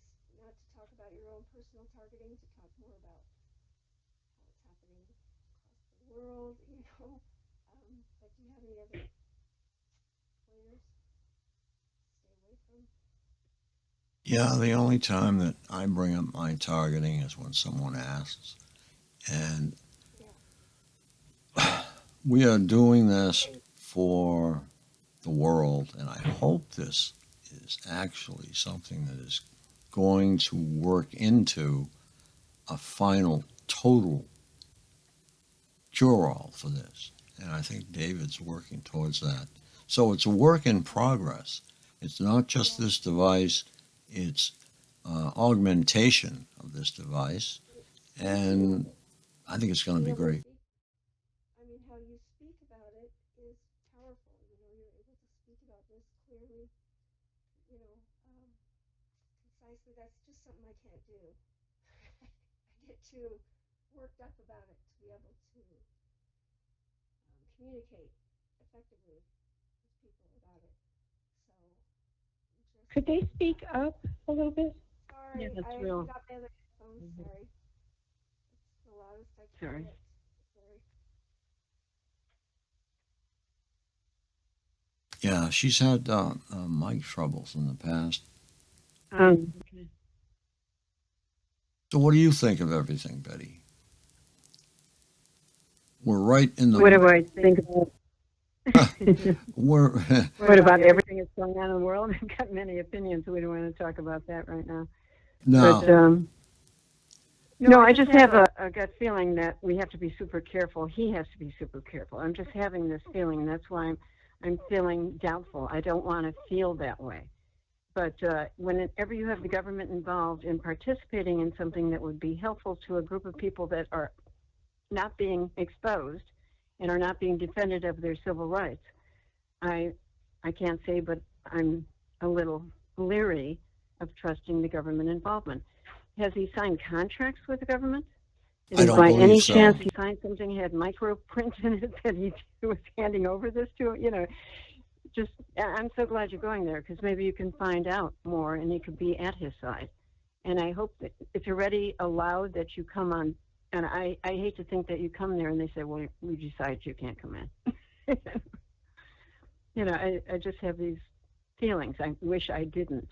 talk about your own personal targeting, to talk more about how it's happening across the world, you know. But do you have any other pointers? Stay away from. Yeah, the only time that I bring up my targeting is when someone asks. And we are doing this for the world, and I hope this is actually something that is going to work into a final total cure-all for this. And I think David's working towards that. So it's a work in progress. It's not just this device, it's augmentation of this device, and I think it's going to be great. I mean, how you speak about it is powerful. You know, you're able to speak about this clearly, you know, concisely. That's just something I can't do. I get too worked up about it to be able to communicate effectively with people about it. So, just. Could they speak up a little bit? Sorry, Yeah, that's I real. got my other phone. Sorry. It's the loudest I can Sorry. get. Sorry. Yeah, she's had mic troubles in the past. Okay. So what do you think of everything, Betty? We're right in the... What do I think about? We're What about everything that's going on in the world? I've got many opinions. We don't want to talk about that right now. no. But no, I just have a gut feeling that we have to be super careful. He has to be super careful. I'm just having this feeling. That's why I'm feeling doubtful. I don't want to feel that way. But whenever you have the government involved in participating in something that would be helpful to a group of people that are not being exposed and are not being defended of their civil rights, I can't say, but I'm a little leery of trusting the government involvement. Has he signed contracts with the government? I don't by believe any so. chance he signed something, had microprint in it that he was handing over this to? You know, I'm so glad you're going there because maybe you can find out more and you could be at his side. And I hope that it's already allowed that you come on. And I hate to think that you come there and they say, well, we decided you can't come in. I just have these feelings. I wish I didn't.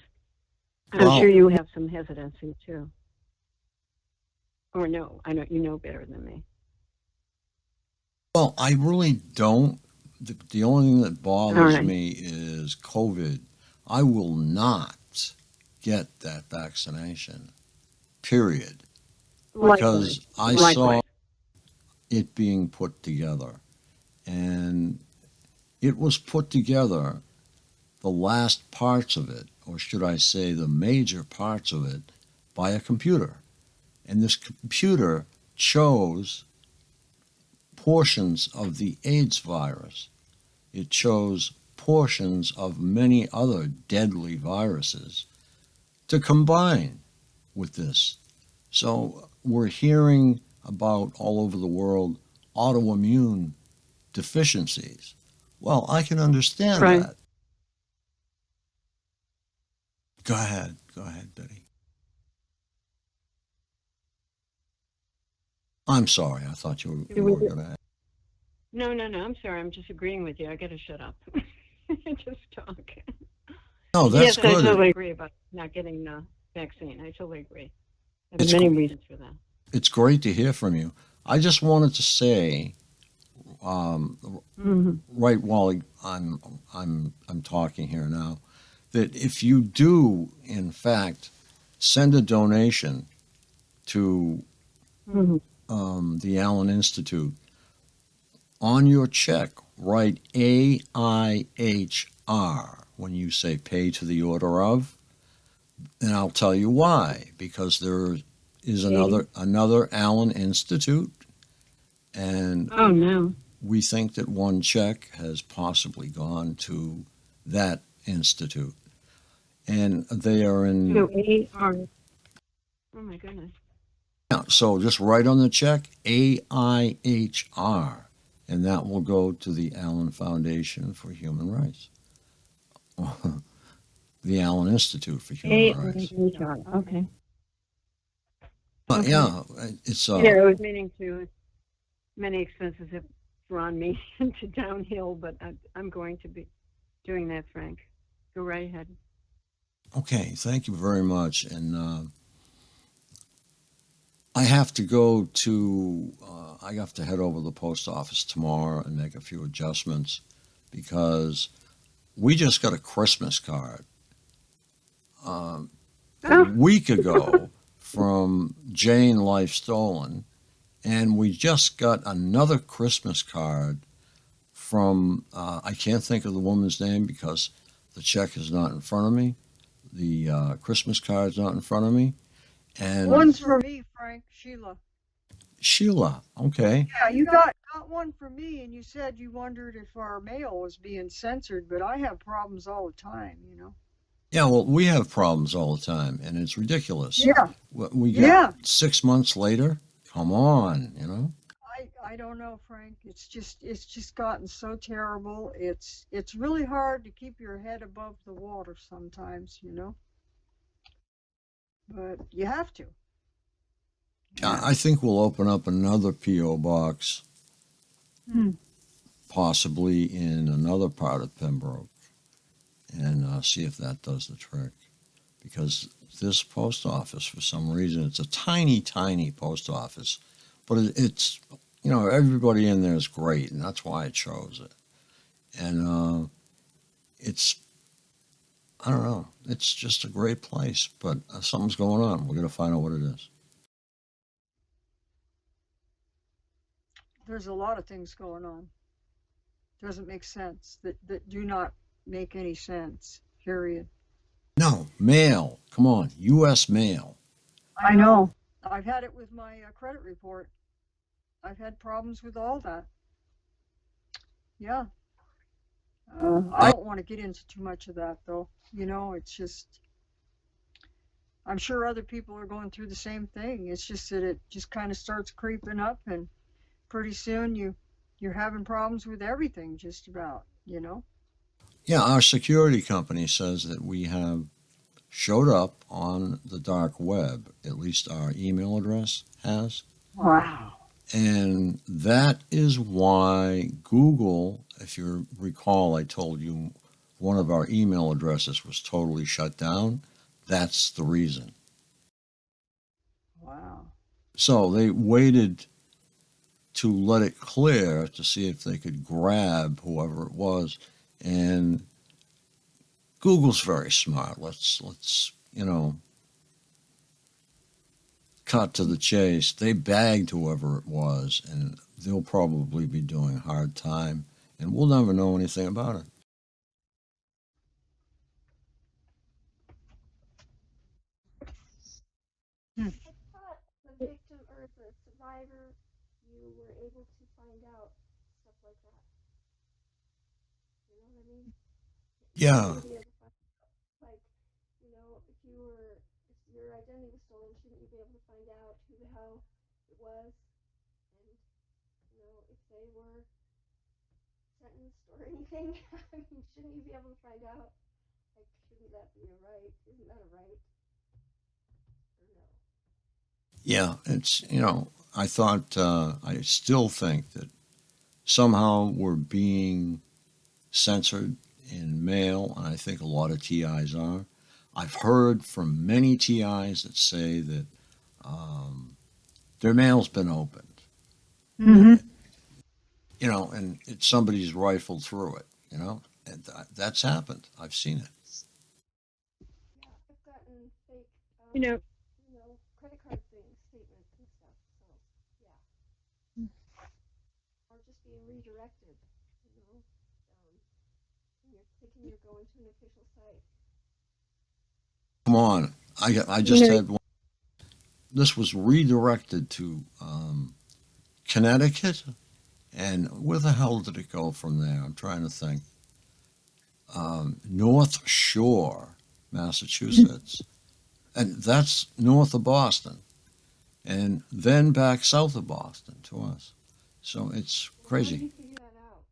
I'm sure you have some hesitancy too. Or no, I know you know better than me. Well, I really don't. The only thing that bothers me is COVID. I will not get that vaccination, period. Because I saw it being put together. And it was put together, the last parts of it, or should I say the major parts of it, by a computer. And this computer chose portions of the AIDS virus. It chose portions of many other deadly viruses to combine with this. So we're hearing about all over the world autoimmune deficiencies. Well, I can understand that. Go ahead, Betty. I'm sorry, I thought you were going to. No, I'm sorry. I'm just agreeing with you. I got to shut up. Just talk. No, that's good. I totally agree about not getting the vaccine. I totally agree. There's many reasons for that. It's great to hear from you. I just wanted to say, right while I'm talking here now, that if you do, in fact, send a donation to the Allen Institute, on your check, write AIHR when you say pay to the order of, and I'll tell you why. Because there is another Allen Institute, and we think that one check has possibly gone to that institute, and they are in. Oh my goodness. Yeah, so just write on the check AIHR, and that will go to the Allen Foundation for Human Rights. The Allen Institute for Human Rights. Okay. But yeah, it's I was meaning to. Many expenses have drawn me into downhill, but I'm going to be doing that, Frank. Go right ahead. Okay, thank you very much. And I have to go to. I have to head over to the post office tomorrow and make a few adjustments because we just got a Christmas card a week ago from Jane Life Stolen, and we just got another Christmas card from I can't think of the woman's name because the check is not in front of me. The Christmas card's not in front of me. And one's for me, Frank. Sheila, okay. Yeah, you got one for me, and you said you wondered if our mail was being censored, but I have problems all the time, Yeah, well, we have problems all the time, and it's ridiculous. Yeah. We get 6 months later. Come on, I don't know, Frank. It's just gotten so terrible. It's really hard to keep your head above the water sometimes, But you have to. I think we'll open up another P.O. box, possibly in another part of Pembroke, and see if that does the trick. Because this post office, for some reason, it's a tiny, tiny post office, but it's, everybody in there is great, and that's why I chose it. And it's, I don't know, it's just a great place, but something's going on. We're going to find out what it is. There's a lot of things going on. Doesn't make sense. That do not make any sense, period. No, mail. Come on, U.S. mail. I know. I've had it with my credit report. I've had problems with all that. Yeah. I don't want to get into too much of that, though. It's just, I'm sure other people are going through the same thing. It's just that it just kind of starts creeping up, and pretty soon you're having problems with everything, just about, Yeah, our security company says that we have showed up on the dark web, at least our email address has. Wow. And that is why Google, if you recall, I told you one of our email addresses was totally shut down. That's the reason. Wow. So they waited to let it clear to see if they could grab whoever it was. And Google's very smart. Let's cut to the chase. They bagged whoever it was, and they'll probably be doing hard time, and we'll never know anything about it. I thought the victim or the survivor, you were able to find out stuff like that. You know what I mean? You Yeah, shouldn't be able to find like, if your identity was stolen, shouldn't you be able to find out who the hell it was and if they were sentenced or anything? I mean, shouldn't you be able to find out? Like, shouldn't that be a right? Isn't that a right? Or no? yeah. I thought, I still think that somehow we're being censored in mail, and I think a lot of TIs are. I've heard from many TIs that say that um, their mail's been opened, Mm-hmm. and somebody's rifled through it, and that's happened. I've seen it. Yeah, I've gotten fake, You know, credit card things, statements and stuff. So, yeah, or just being redirected. Um, when you're thinking you're going to an official site. Come on, I you just know, had one. This was redirected to Connecticut, and where the hell did it go from there? I'm trying to think. North Shore, Massachusetts, and that's north of Boston, and then back south of Boston to us. So it's Well, how do crazy. you figure that out?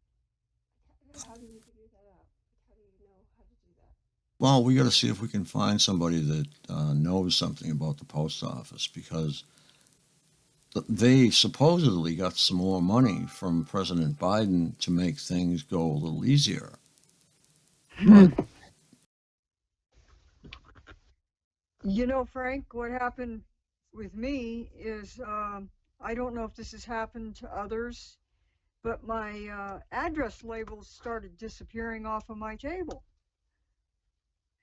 How do you figure that out? How do you know how to do that? Well, we got to see if we can find somebody that knows something about the post office because they supposedly got some more money from President Biden to make things go a little easier. But Frank, what happened with me is I don't know if this has happened to others, but my address labels started disappearing off of my table.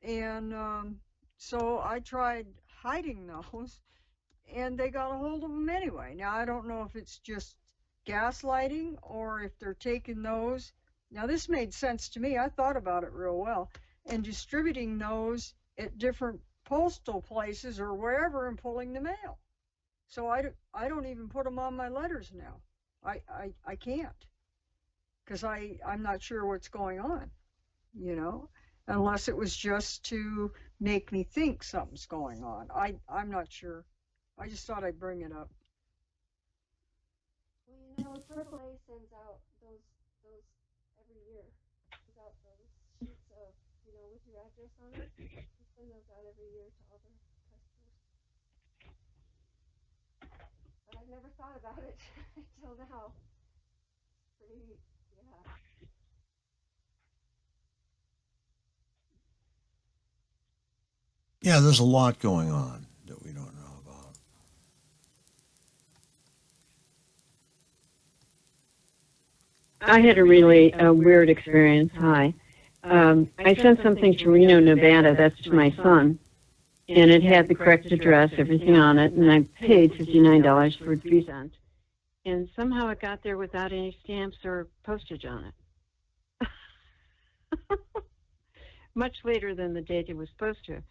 And so I tried hiding those, and they got a hold of them anyway. Now, I don't know if it's just gaslighting or if they're taking those. Now, this made sense to me. I thought about it real well. And distributing those at different postal places or wherever and pulling the mail. So I don't even put them on my letters now. I can't because I'm not sure what's going on, unless it was just to make me think something's going on. I'm not sure. I just thought I'd bring it up. Well, AAA sends out those every year. Sends out those sheets of with your address on it. They send those out every year to all their customers. But I've never thought about it until now. It's pretty, yeah. yeah, there's a lot going on that we don't know about. I had a really weird experience. Hi. I sent something to Reno, Nevada. That's to my son. And it had the correct address, everything on it. And I paid $59 for it to be sent. And somehow it got there without any stamps or postage on it. Much later than the date it was supposed to.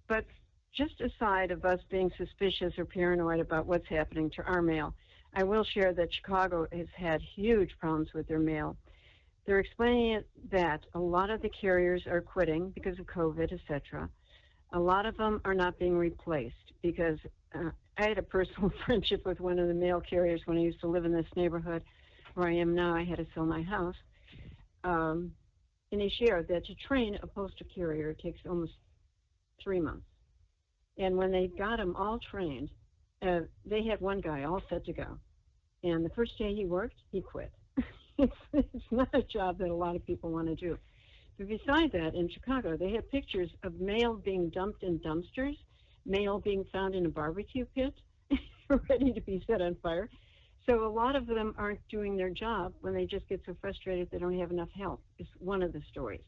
But just aside of us being suspicious or paranoid about what's happening to our mail, I will share that Chicago has had huge problems with their mail. They're explaining it that a lot of the carriers are quitting because of COVID, etc. A lot of them are not being replaced because I had a personal friendship with one of the mail carriers when I used to live in this neighborhood where I am now. I had to sell my house. and they shared that to train a postal carrier takes almost 3 months. And when they got them all trained, they had one guy all set to go. And the first day he worked, he quit. It's not a job that a lot of people want to do. But besides that, in Chicago, they had pictures of mail being dumped in dumpsters, mail being found in a barbecue pit, ready to be set on fire. So a lot of them aren't doing their job when they just get so frustrated they don't have enough help. It's one of the stories.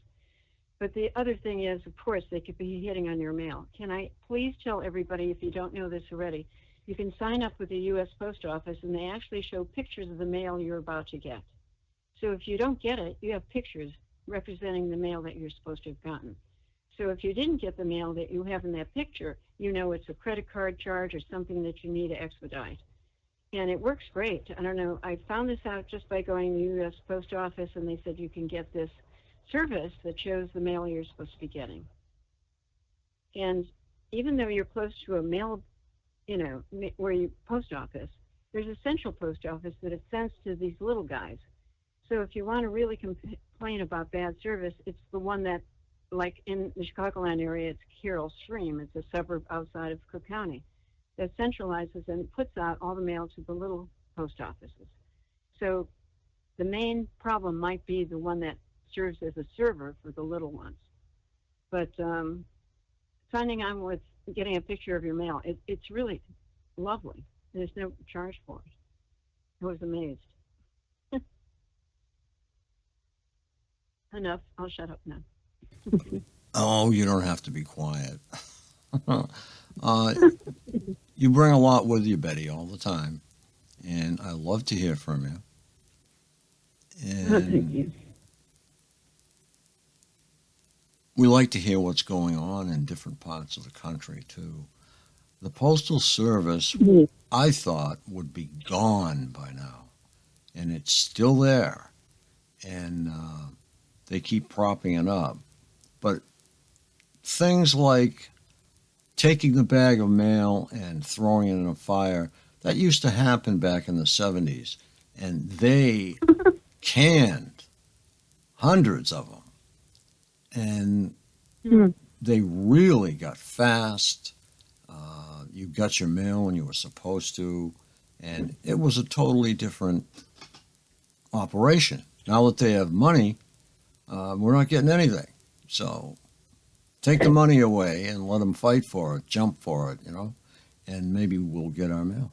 But the other thing is, of course, they could be hitting on your mail. Can I please tell everybody, if you don't know this already, you can sign up with the U.S. Post Office, and they actually show pictures of the mail you're about to get. So if you don't get it, you have pictures representing the mail that you're supposed to have gotten. So if you didn't get the mail that you have in that picture, you know it's a credit card charge or something that you need to expedite. And it works great. I don't know, I found this out just by going to the U.S. Post Office, and they said you can get this service that shows the mail you're supposed to be getting. And even though you're close to a mail, where you post office, there's a central post office that it sends to these little guys. So if you want to really complain about bad service, it's the one that, like in the Chicagoland area, it's Carroll Stream. It's a suburb outside of Cook County that centralizes and puts out all the mail to the little post offices. So the main problem might be the one that serves as a server for the little ones. But signing on with getting a picture of your mail, it's really lovely. There's no charge for it. I was amazed. Enough. I'll shut up now. Oh, you don't have to be quiet. You bring a lot with you, Betty, all the time. And I love to hear from you. Thank you. And we like to hear what's going on in different parts of the country, too. The Postal Service, I thought, would be gone by now. And it's still there. And they keep propping it up. But things like taking the bag of mail and throwing it in a fire, that used to happen back in the 70s. And they canned hundreds of them. And they really got fast. You got your mail when you were supposed to. And it was a totally different operation. Now that they have money, we're not getting anything. So take the money away and let them fight for it, jump for it, and maybe we'll get our mail.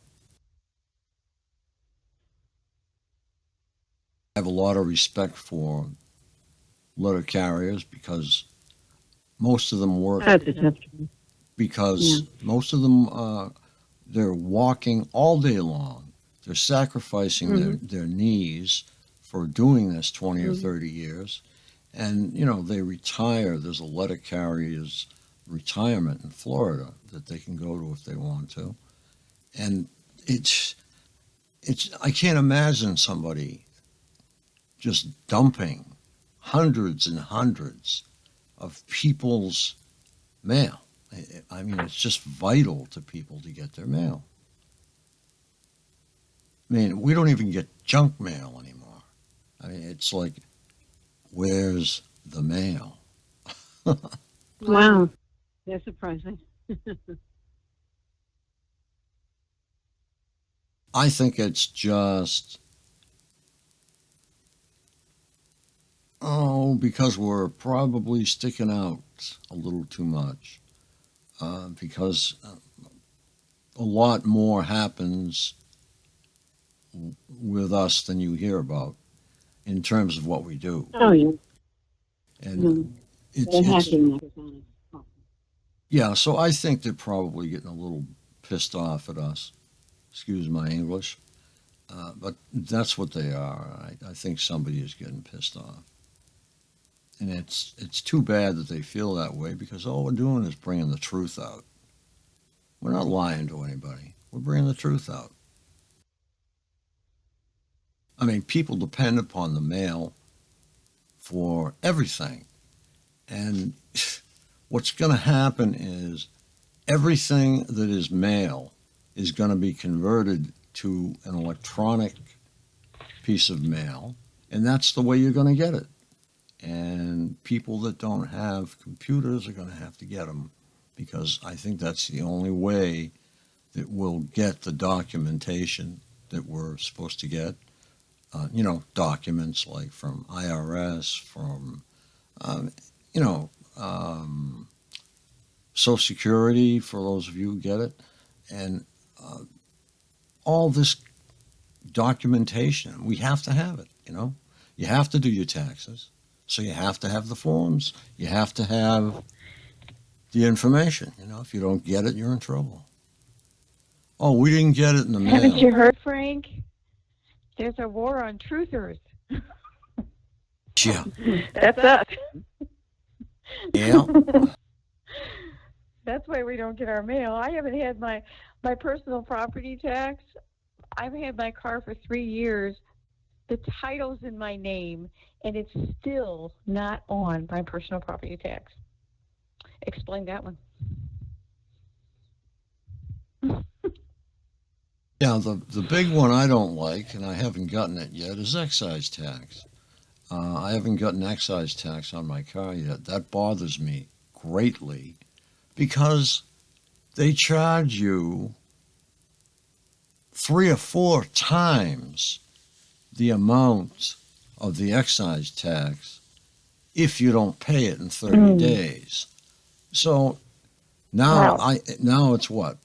I have a lot of respect for letter carriers because most of them work because most of them they're walking all day long. They're sacrificing their knees for doing this 20 or 30 years. And, they retire. There's a letter carrier's retirement in Florida that they can go to if they want to. And I can't imagine somebody just dumping hundreds and hundreds of people's mail. I mean, it's just vital to people to get their mail. I mean, we don't even get junk mail anymore. I mean, it's like, where's the mail? Wow. That's surprising. I think it's just, because we're probably sticking out a little too much. Because a lot more happens with us than you hear about in terms of what we do. Oh, yeah. And yeah, so I think they're probably getting a little pissed off at us. Excuse my English. But that's what they are. I think somebody is getting pissed off. And it's too bad that they feel that way because all we're doing is bringing the truth out. We're not lying to anybody. We're bringing the truth out. I mean, people depend upon the mail for everything. And what's going to happen is everything that is mail is going to be converted to an electronic piece of mail, and that's the way you're going to get it. and people that don't have computers are going to have to get them, because I think that's the only way that we'll get the documentation that we're supposed to get. Documents like from IRS, from, um, you know, um, Social Security, for those of you who get it, and uh, all this documentation. We have to have it. You have to do your taxes. So you have to have the forms. You have to have the information. If you don't get it, you're in trouble. Oh, we didn't get it in the mail. Haven't you heard, Frank? There's a war on truthers. Yeah. That's us. Yeah. That's why we don't get our mail. I haven't had my personal property tax. I've had my car for 3 years. The title's in my name, and it's still not on my personal property tax. Explain that one. Yeah, the big one I don't like, and I haven't gotten it yet, is excise tax. I haven't gotten excise tax on my car yet. That bothers me greatly because they charge you 3 or 4 times the amount of the excise tax if you don't pay it in 30 days. So now now it's what?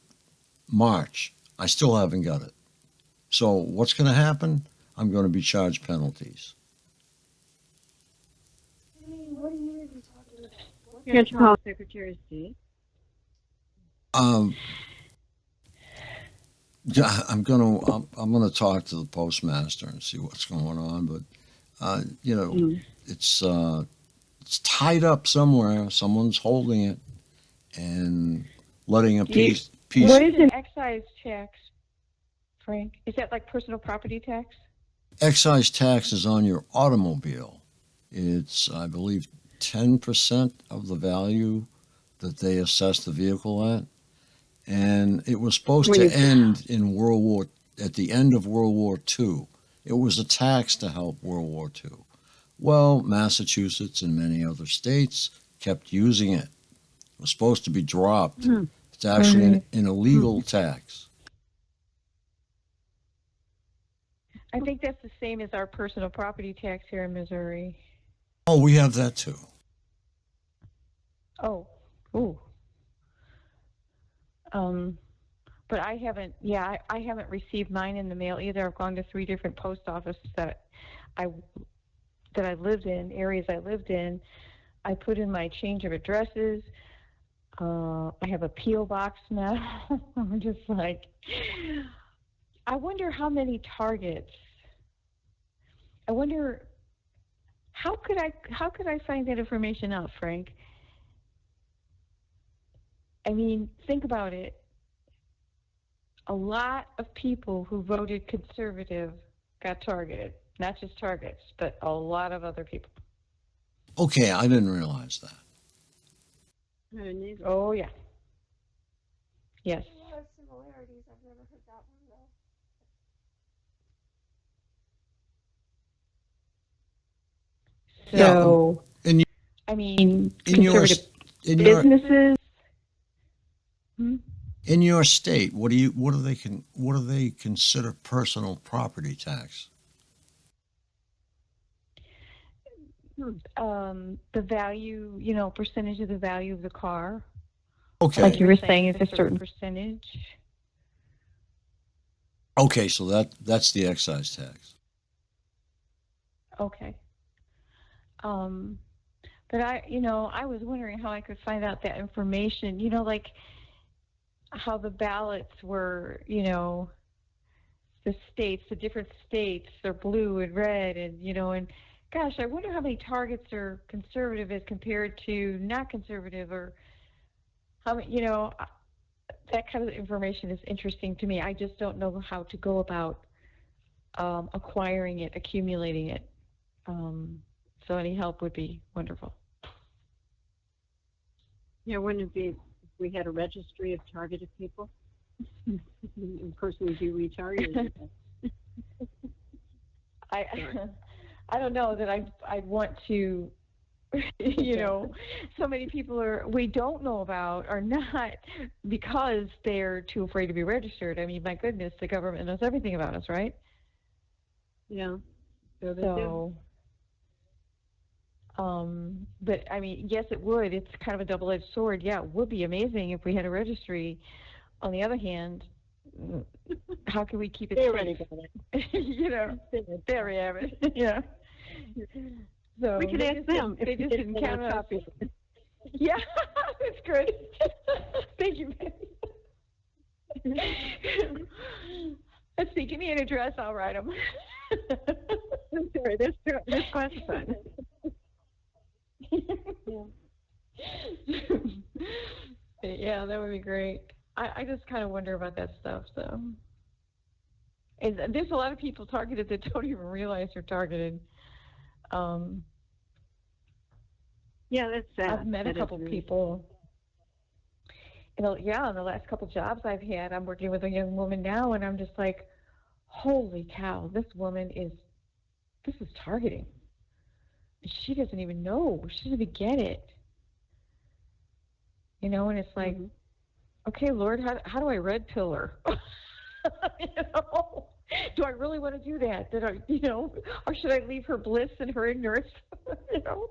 March. I still haven't got it. So what's going to happen? I'm going to be charged penalties. What are you even talking about? Can't you call Secretary of State? I'm gonna talk to the postmaster and see what's going on, but it's tied up somewhere. Someone's holding it and letting a piece. What is an excise tax, Frank? Is that like personal property tax? Excise tax is on your automobile. It's, I believe, 10% of the value that they assess the vehicle at. And it was supposed to end at the end of World War II. It was a tax to help World War II. Well, Massachusetts and many other states kept using it. It was supposed to be dropped. It's actually an illegal tax. I think that's the same as our personal property tax here in Missouri. Oh, we have that too. Oh, ooh. But I haven't received mine in the mail either. I've gone to 3 different post offices that I lived in, areas I lived in. I put in my change of addresses. I have a P.O. box now. I'm just like, I wonder how many targets. I wonder how could I find that information out, Frank? I mean, think about it. A lot of people who voted conservative got targeted. Not just targets, but a lot of other people. Okay, I didn't realize that. Oh, yeah. Yes. There are similarities. I've never heard that one, though. So, conservative businesses. In your state, what do they consider personal property tax? The value, percentage of the value of the car. Okay. Like you were saying, is a certain percentage. Okay, so that's the excise tax. Okay. But I was wondering how I could find out that information, like how the ballots were, the different states, they're blue and red and gosh, I wonder how many targets are conservative as compared to not conservative, or how many, that kind of information is interesting to me. I just don't know how to go about acquiring it, accumulating it. So any help would be wonderful. Yeah, wouldn't it be if we had a registry of targeted people? Of course, we'd be retargeted. I don't know that I'd want to You know, so many people we don't know about are not because they're too afraid to be registered. I mean, my goodness, the government knows everything about us, right? Yeah. So they do. So, but I mean, yes, it would. It's kind of a double-edged sword. Yeah, it would be amazing if we had a registry. On the other hand, how can we keep it They safe? already got it. You know, there we have it. Yeah. So We could they ask just them didn't, if they we just did didn't send count us us. copies. Yeah, that's good. Thank you. Let's see. Give me an address. I'll write them. I'm sorry, they're classified. Yeah, that would be great. I just kind of wonder about that stuff. So, and there's a lot of people targeted that don't even realize they're targeted. Yeah, that's sad. I've met a couple people. You know, yeah, in the last couple jobs I've had, I'm working with a young woman now, and I'm just like, holy cow, this is targeting. She doesn't even know. She doesn't even get it. You know, and it's like, okay, Lord, how do I red pill her? You know, do I really want to do that? Or should I leave her bliss and her ignorance? You know.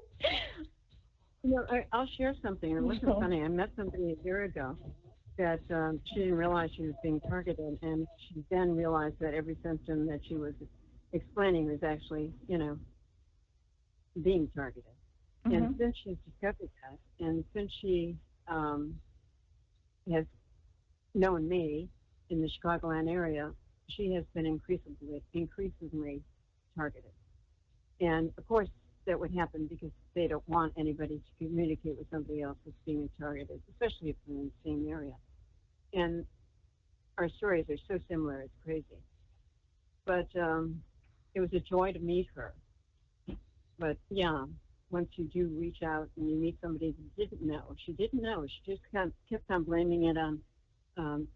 I'll share something. It wasn't funny. I met somebody a year ago that she didn't realize she was being targeted, and she then realized that every symptom that she was explaining was actually, being targeted. And since she's discovered that, and since she has known me in the Chicagoland area, she has been increasingly targeted. And of course, that would happen because they don't want anybody to communicate with somebody else that's being targeted, especially if they're in the same area. And our stories are so similar, it's crazy. But it was a joy to meet her. But yeah, once you do reach out and you meet somebody who didn't know, she just kept on blaming it on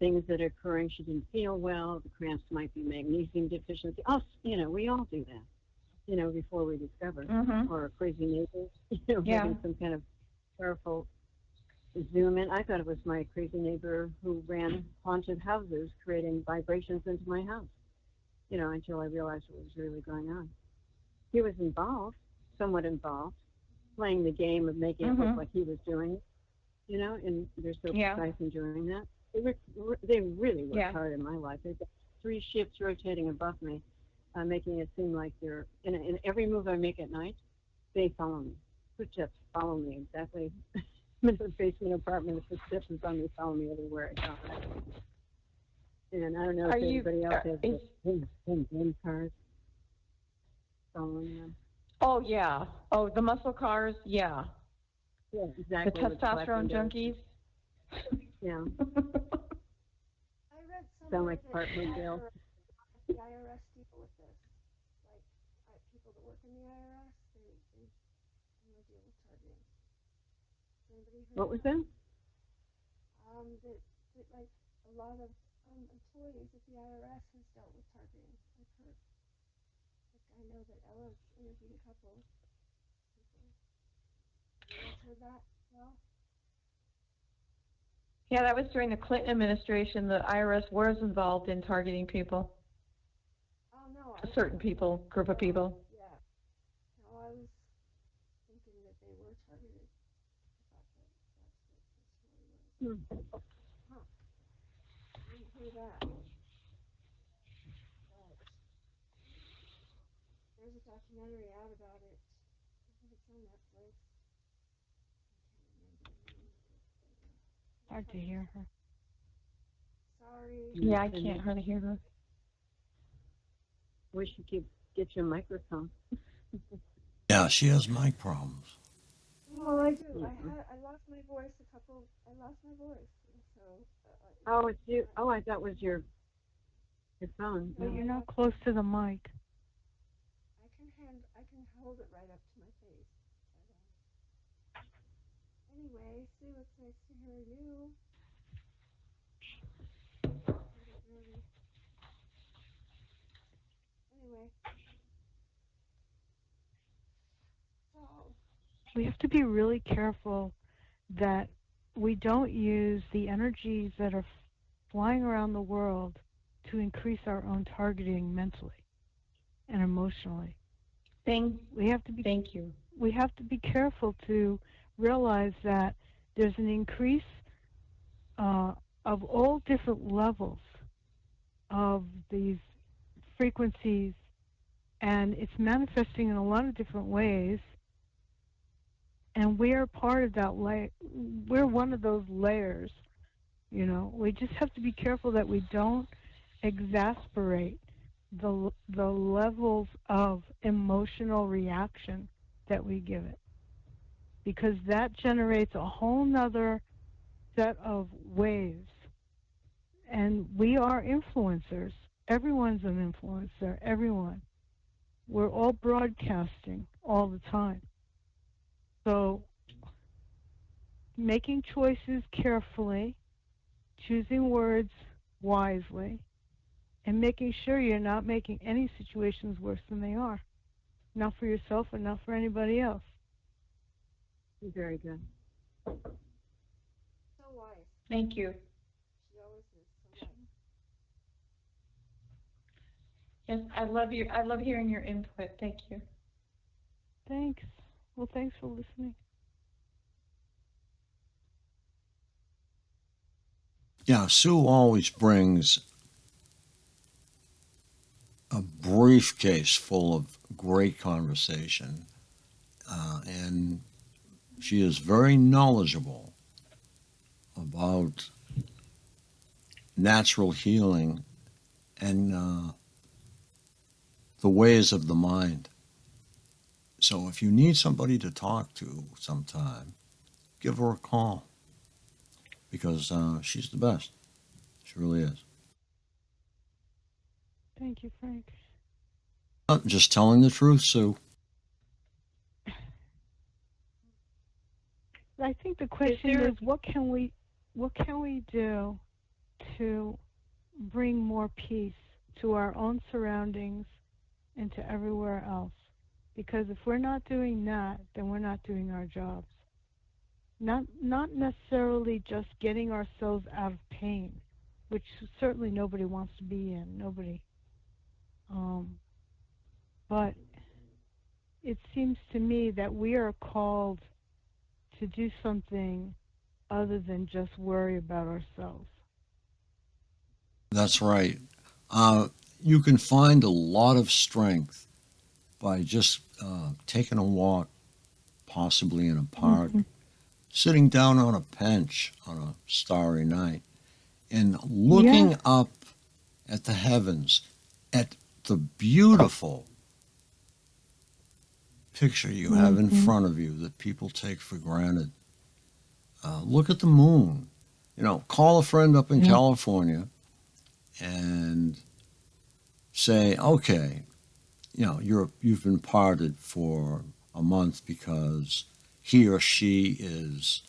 things that are occurring. She didn't feel well, the cramps might be magnesium deficiency. We all do that. Before we discover, or a crazy neighbor, having some kind of powerful zoom in. I thought it was my crazy neighbor who ran haunted houses, creating vibrations into my house, until I realized what was really going on. He was somewhat involved, playing the game of making it look like he was doing it, and they're so precise in doing that. They really worked hard in my life. They've got 3 ships rotating above me, making it seem like they're in every move I make at night. They follow me. Footsteps follow me exactly. I'm in a basement apartment. The footsteps is on me, follow me everywhere I go. And I don't know if anybody else has the cars following them. Oh yeah. Oh, the muscle cars. Yeah. Yeah, exactly. The testosterone junkies. Yeah. I read Sound somewhere like that apartment jail. the IRS deal with this. Like people that work in the IRS, they deal with targeting. Anybody heard What was that? that? That like a lot of employees at the IRS has dealt with targeting. I've heard. Like I know that Ella's interviewed a couple people. You guys heard that? No. Yeah, that was during the Clinton administration. The IRS was involved in targeting people. Oh no. Certain people, group of people. Yeah. No, I was thinking that they were targeted. I thought that's what this story was. Huh. I didn't hear that. But there's a documentary out about it. I think it's on Netflix. Hard to hear her. Sorry. Yeah, I can't hardly hear her. Wish you could get your microphone. Yeah, she has mic problems. Well, I do. I lost my voice I lost my voice. So. Oh, it's you. Oh, I thought it was your phone. But you're not close to the mic. I can hold it right up to my face. Anyway, Sue, it's nice to hear you. Anyway. So, we have to be really careful that we don't use the energies that are flying around the world to increase our own targeting mentally and emotionally. We have to be Thank you. we have to be careful to realize that there's an increase of all different levels of these frequencies, and it's manifesting in a lot of different ways. And we are part of that layer. We're one of those layers. You know, we just have to be careful that we don't exasperate the levels of emotional reaction that we give it, because that generates a whole nother set of waves. And we are influencers. Everyone's an influencer. Everyone. We're all broadcasting all the time. So making choices carefully, choosing words wisely, and making sure you're not making any situations worse than they are. Not for yourself and not for anybody else. Very good. So wise. Thank you. She always is so wise. Yes, I love you. I love hearing your input. Thank you. Thanks. Well, thanks for listening. Yeah, Sue always brings a briefcase full of great conversation, and she is very knowledgeable about natural healing and the ways of the mind. So if you need somebody to talk to sometime, give her a call because she's the best. She really is. Thank you, Frank. Just telling the truth, Sue. I think the question is what can we do to bring more peace to our own surroundings and to everywhere else? Because if we're not doing that, then we're not doing our jobs. Not necessarily just getting ourselves out of pain, which certainly nobody wants to be in, nobody. But it seems to me that we are called to do something other than just worry about ourselves. That's right. You can find a lot of strength by just taking a walk, possibly in a park, sitting down on a bench on a starry night, and looking up at the heavens, at the beautiful picture you have in front of you that people take for granted. Look at the moon. You know, call a friend up in California and say, okay, you know, you've been parted for a month because he or she is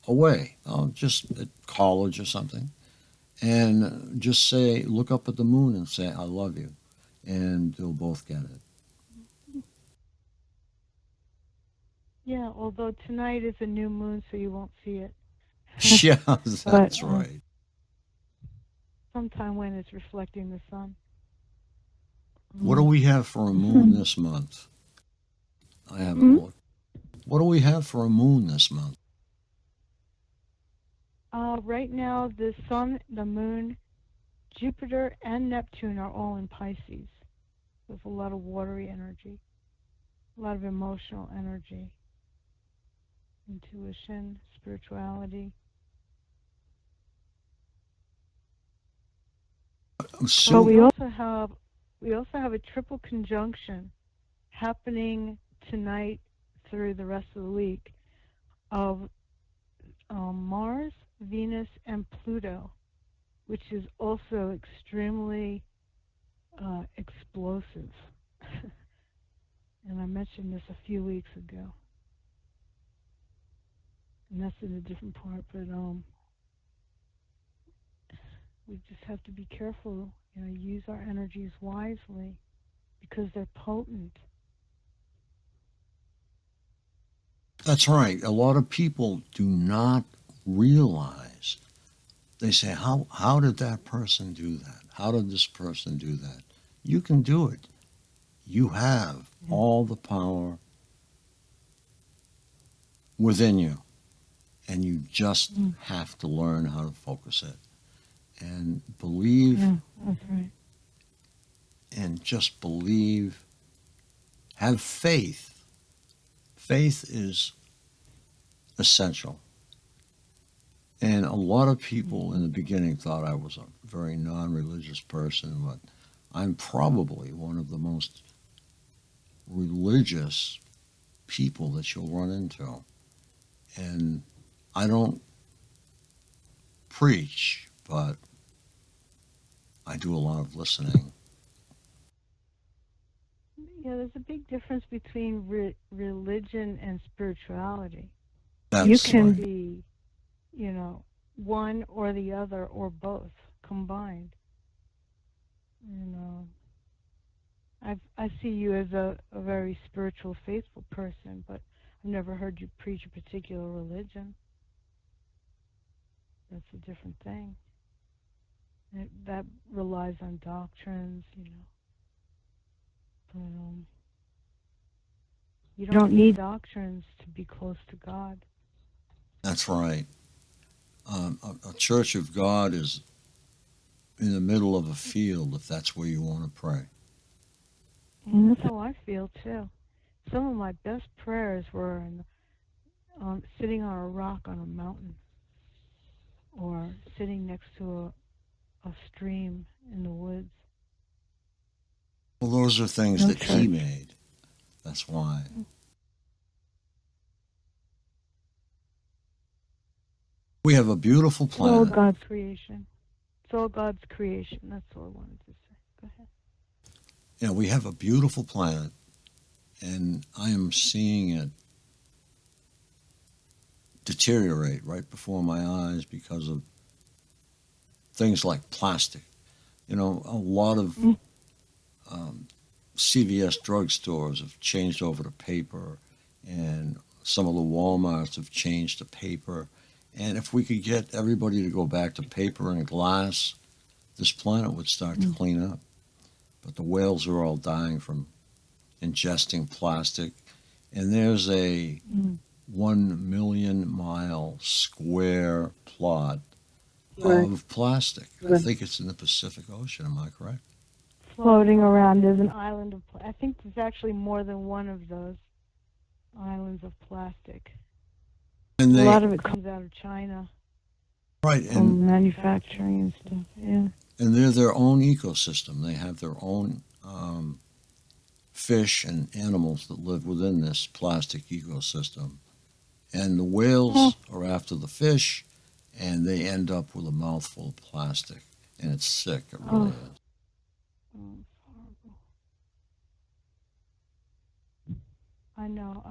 away, just at college or something, and just say, look up at the moon and say, I love you, and they'll both get it. Yeah, although tonight is a new moon, so you won't see it. Yeah, that's right. Sometime when it's reflecting the sun. What do we have for a moon this month? I haven't looked. What do we have for a moon this month? Right now, the sun, the moon, Jupiter, and Neptune are all in Pisces. There's a lot of watery energy, a lot of emotional energy, intuition, spirituality. But we also have a triple conjunction happening tonight through the rest of the week of Mars, Venus, and Pluto, which is also extremely explosive. And I mentioned this a few weeks ago. And that's in a different part, but we just have to be careful, you know, use our energies wisely because they're potent. That's right. A lot of people do not realize. They say, how did that person do that? How did this person do that? You can do it. You have all the power within you, and you just have to learn how to focus it and believe, Yeah, that's right. and just believe. Have faith. Faith is essential. And a lot of people in the beginning thought I was a very non religious person, but I'm probably one of the most religious people that you'll run into. And I don't preach, but I do a lot of listening. Yeah, there's a big difference between religion and spirituality. You That's can right. be, you know, one or the other or both combined. You know, I see you as a very spiritual, faithful person, but I've never heard you preach a particular religion. That's a different thing. That relies on doctrines, you know. But you don't need doctrines to be close to God. That's right. A church of God is in the middle of a field if that's where you want to pray. And that's how I feel too. Some of my best prayers were sitting on a rock on a mountain, or sitting next to a stream in the woods. Well, those are things No that He church. made. That's why. We have a beautiful It's all planet. God's creation. It's all God's creation. That's all I wanted to say. Go ahead. Yeah, we have a beautiful planet, and I am seeing it deteriorate right before my eyes because of things like plastic. You know, a lot of um, CVS drugstores have changed over to paper, and some of the Walmarts have changed to paper. And if we could get everybody to go back to paper and glass, this planet would start to clean up. But the whales are all dying from ingesting plastic. And there's a 1 million-mile square plot of plastic. I think it's in the Pacific Ocean. Am I correct? Floating around, there's an island of. I think there's actually more than one of those islands of plastic. And A they lot of it comes out of China right, from manufacturing and stuff. Yeah. and they're their own ecosystem. They have their own fish and animals that live within this plastic ecosystem. And the whales are after the fish, and they end up with a mouthful of plastic. And it's sick, it really is. Oh, it's horrible. I know.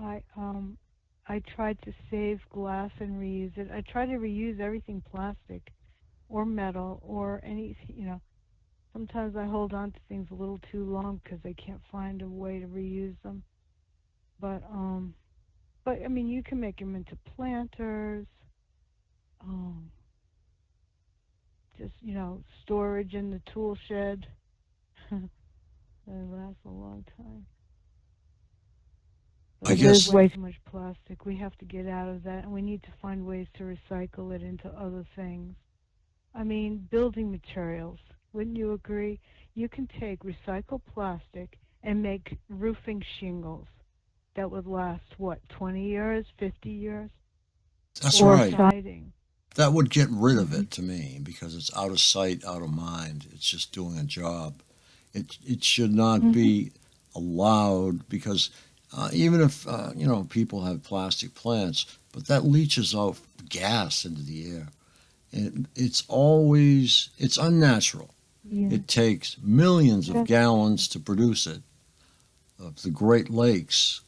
I tried to save glass and reuse it. I try to reuse everything plastic or metal or any, you know. Sometimes I hold on to things a little too long because I can't find a way to reuse them. But I mean, you can make them into planters. Um, just storage in the tool shed. They last a long time. I But there's guess way too much plastic. We have to get out of that, and we need to find ways to recycle it into other things. I mean, building materials. Wouldn't you agree? You can take recycled plastic and make roofing shingles that would last, what, 20 years, 50 years? that's Or right. siding. That would get rid of it to me because it's out of sight, out of mind. It's just doing a job. It should not be allowed because even if people have plastic plants, but that leaches out gas into the air. And it's unnatural. Yeah. It takes millions of gallons to produce it. Of the Great Lakes,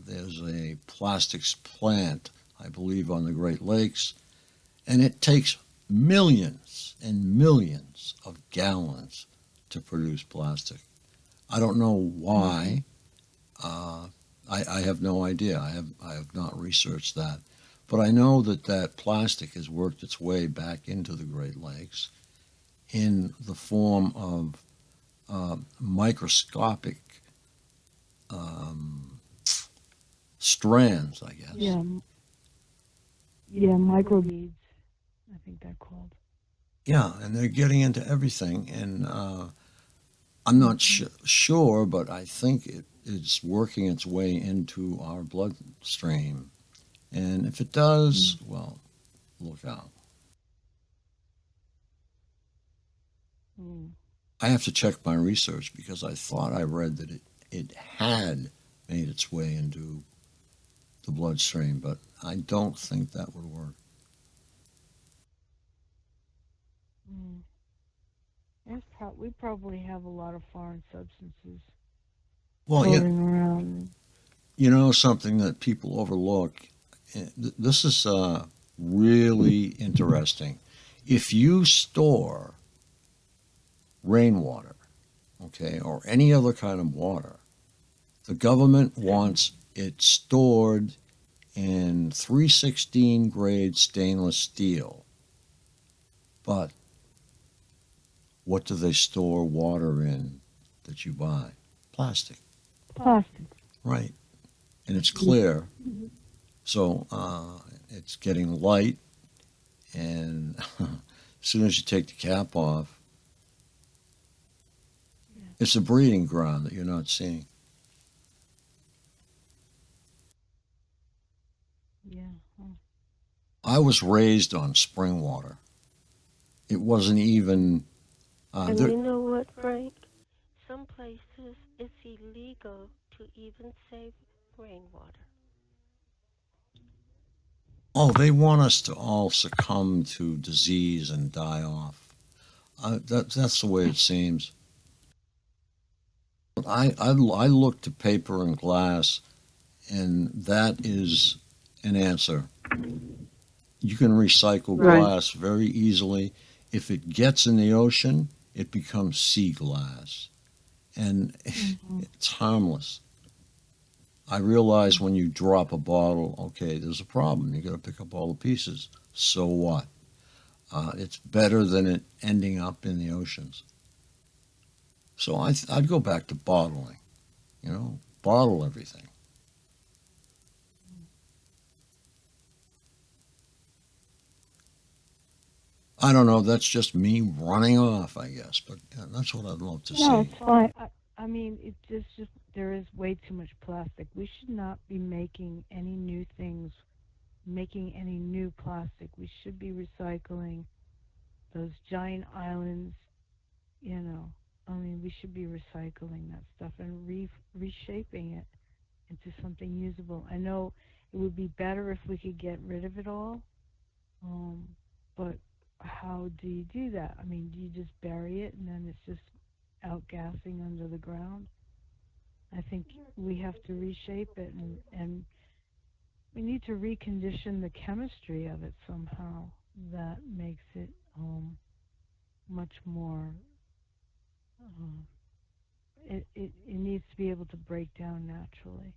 there's a plastics plant, I believe, on the Great Lakes, and it takes millions and millions of gallons to produce plastic. I don't know why. I have no idea. I have not researched that, but I know that that plastic has worked its way back into the Great Lakes in the form of microscopic um, strands, I guess. Yeah, yeah, microbeads. I think they're called. Yeah, and they're getting into everything, and I'm not sure, but I think it's working its way into our bloodstream. And if it does, well, look out. Mm. I have to check my research because I thought I read that it had made its way into the bloodstream, but I don't think that would work. Mm. We probably have a lot of foreign substances Well, floating around. you know something that people overlook. This is really interesting. If you store rainwater, okay, or any other kind of water, the government wants it stored in 316 grade stainless steel. But what do they store water in that you buy? Plastic, Plastic. right? And it's clear, so it's getting light, and as soon as you take the cap off, it's a breeding ground that you're not seeing. Yeah. I was raised on spring water. It wasn't even And there. you know what, Frank? Some places it's illegal to even save rainwater. Oh, they want us to all succumb to disease and die off. That's the way it seems. I look to paper and glass, and that is an answer. You can recycle Right. glass very easily. If it gets in the ocean, it becomes sea glass, and it's harmless. I realize when you drop a bottle, okay, there's a problem. You got to pick up all the pieces. So what? It's better than it ending up in the oceans. So I'd go back to bottling. You know, bottle everything. I don't know. That's just me running off, I guess. But yeah, that's what I'd love to No, see. it's fine. I mean, just there is way too much plastic. We should not be making any new things, making any new plastic. We should be recycling those giant islands. You know, I mean, we should be recycling that stuff and reshaping it into something usable. I know it would be better if we could get rid of it all, um, but how do you do that? I mean, do you just bury it and then it's just outgassing under the ground? I think we have to reshape it, and we need to recondition the chemistry of it somehow that makes it much more. Uh, it needs to be able to break down naturally.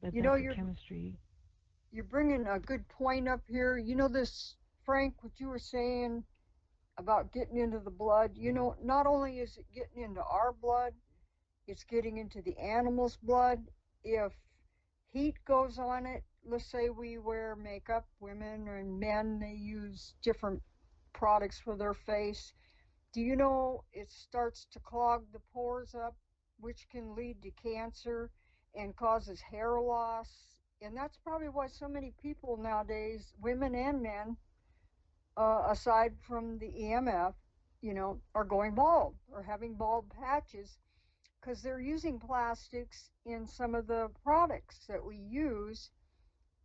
But You know, that's a chemistry. you're bringing a good point up here. You know this, Frank, what you were saying about getting into the blood. You know, not only is it getting into our blood, it's getting into the animal's blood. If heat goes on it, let's say we wear makeup, women and men, they use different products for their face. Do you know it starts to clog the pores up, which can lead to cancer and causes hair loss? And that's probably why so many people nowadays, women and men, aside from the EMF, are going bald or having bald patches because they're using plastics in some of the products that we use.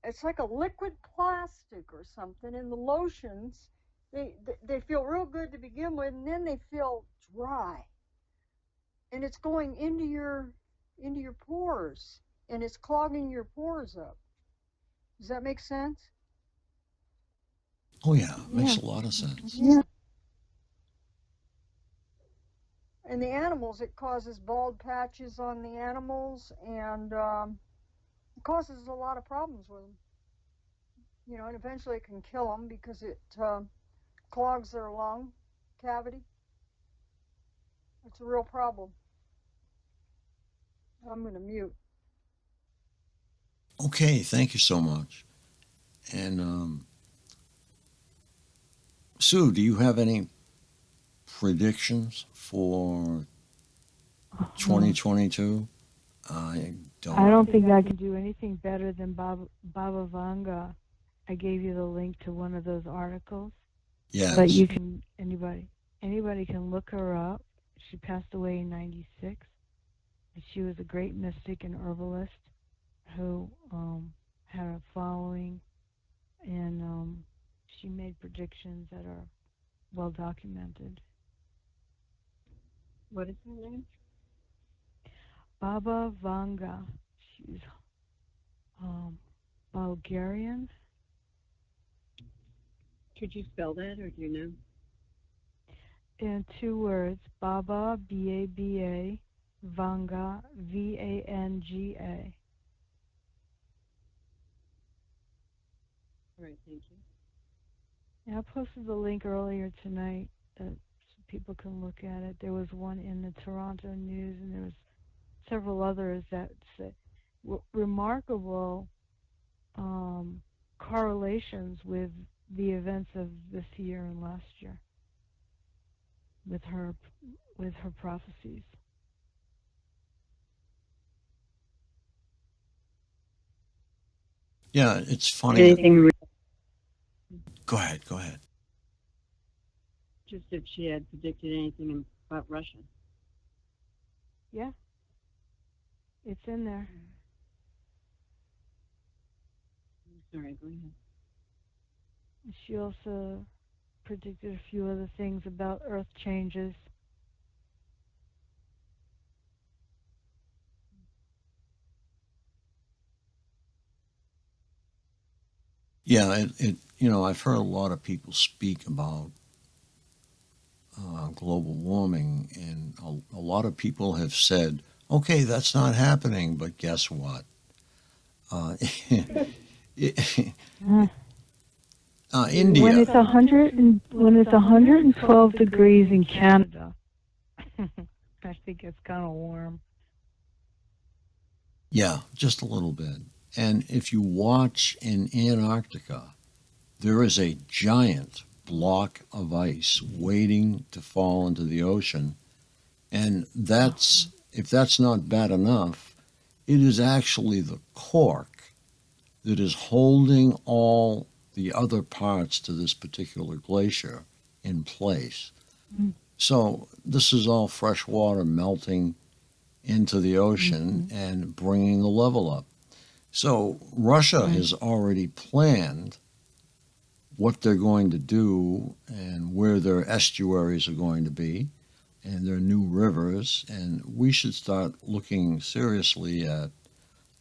It's like a liquid plastic or something in the lotions. They feel real good to begin with, and then they feel dry, and it's going into your pores, and it's clogging your pores up. Does that make sense? Oh yeah, it makes Yeah. a lot of sense. Yeah. And the animals, it causes bald patches on the animals, and it causes a lot of problems with them. You know, and eventually it can kill them because it clogs their lung cavity. It's a real problem. I'm going to mute. Okay, thank you so much. And Sue, do you have any predictions for 2022? I don't. I don't think I can do anything better than Baba Vanga. I gave you the link to one of those articles. Yes. But you can anybody can look her up. She passed away in '96. She was a great mystic and herbalist who had a following, and she made predictions that are well documented. What is her name? Baba Vanga. She's Bulgarian. Could you spell that, or do you know? In 2 words, Baba, B-A-B-A, Vanga, V-A-N-G-A. All right, thank you. Yeah, I posted the link earlier tonight that people can look at it. There was one in the Toronto News, and there was several others that said remarkable correlations with the events of this year and last year with her prophecies. Yeah, it's funny. Anything? Go ahead. Go ahead. Just if she had predicted anything about Russia. Yeah, it's in there. Sorry, go ahead. She also predicted a few other things about Earth changes. Yeah, I've heard a lot of people speak about global warming, and a lot of people have said, okay, that's not happening, but guess what? India. When it's 112 degrees in Canada, I think it's kind of warm. Yeah, just a little bit. And if you watch in Antarctica, there is a giant block of ice waiting to fall into the ocean. And if that's not bad enough, it is actually the cork that is holding all the other parts to this particular glacier in place. Mm. So this is all fresh water melting into the ocean and bringing the level up. So Russia has already planned what they're going to do and where their estuaries are going to be and their new rivers. And we should start looking seriously at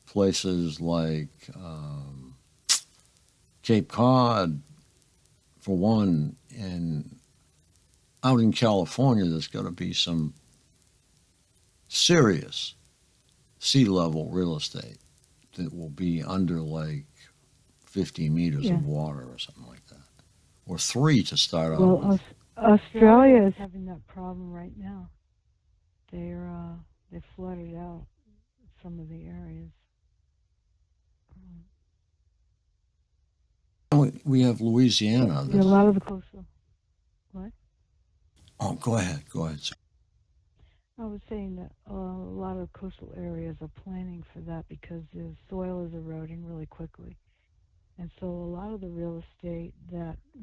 places like Cape Cod, for one, and out in California, there's got to be some serious sea level real estate that will be under like 50 meters of water or something like that, or 3 to start out with. Well, Australia is having that problem right now. They flooded out some of the areas. We have Louisiana. A lot of the coastal. What? Oh, go ahead. Go ahead. I was saying that a lot of coastal areas are planning for that because the soil is eroding really quickly. And so a lot of the real estate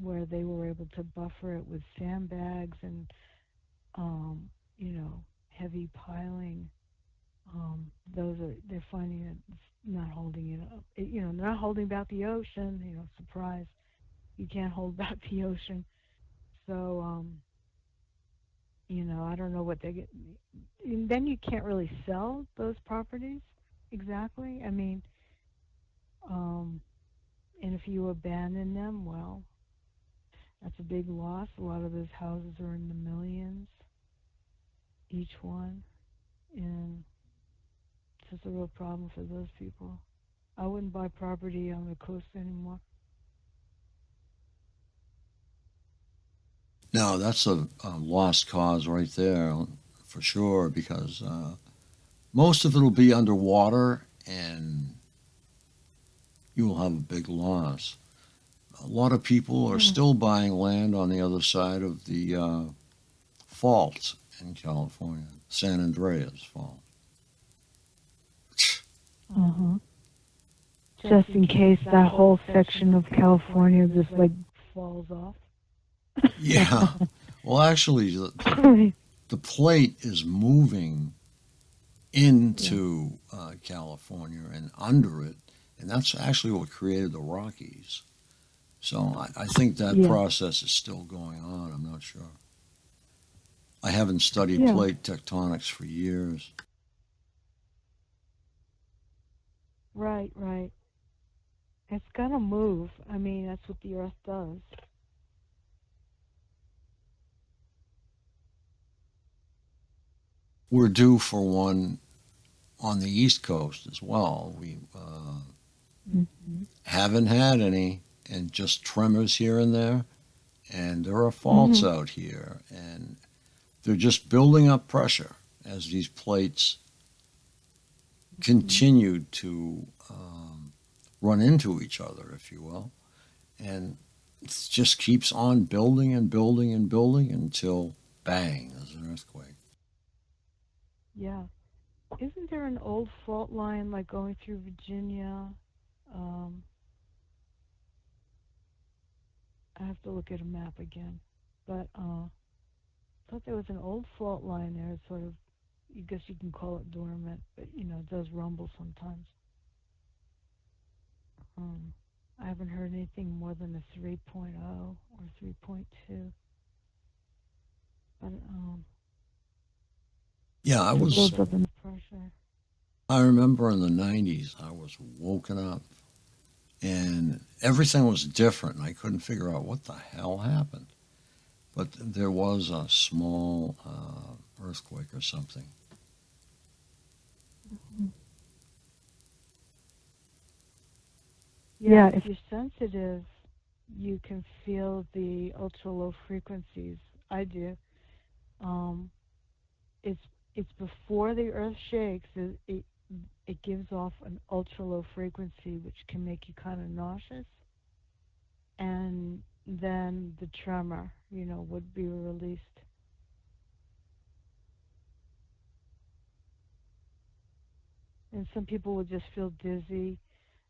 where they were able to buffer it with sandbags and, heavy piling, they're finding that it's not holding it up. They're not holding back the ocean, surprise. You can't hold back the ocean. So, I don't know what they get. And then you can't really sell those properties exactly. I mean, and if you abandon them, well, that's a big loss. A lot of those houses are in the millions. each one, and it's just a real problem for those people. I wouldn't buy property on the coast anymore. Now, that's a lost cause right there for sure because most of it will be underwater and you will have a big loss. A lot of people are Mm. still buying land on the other side of the fault in California, San Andreas Fault. Uh-huh. Just in case that whole section of California just like falls off. Yeah. Well, actually, the plate is moving into California and under it, and that's actually what created the Rockies. So I think that Yeah. process is still going on. I'm not sure. I haven't studied Yeah. plate tectonics for years. Right, right. It's gonna move. I mean, that's what the Earth does. We're due for one on the East Coast as well. We Mm-hmm. haven't had any, and just tremors here and there. And there are faults Mm-hmm. out here, and they're just building up pressure as these plates continue to run into each other, if you will. And it just keeps on building and building and building until bang, there's an earthquake. Yeah. Isn't there an old fault line like going through Virginia? Um, I have to look at a map again. But I thought there was an old fault line there. It's sort of, I guess you can call it dormant, but it does rumble sometimes. Um, I haven't heard anything more than a 3.0 or 3.2. But Yeah, I it was. builds up in the pressure. I remember in the '90s, I was woken up, and everything was different, and I couldn't figure out what the hell happened. But there was a small earthquake or something. Mhm. Yeah, if you're sensitive, you can feel the ultra low frequencies. I do. Um, it's it's before the earth shakes. It gives off an ultra low frequency, which can make you kind of nauseous, and then the tremor, would be released. And some people would just feel dizzy.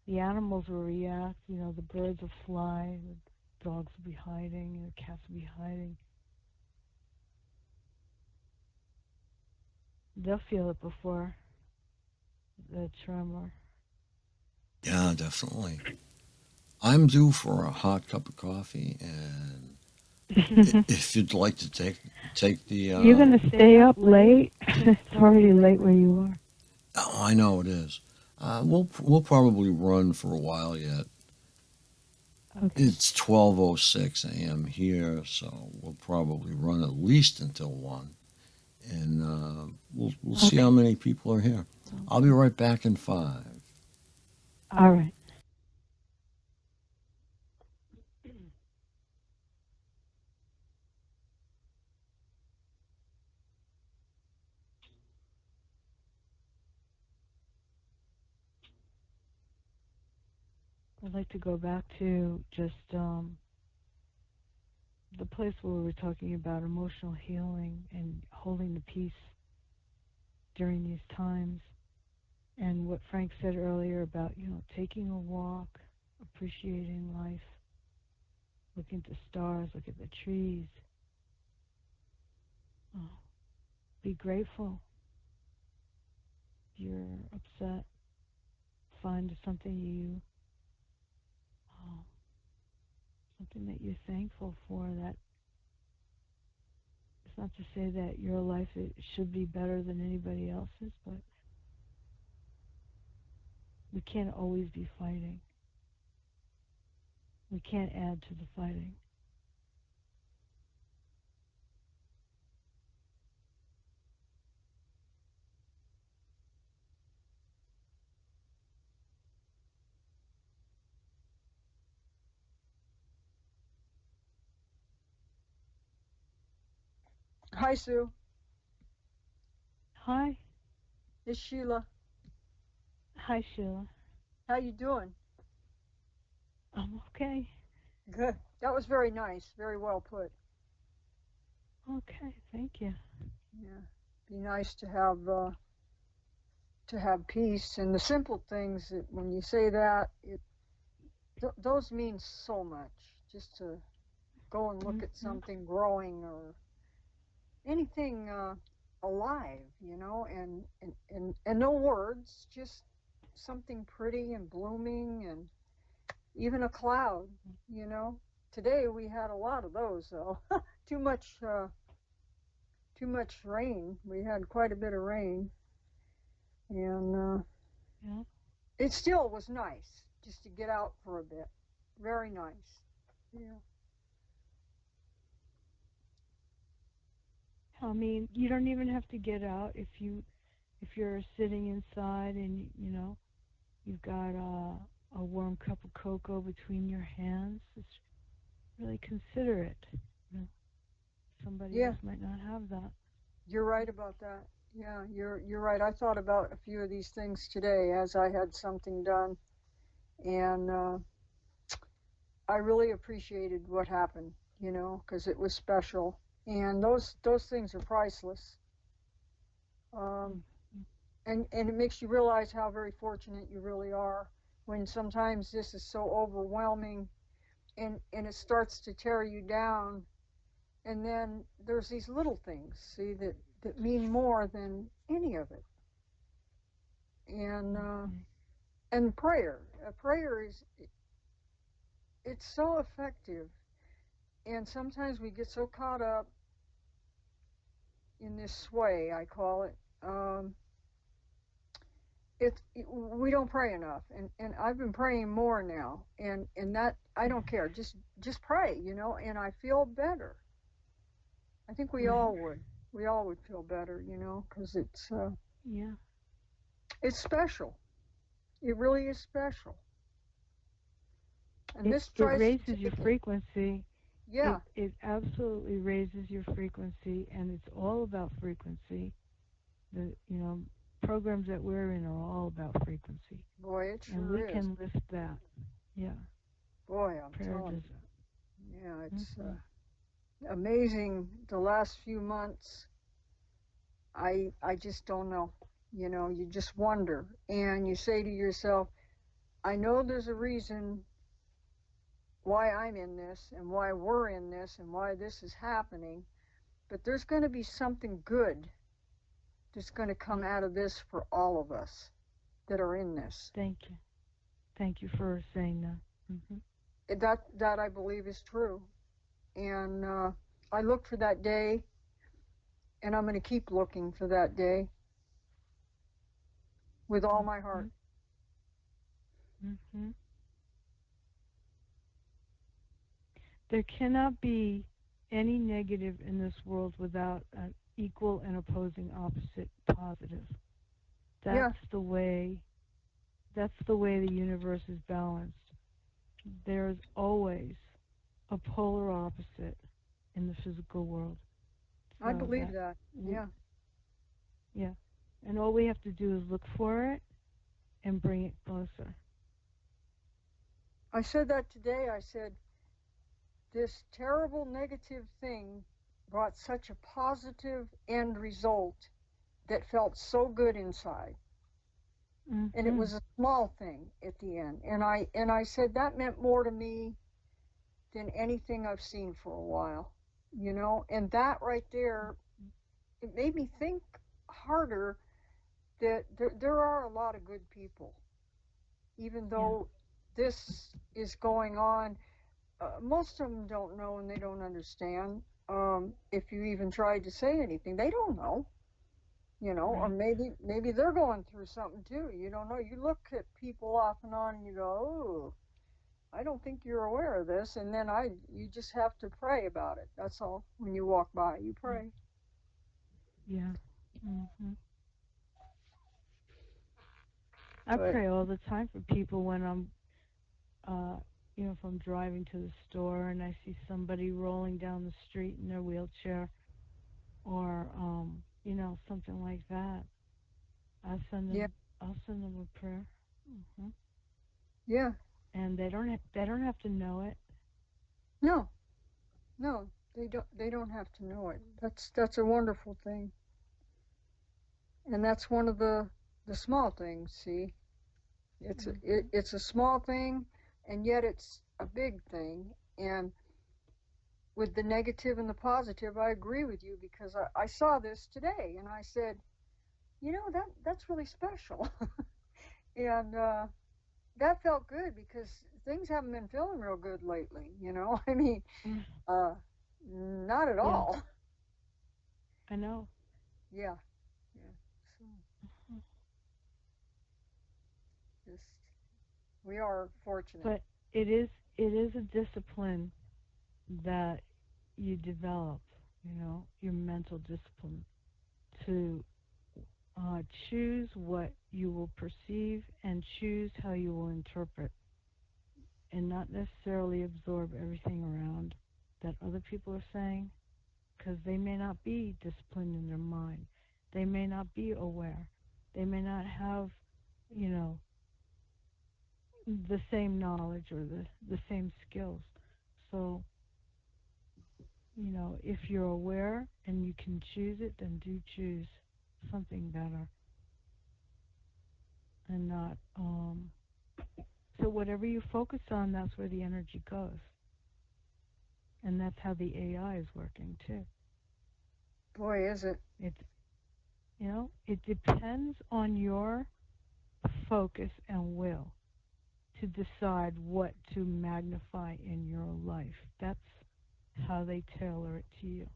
The animals will react. The birds will fly, the dogs will be hiding, the cats will be hiding. They'll feel it before the tremor. Yeah, definitely. I'm due for a hot cup of coffee, and if you'd like to take the, You're gonna stay up late? It's already late where you are. oh, I know it is. We'll probably run for a while yet. Okay. It's 12:06 a.m. here, so we'll probably run at least until 1, and we'll see how Okay. many people are here. I'll be right back in 5. All right. I'd like to go back to just the place where we were talking about emotional healing and holding the peace during these times, and what Frank said earlier about taking a walk, appreciating life, looking at the stars, look at the trees. Oh, be grateful. If you're upset, find oh, something that you're thankful for. That it's not to say that your life should be better than anybody else's, but we can't always be fighting. We can't add to the fighting. Hi, Sue. Hi. It's Sheila. Hi, Sheila. How you doing? I'm okay. Good. That was very nice. Very well put. Okay, thank you. Yeah. Be nice to have peace and the simple things that when you say that those mean so much. Just to go and look at something growing or anything alive, and no words, just something pretty and blooming, and even a cloud. Today we had a lot of those, though. too much rain. We had quite a bit of rain, and Yeah. it still was nice just to get out for a bit. Very nice. Yeah. I mean, you don't even have to get out if you're sitting inside and you've got a warm cup of cocoa between your hands. It's really considerate. Somebody Yeah, else might not have that. you're right about that. Yeah, you're right. I thought about a few of these things today as I had something done, and I really appreciated what happened, because it was special, and those things are priceless. And it makes you realize how very fortunate you really are when sometimes this is so overwhelming, and it starts to tear you down, and then there's these little things, see, that mean more than any of it. And prayer is, it's so effective, and sometimes we get so caught up in this sway, I call it. We don't pray enough, and I've been praying more now, and that I don't care, just pray, and I feel better. I think we all would feel better, because Yeah. it's special. It really is special. And this It tries to raises your take it. frequency. Yeah, It absolutely raises your frequency, and it's all about frequency. The programs that we're in are all about frequency, boy, it and sure we is. can lift that. Yeah. Boy, I'm Prayer telling does you. that. Yeah, it's amazing. The last few months, I just don't know. You just wonder, and you say to yourself, I know there's a reason why I'm in this, and why we're in this, and why this is happening, but there's going to be something good that's going to come out of this for all of us that are in this. Thank you. Thank you for saying that. That I believe is true, and I look for that day, and I'm going to keep looking for that day with all my heart. There cannot be any negative in this world without an equal and opposing opposite positive. That's the way the universe is balanced. There's always a polar opposite in the physical world. I believe that. Yeah. Yeah. And all we have to do is look for it and bring it closer. I said that today. I said, this terrible negative thing brought such a positive end result that felt so good inside. And it was a small thing at the end. And I said that meant more to me than anything I've seen for a while, and that right there, it made me think harder that there are a lot of good people, even though this is going on. Most of them don't know, and they don't understand. If you even tried to say anything, they don't know, or maybe they're going through something too. You don't know. You look at people off and on, and you go, oh, I don't think you're aware of this. And then you just have to pray about it. That's all. When you walk by, you pray. Yeah. I pray all the time for people when I'm, if I'm driving to the store and I see somebody rolling down the street in their wheelchair. or something like that. Yeah. I'll send them a prayer. Hmm. Yeah. And they don't have to know it. No. No. They don't have to know it. That's a wonderful thing. And that's one of the small things, see? It's a small thing, and yet it's a big thing. And with the negative and the positive, I agree with you, because I saw this today and I said, that's really special. And that felt good, because things haven't been feeling real good lately, I mean, not at Yeah, all. I know. Yeah. Yeah. So Mhm. just we are fortunate. But it is a discipline that you develop, your mental discipline to choose what you will perceive and choose how you will interpret, and not necessarily absorb everything around that other people are saying, because they may not be disciplined in their mind. They may not be aware. They may not have, you know, the same knowledge or the same skills. So, if you're aware and you can choose it, then do choose something better, and not so whatever you focus on, that's where the energy goes. And that's how the AI is working too. Boy, is it. It's it depends on your focus and will to decide what to magnify in your life. That's how they tailor it to you.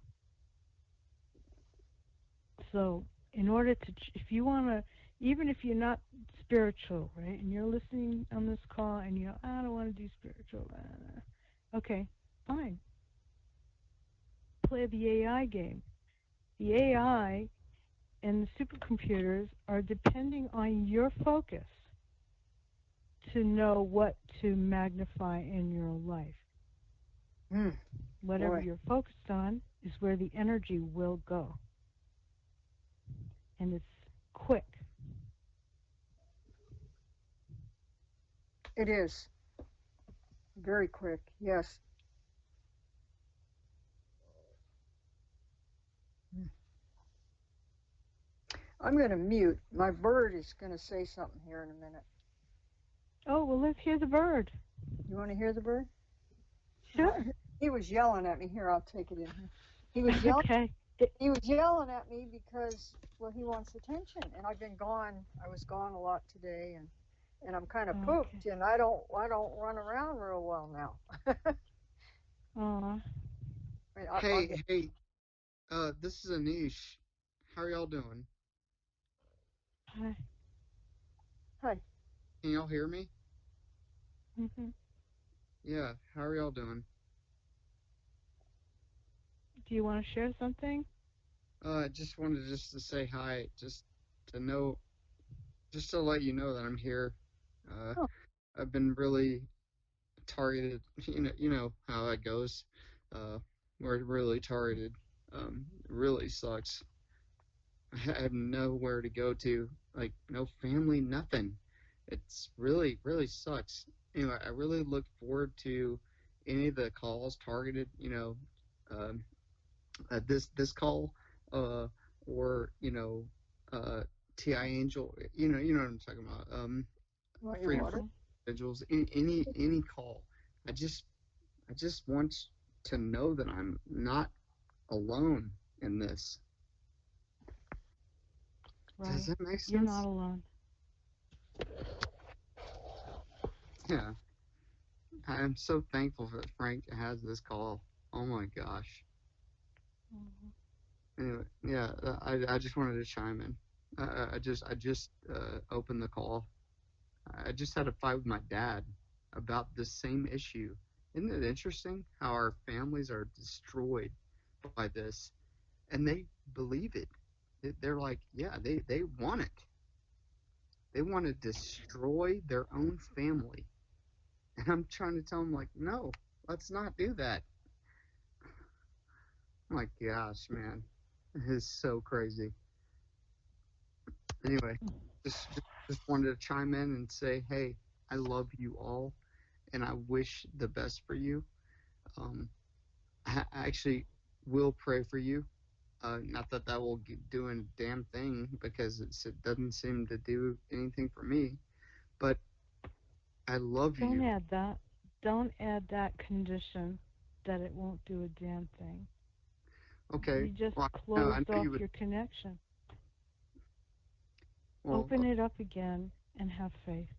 So, in order to, if you want to, even if you're not spiritual, right, and you're listening on this call and I don't want to do spiritual, okay, fine. Play the AI game. The AI and the supercomputers are depending on your focus to know what to magnify in your life. Whatever Boy. you're focused on is where the energy will go. And it's quick. It is. Very quick, yes. I'm going to mute. My bird is going to say something here in a minute. Oh, well, let's hear the bird. You want to hear the bird? Sure. He was yelling at me. Here, I'll take it in here. He was yelling. Okay. He was yelling at me because, well, he wants attention, and I've been gone. I was gone a lot today, and I'm kind of pooped, and I don't run around real well now. Hey, this is Anish. How are y'all doing? Hi. Hi. Can y'all hear me? Mhm. Yeah, how are y'all doing? Do you want to share something? Just wanted to say hi, just to know, just to let you know that I'm here. Oh. I've been really targeted. You know how that goes. We're really targeted. It really sucks. I have nowhere to go to, like no family, nothing. It's really sucks. Anyway, I really look forward to any of the calls targeted. Um, this call, uh, or Ti Angel. You know what I'm talking about. Freedom for Individuals. Any call. I just want to know that I'm not alone in this. Right. Does that make sense? You're not alone. Yeah. I'm so thankful that Frank has this call. Oh my gosh. Mm-hmm. Anyway, yeah, I just wanted to chime in. I just opened the call. I just had a fight with my dad about this same issue. Isn't it interesting how our families are destroyed by this, and they believe it? They're like, yeah, they want it. They want to destroy their own family. And I'm trying to tell them, like, no, let's not do that. Oh my gosh, man. It's so crazy. Anyway, just wanted to chime in and say, hey, I love you all, and I wish the best for you. Um, I actually will pray for you. Not that that will do a damn thing because it doesn't seem to do anything for me. But I love Don't you. add that. Don't add that condition that it won't do a damn thing. Okay. You just Well, I know closed off you would. your connection. Well, Open it up again and have faith.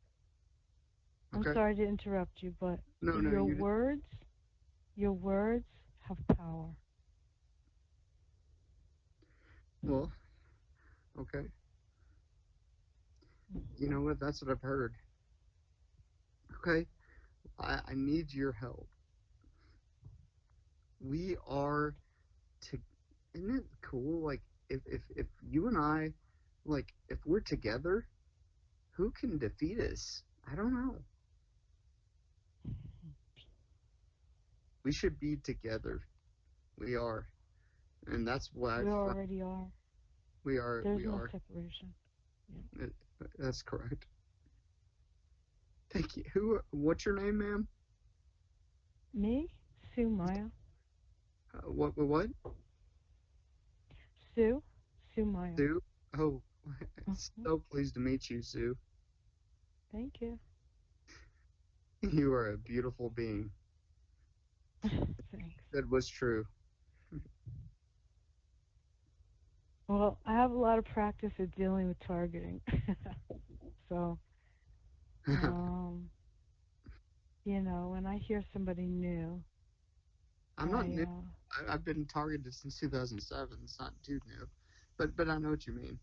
I'm okay. sorry to interrupt you, but No, no, your you did. words, your words have power. Well, okay. You know what? That's what I've heard. Okay. I need your help. We are to. Isn't it cool? Like, if you and I, like, if we're together, who can defeat us? I don't know. We should be together. We are. And that's what We I've found. already are. We are. There's We no are. separation. Yeah. Uh, That's correct. Thank you. What's your name, ma'am? Me? Sue Maya. What? Sue? Sue Maya. Sue? Oh, Mhm. so pleased to meet you, Sue. Thank you. You are a beautiful being. Thanks. That was true. Well, I have a lot of practice at dealing with targeting. So, um, when I hear somebody new, I'm not I, new. I've been targeted since 2007. It's not too new, but I know what you mean.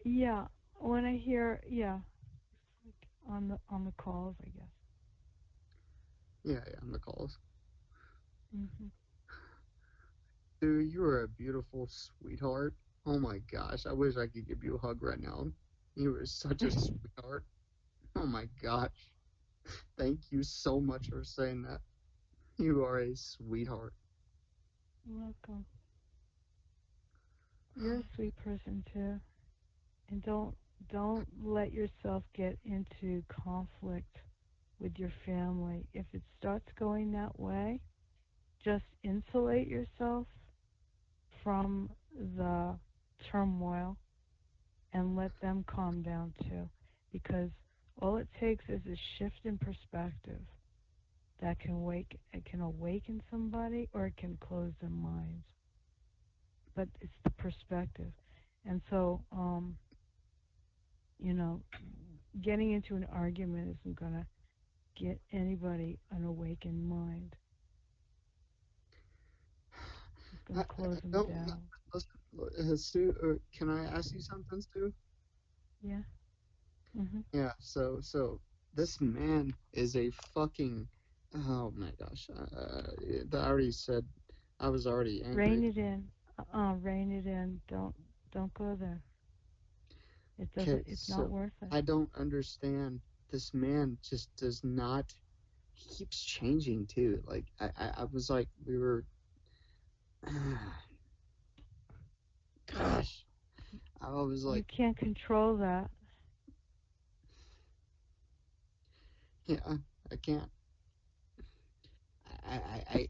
yeah, when I hear, yeah, like on the calls, I guess. Yeah, yeah, on the calls. Hmm. Sue, you are a beautiful sweetheart. Oh my gosh, I wish I could give you a hug right now. You are such a sweetheart. Oh my gosh. Thank you so much for saying that. You are a sweetheart. Welcome. You're a sweet person too, and don't let yourself get into conflict with your family. If it starts going that way, just insulate yourself from the turmoil and let them calm down too. Because all it takes is a shift in perspective that can awaken somebody or it can close their minds. But it's the perspective. And so, you know, getting into an argument isn't gonna get anybody an awakened mind. It's I, gonna I close them don't down. listen, Sue. Can I ask you something, Sue? Yeah. Mhm. Yeah. So this man is a fucking. Oh my gosh. I already said. I was already angry. Rein it in. Rein it in. Don't go there. It Okay. doesn't. It's not So worth it. I don't understand. This man just does not. He keeps changing too. Like I was like we were. Gosh. I was You like, can't control that. yeah, I can't. I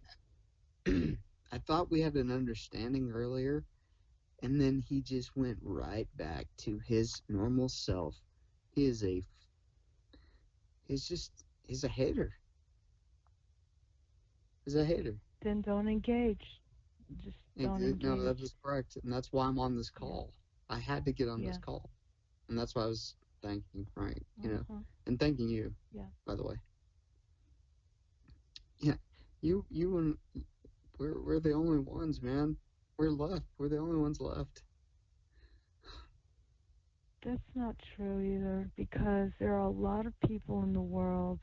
I thought we had an understanding earlier, and then he just went right back to his normal self. He is a he's just he's a hater. He's a hater. Then don't engage. Just don't No, that engage. was correct, and that's why I'm on this Yeah. call. I had to get on this Yeah. call, and that's why I was thanking Frank, Uh-huh. and thanking you, Yeah. by the way. Yeah, you and we're the only ones, man. We're left. We're the only ones left. That's not true either because there are a lot of people in the world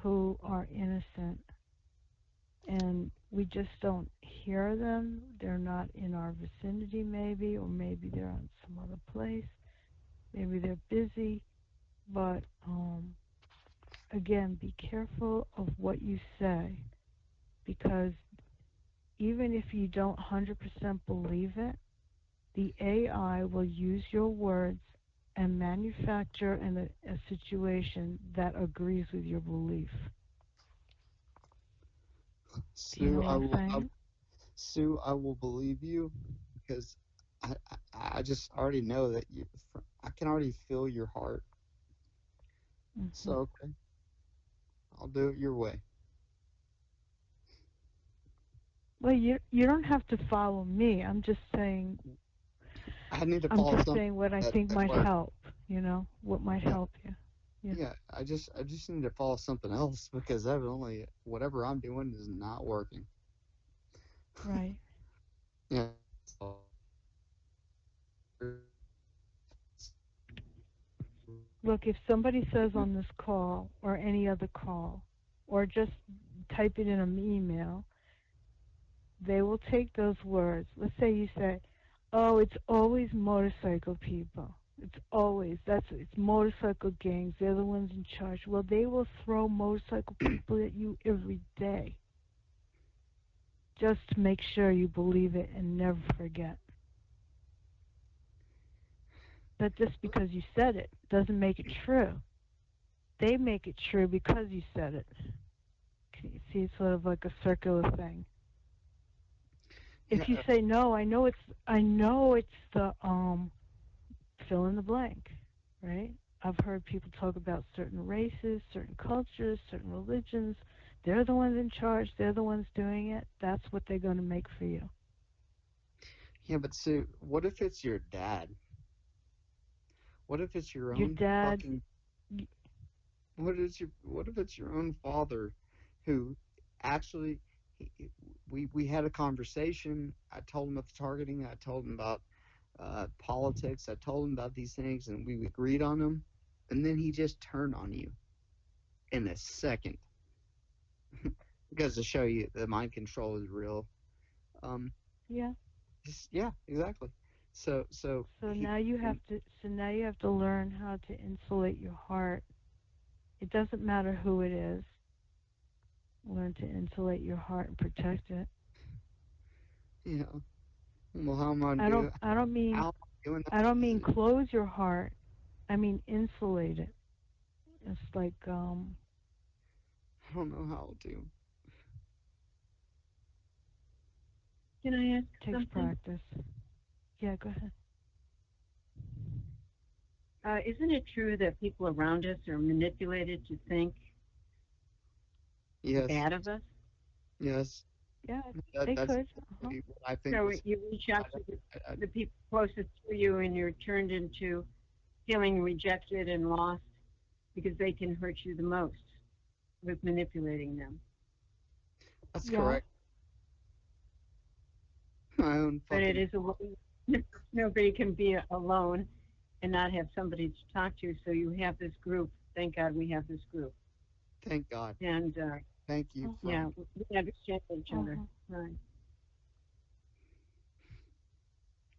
who are innocent and we just don't hear them. They're not in our vicinity maybe, or maybe they're on some other place. Maybe they're busy, but again, be careful of what you say because even if you don't 100% believe it, the AI will use your words and manufacture a situation that agrees with your belief. Do you know Sue, what I'm saying? Sue, I will believe you because I just already know that I can already feel your heart. So, okay, I'll do it your way. Well, you don't have to follow me. I'm just saying I need to I'm follow just something saying what I think that might works. help, what might Yeah, help you. Yeah. yeah. I just need to follow something else because evidently whatever I'm doing is not working. Right. Yeah. So, Look, if somebody says on this call or any other call, or just type it in an email, they will take those words. Let's say you say, "Oh, it's always motorcycle people. It's motorcycle gangs. They're the ones in charge." Well, they will throw motorcycle people at you every day, just to make sure you believe it and never forget. But just because you said it doesn't make it true. They make it true because you said it. You see, it's sort of like a circular thing. If you yeah, say no, I know it's the fill in the blank, right? I've heard people talk about certain races, certain cultures, certain religions. They're the ones in charge. They're the ones doing it. That's what they're going to make for you. yeah. But Sue, what if it's your dad? What if it's your Your own dad, fucking? What if it's your own father, who actually we had a conversation. I told him about the targeting. I told him about politics. I told him about these things, and we agreed on them. And then he just turned on you in a second because to show you that mind control is real. Um, yeah. yeah, exactly. So So he now you have to learn how to insulate your heart. It doesn't matter who it is. Learn to insulate your heart and protect it. you know. Well, how am I I don't doing? I don't How mean am I doing I don't mean that? close your heart. I mean insulate it. It's like I don't know how to. Can I ask takes something? practice. Yeah, go ahead. Isn't it true that people around us are manipulated to think Yes, bad of us? yes. Yeah, they That's could. exactly what I think So was. you reach out to I, the people closest to you and you're turned into feeling rejected and lost because they can hurt you the most with manipulating them. that's Yeah. correct. My own But it fucking. is nobody can be alone and not have somebody to talk to. So you have this group. Thank God we have this group. Thank God. And Thank you, yeah, friend. we understand each other. Right.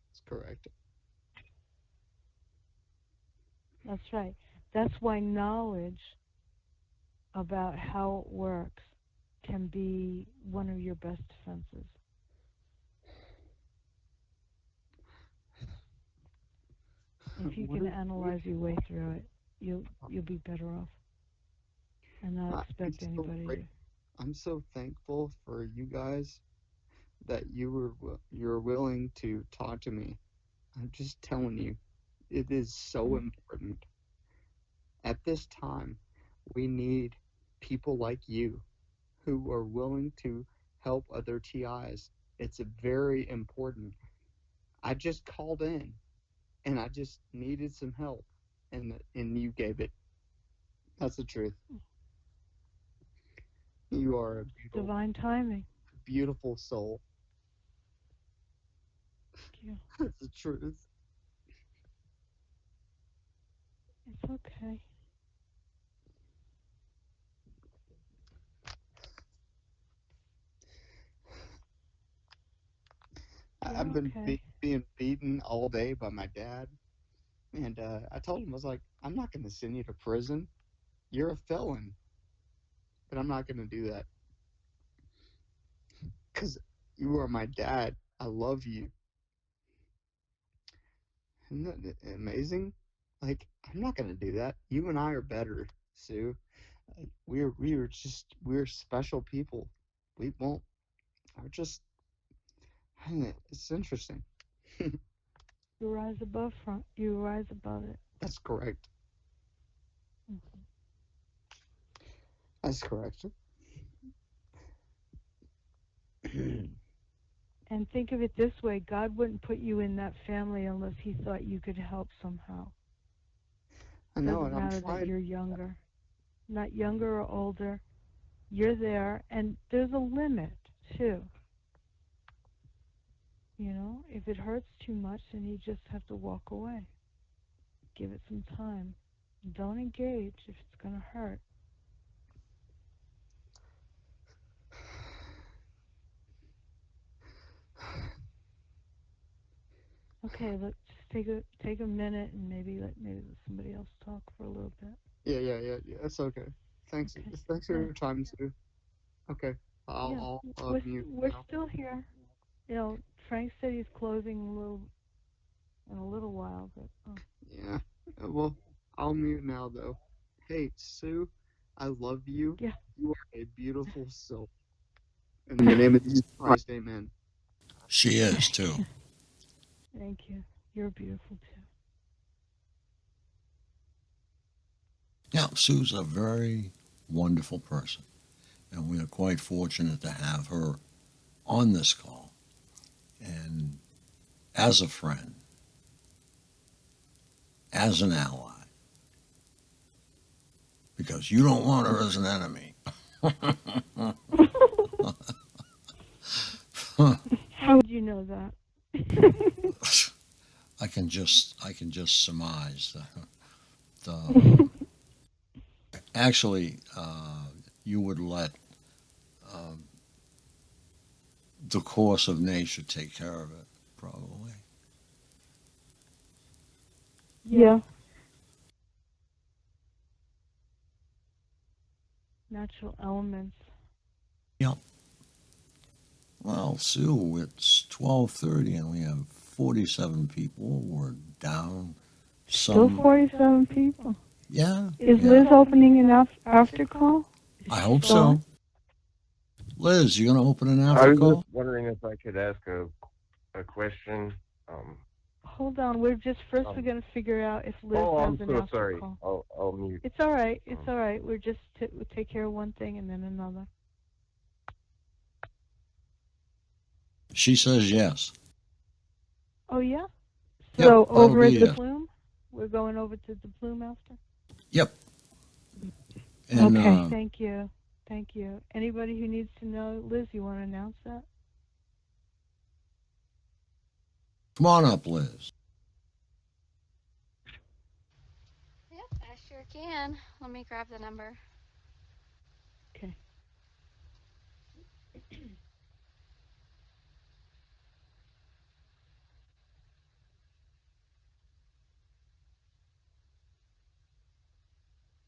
That's correct. That's right. That's why knowledge about how it works can be one of your best defenses. If you What can is? analyze your way through it, you'll be better off and not I'm expect so anybody great. to. I'm so thankful for you guys that you're willing to talk to me. I'm just telling you, it is so Mm. important. At this time, we need people like you who are willing to help other TIs. It's very important. I just called in and I just needed some help, and you gave it. That's the truth. You are a Divine timing. beautiful soul. Thank you. That's the truth. It's okay. You're I've been okay. being beaten all day by my dad, and I told him, I was like, I'm not going to send you to prison. You're a felon, but I'm not going to do that because You are my dad. I love you. Isn't that amazing? Like, I'm not gonna do that. You and I are better, Sue. We're special people. We won't. We're just. It's interesting. You rise above front. You rise above it. That's correct. Mhm. That's correct. And think of it this way: God wouldn't put you in that family unless He thought you could help somehow. I know, Doesn't and I'm matter that trying. you're younger, not younger or older. You're there, and there's a limit too. You know, if it hurts too much, then you just have to walk away. Give it some time. Don't engage if it's going to hurt. Okay, let's just take a minute and maybe let somebody else talk for a little bit. Yeah. That's okay. Thanks. Okay. Thanks for your time, Sue. Okay. I'll mute We're now. still here. You know, Frank said he's closing in a little while, but Yeah. Well, I'll mute now though. Hey, Sue, I love you. yeah. You are a beautiful soul. In the name of Jesus Christ, amen. She is too. Thank you. You're beautiful too. Yeah, Sue's a very wonderful person, and we are quite fortunate to have her on this call and as a friend, as an ally, because you don't want her as an enemy. How would you know that? I can just surmise the actually you would let um, the course of nature take care of it, probably. Yeah. Natural elements. Yep. Well, Sue, it's 12:30 and we have 47 people. We're down Still some. 47 people. Yeah. Is Yeah. Liz opening an after call? I hope so. Liz, you gonna open an I after was just call? wondering if I could ask a question. Um, Hold on. We're um, going to figure out if Liz oh, has I'm an so after sorry. call. I'll mute. It's all right. It's Um, all right. We're just we'll take care of one thing and then another. She says yes. Oh yeah. Yep, So that'll over be at the it. Plume, we're going over to the Plume after. Yep. And Okay. Thank you. Thank you. Anybody who needs to know, Liz, you want to announce that? come on up, Liz. Yep, I sure can. Let me grab the number. Okay.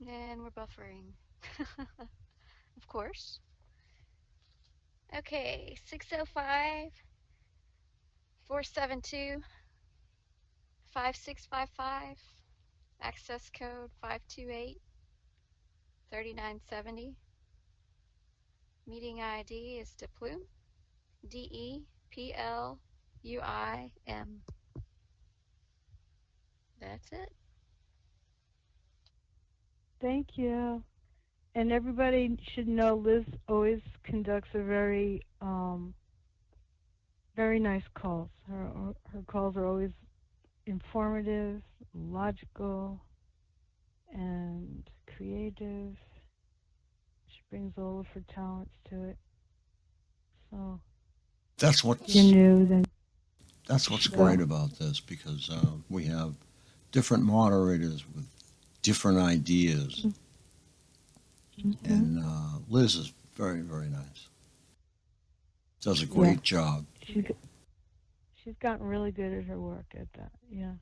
And we're buffering. Of course. Okay, 605 472 5655. Access code 528 3970. Meeting ID is Deplume. DEPLUIM. That's it. Thank you. And everybody should know Liz always conducts a very nice calls. Her calls are always informative, logical, and creative. She brings all of her talents to it. So That's if you're new, then what's great about this because we have different moderators with different ideas, and Liz is very, very nice. Does a great job. She's gotten really good at her work at that. Yeah.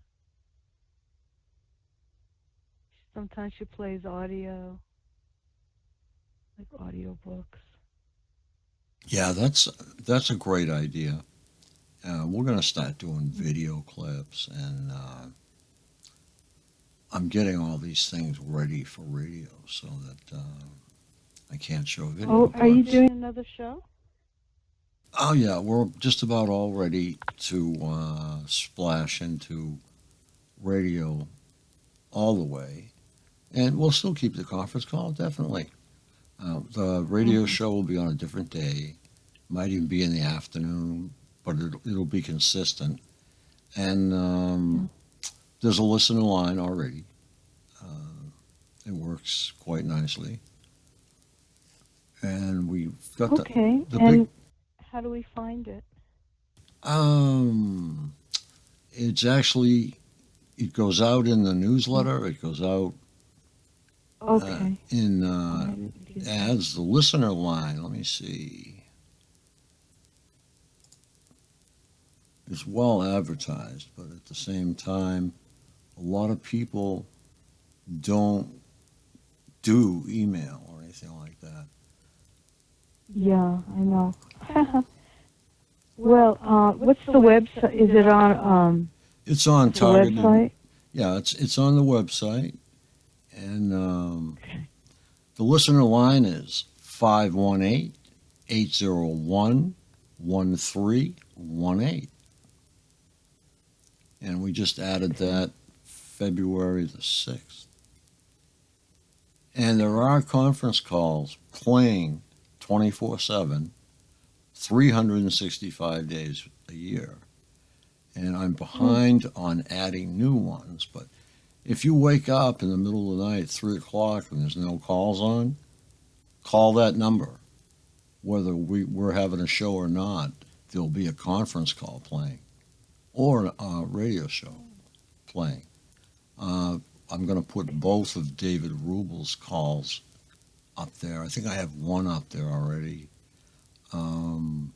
Sometimes she plays audio, like audio books. Yeah, that's a great idea. We're going to start doing video clips, and I'm getting all these things ready for radio so that I can't show video Oh, are you clips. doing another show? Oh yeah, we're just about all ready to splash into radio all the way, and we'll still keep the conference call definitely. The radio Mm-hmm. show will be on a different day, might even be in the afternoon, but it'll be consistent. And Yeah. there's a listener line already. It works quite nicely, and we've got Okay, the big. and how do we find it? Um, it's actually it goes out in the Mm. newsletter. It goes out Okay. in Oh, I didn't get that. ads. The listener line. Let me see. It's well advertised, but at the same time, a lot of people don't do email or anything like that. Yeah, I know. Well, what's the website? Is it on It's on the targeted. website? Yeah, it's on the website, and the listener line is 518-801-1318, and we just added Okay. that February the 6th. And there are conference calls playing 24/7, 365 days a year. And I'm Oh, behind on adding new ones, but if you wake up in the middle of the night, 3 o'clock, and there's no calls on, call that number. Whether we're having a show or not, there'll be a conference call playing or a radio show playing. Uh, I'm going to put both of David Rubel's calls up there. I think I have one up there already. Um,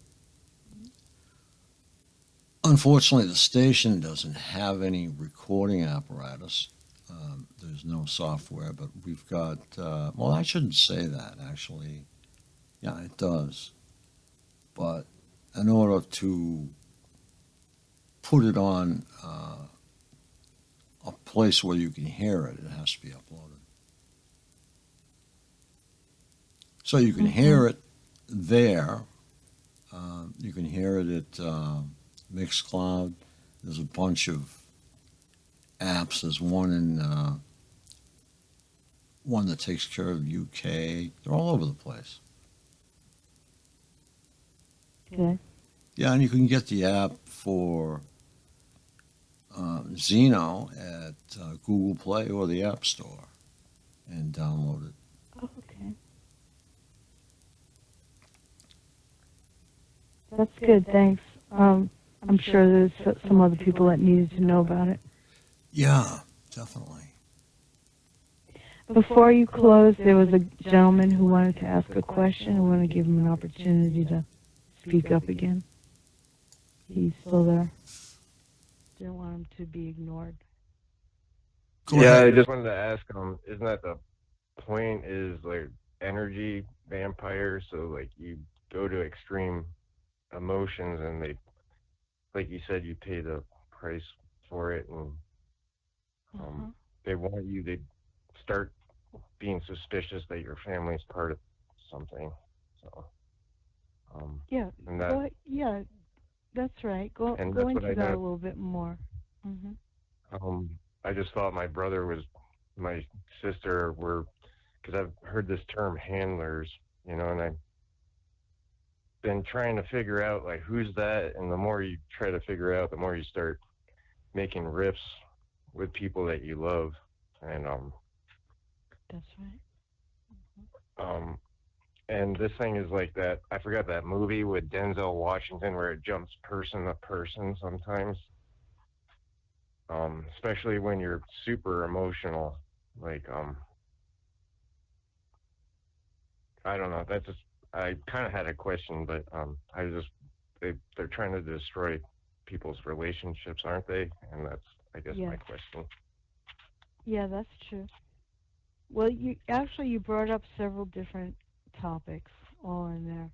Unfortunately, the station doesn't have any recording apparatus. There's no software, but we've got, well, I shouldn't say that actually. Yeah, it does. But in order to put it on a place where you can hear it, it has to be uploaded. So you can mm-hmm. hear it there. You can hear it at Mixcloud. There's a bunch of apps. There's one that takes care of UK. They're all over the place. Okay. Yeah, and you can get the app for Zeno at Google Play or the App Store and download it. Oh, okay. That's good. Thanks. I'm sure there's some other people that needed to know about it. Yeah, definitely. Before you close, there was a gentleman who wanted to ask a question. I want to give him an opportunity to speak up again. He's still there. Didn't want him to be ignored. Go Yeah, ahead. I just wanted to ask, isn't that the point is like energy vampires? So like you go to extreme emotions and they, like you said, you pay the price for it and Uh-huh. they want you to start being suspicious that your family's part of something. So, Yeah, and that, yeah, that's right. Go and go that's what into I that a got. little bit more. Hmm. I just thought my brother was my sister were, because I've heard this term handlers, and I've been trying to figure out like who's that, and the more you try to figure out, the more you start making riffs with people that you love, and That's right. um, and this thing is like that. I forgot that movie with Denzel Washington where it jumps person to person sometimes, especially when you're super emotional. Like, I don't know. That's just I kind of had a question, but I just they're trying to destroy people's relationships, aren't they? And that's I guess my Yes. question. Yeah, that's true. Well, you brought up several different topics all in there.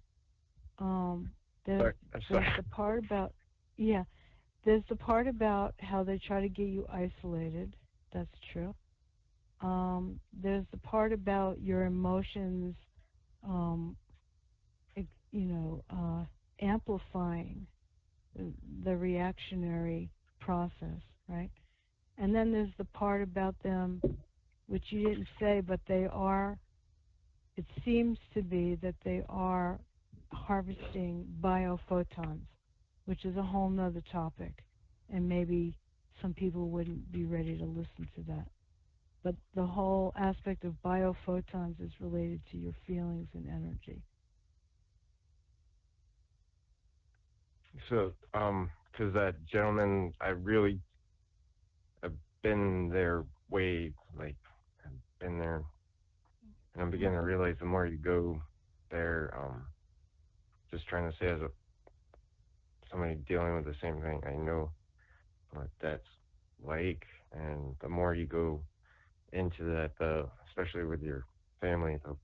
Um, there's Sorry, I'm there's sorry. the part about yeah, there's the part about how they try to get you isolated. That's true. There's the part about your emotions, um, amplifying the reactionary process, right? And then there's the part about them, which you didn't say, but it seems to be that they are harvesting biophotons, which is a whole nother topic. And maybe some people wouldn't be ready to listen to that. But the whole aspect of biophotons is related to your feelings and energy. So, because that gentleman, I've been there way, like, I've been there, and I'm beginning to realize the more you go there, just trying to say as somebody dealing with the same thing, I know what that's like, and the more you go into that, especially with your family, the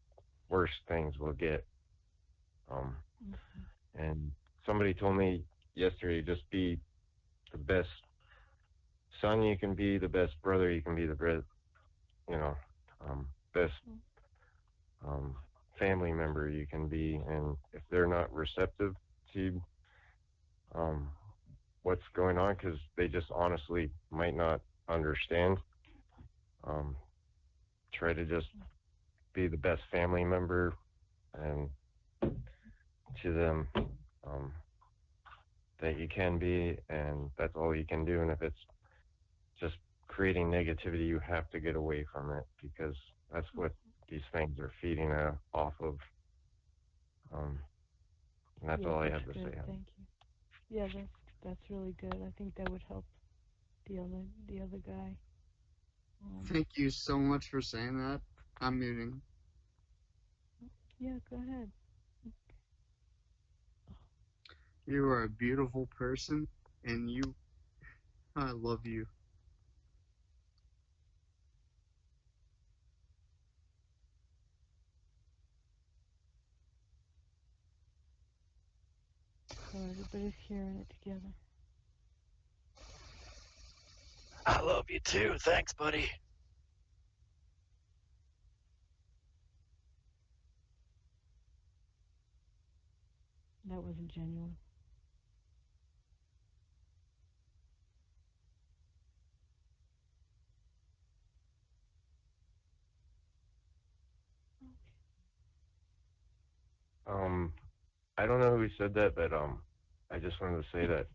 worse things will get. Um, and somebody told me yesterday, just be the best son you can be, the best brother you can be, the best, you know, best um, family member you can be. And if they're not receptive to um, what's going on, because they just honestly might not understand, um, try to just be the best family member and to them um, that you can be, and that's all you can do. And if it's just creating negativity, you have to get away from it, because that's what these things are feeding off of. And that's Yeah, all I that's have to good. say. Thank you. Yeah, that's really good. I think that would help the other guy. Thank you so much for saying that. I'm muting. Yeah, go ahead. You are a beautiful person, and I love you. So everybody's hearing it together. I love you too. Thanks, buddy. That wasn't genuine. I don't know who said that, but I just wanted to say that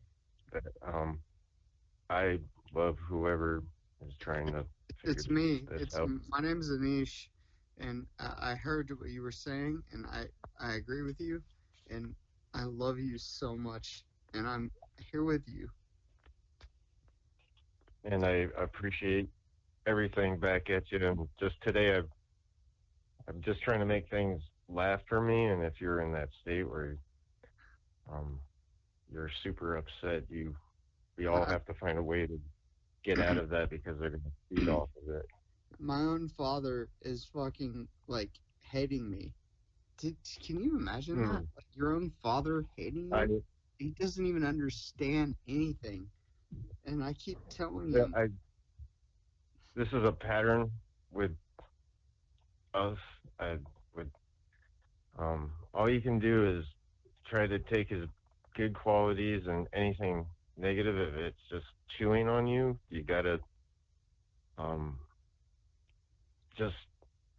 I love whoever is trying to figure It's me. this out. My name's Anish, and I heard what you were saying, and I agree with you, and I love you so much, and I'm here with you. And I appreciate everything back at you. And just today, I'm just trying to make things laugh for me. And if you're in that state where um, you're super upset, we all I, have to find a way to get out of that, because they're going to feed off of it. my own father is fucking like hating me. Can you imagine that? Like, your own father hating I, you? He doesn't even understand anything, and I keep telling yeah, him. this is a pattern with us. I with all you can do is try to take his good qualities, and anything negative, if it's just chewing on you, you gotta um just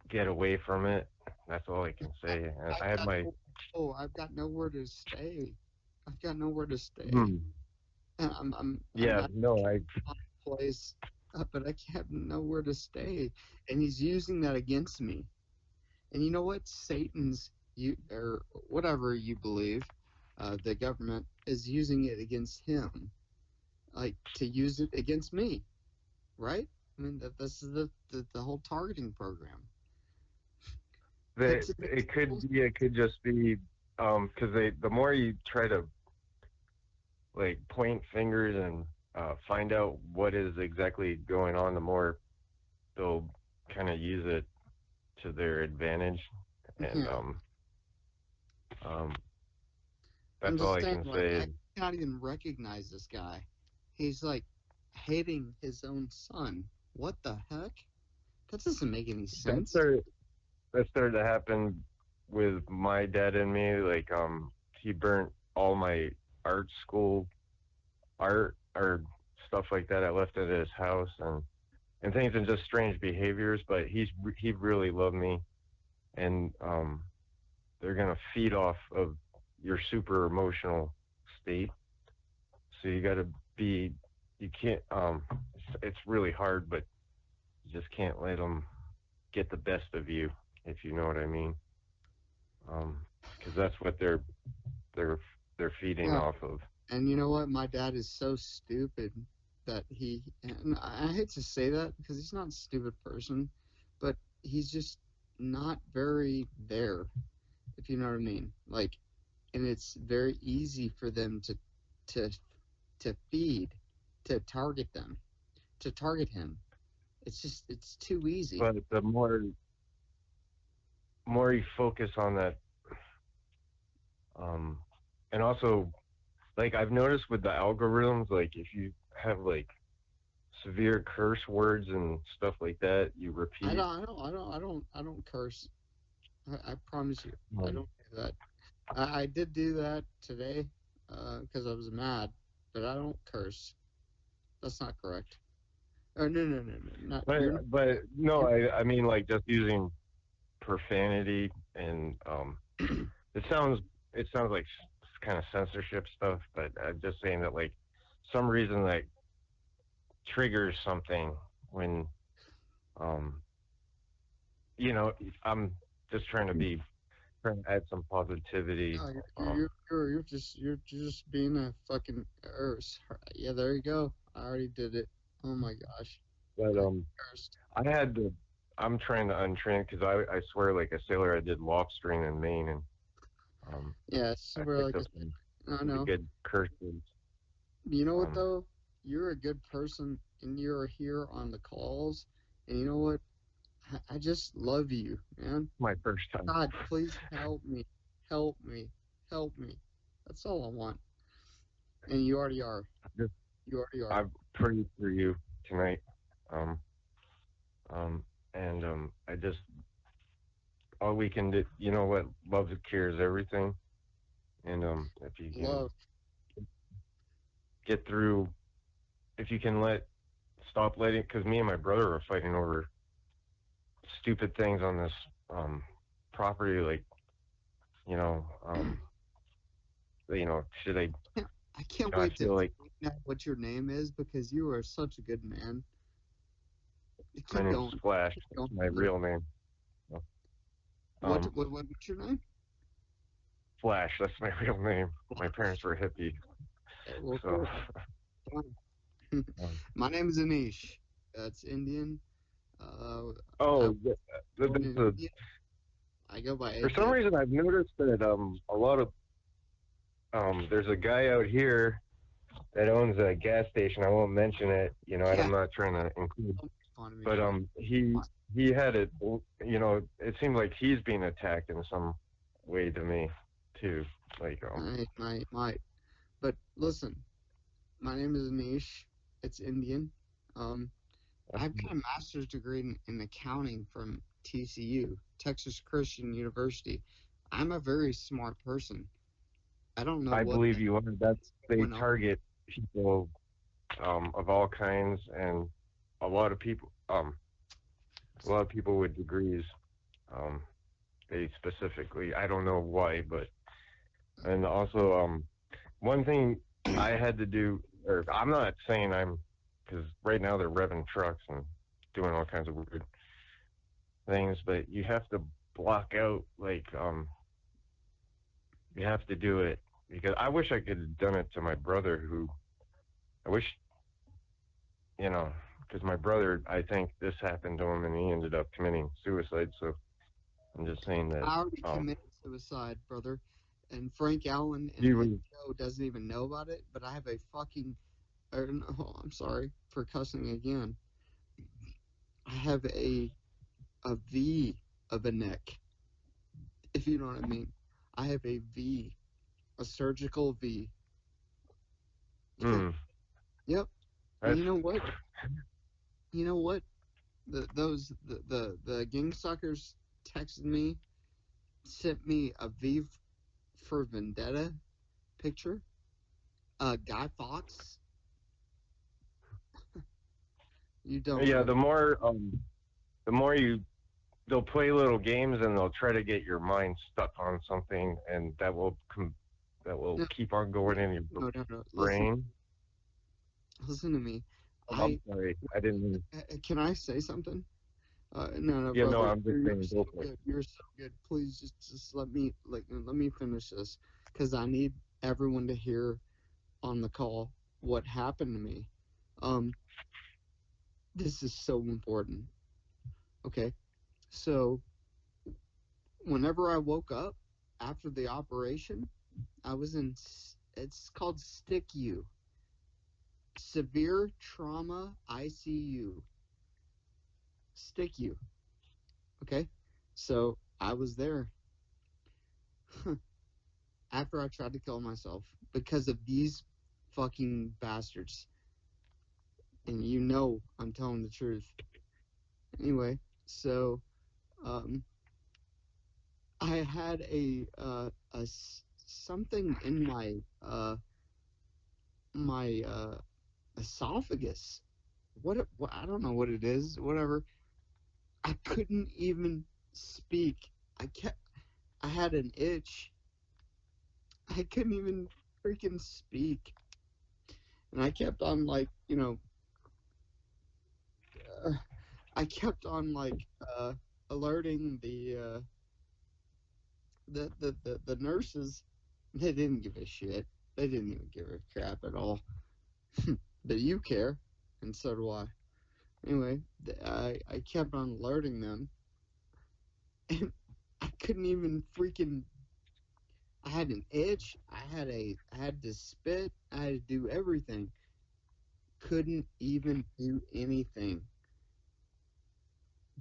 get away from it. That's all I can say. And I I've had got my I've got nowhere to stay. I've got nowhere to stay. hmm, And I'm yeah, at no, a place, but I have nowhere to stay, and he's using that against me. And you know what? Satan's you or whatever you believe, the government is using it against him, like to use it against me, right? I mean that this is the whole targeting program. it could just be because the more you try to like point fingers and find out what is exactly going on, the more they'll kind of use it to their advantage. And Yeah. um, I'm That's all just I saying, can like, say. I cannot even recognize this guy. He's like hating his own son. What the heck? That doesn't make any That sense. started to happen with my dad and me. Like, he burnt all my art school art or stuff like that. I left it at his house and things and just strange behaviors. But he really loved me, and they're gonna feed off of your super emotional state. So you got to be. You can't. It's really hard, but you just can't let them get the best of you, if you know what I mean. Because that's what they're feeding Yeah. off of. And you know what? My dad is so stupid that and I hate to say that because he's not a stupid person, but he's just not very there, if you know what I mean. Like, and it's very easy for them to target him. It's too easy. But the more you focus on that, and also, like, I've noticed with the algorithms, like if you have like severe curse words and stuff like that, you I repeat. don't curse. I promise you, I Um, don't do that. I did do that today because I was mad, but I don't curse. That's not correct. Or no, not you're. but no, I mean like just using profanity and it sounds like kind of censorship stuff, but I'm just saying that like some reason that triggers something when um you know I'm just trying to add some positivity. No, you're just being a fucking Earth. Yeah, there you go. I already did it. Oh my gosh. But Cursed. I'm trying to untrain because I swear like a sailor I did lobstering in Maine and Yeah, I somewhere picked like up I some know. good curses. You know what Um, though? You're a good person, and you're here on the calls. And you know what? I just love you, man. my first time. God, please help me, help me, help me. That's all I want. And you already are. Just You already are. I've prayed for you tonight. Um, and I just all we can do. You know what? Love cures everything. And if you can Love. get through, if you can stop letting, because me and my brother are fighting over stupid things on this property, like you know, should I? I can't I wait to feel like find out what your name is because you are such a good man. my Keep name's going. Splash. Keep That's going, my brother. real name. What's your name? Flash. That's my real name. My parents were hippie, Well, so. cool. My name is Anish. That's Indian. I Oh, was born in that's India. I go by for some AK. reason I've noticed that a lot of there's a guy out here that owns a gas station. I won't mention it, and Yeah. I'm not trying to include, Don't make fun of me. but he had it. It seems like he's being attacked in some way to me too. Like Might. But listen, my name is Anish. It's Indian. I've got a master's degree in accounting from TCU, Texas Christian University. I'm a very smart person. I don't know I what believe you are. They going on. target people of all kinds and a lot of people with degrees. They specifically, I don't know why, but and also one thing I had to do, or I'm not saying because right now they're revving trucks and doing all kinds of weird things, but you have to block out like you have to do it because I wish I could have done it to my brother who I wish because my brother, I think this happened to him and he ended up committing suicide. So I'm just saying that I already committed suicide, brother. And Frank Allen and he his was show doesn't even know about it, but I have a fucking. Or, no, I'm sorry for cussing again. I have a V of a neck, if you know what I mean. I have a V a surgical V. Hmm. Yep. And That's you know what? The gang suckers texted me, sent me a V for Vendetta picture. Guy Fawkes. You don't yeah. know. The more they'll play little games and they'll try to get your mind stuck on something, and that will No, keep on going in your no. brain. Listen to me. Oh, I'm sorry, I didn't mean. Can I say something? No, Yeah, no, brother, I'm just you're saying, so go for it. good. You're so good. Please just let me finish this, because I need everyone to hear on the call what happened to me. This is so important. Okay, so whenever I woke up after the operation, I was in. It's called STICU, Severe Trauma ICU. STICU. Okay, so I was there after I tried to kill myself because of these fucking bastards. And you know I'm telling the truth. Anyway, so I had something in my esophagus. What I don't know what it is. Whatever. I couldn't even speak. I had an itch. I couldn't even freaking speak. And I kept on I kept on alerting the nurses. They didn't give a shit. They didn't even give a crap at all. But you care, and so do I. Anyway, I kept on alerting them, and I couldn't even freaking. I had an itch. I had to spit. I had to do everything. Couldn't even do anything.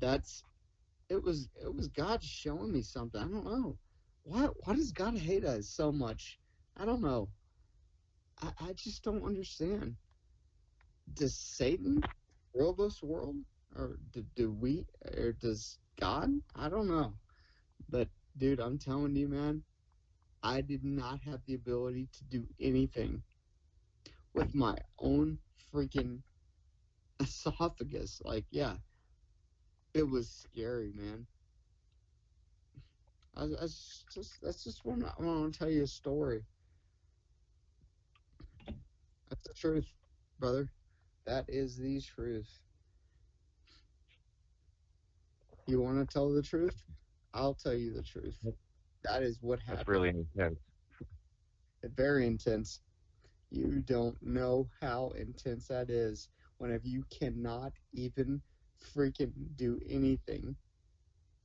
It was God showing me something. I don't know. Why does God hate us so much? I don't know. I just don't understand. Does Satan rule this world? Or or does God? I don't know. But dude, I'm telling you, man, I did not have the ability to do anything with my own freaking esophagus. Like, yeah, it was scary, man. That's just one. I want to tell you a story. That's the truth, brother. That is the truth. You want to tell the truth? I'll tell you the truth. That is what happened. That's really intense. Very intense. You don't know how intense that is whenever you cannot even freaking do anything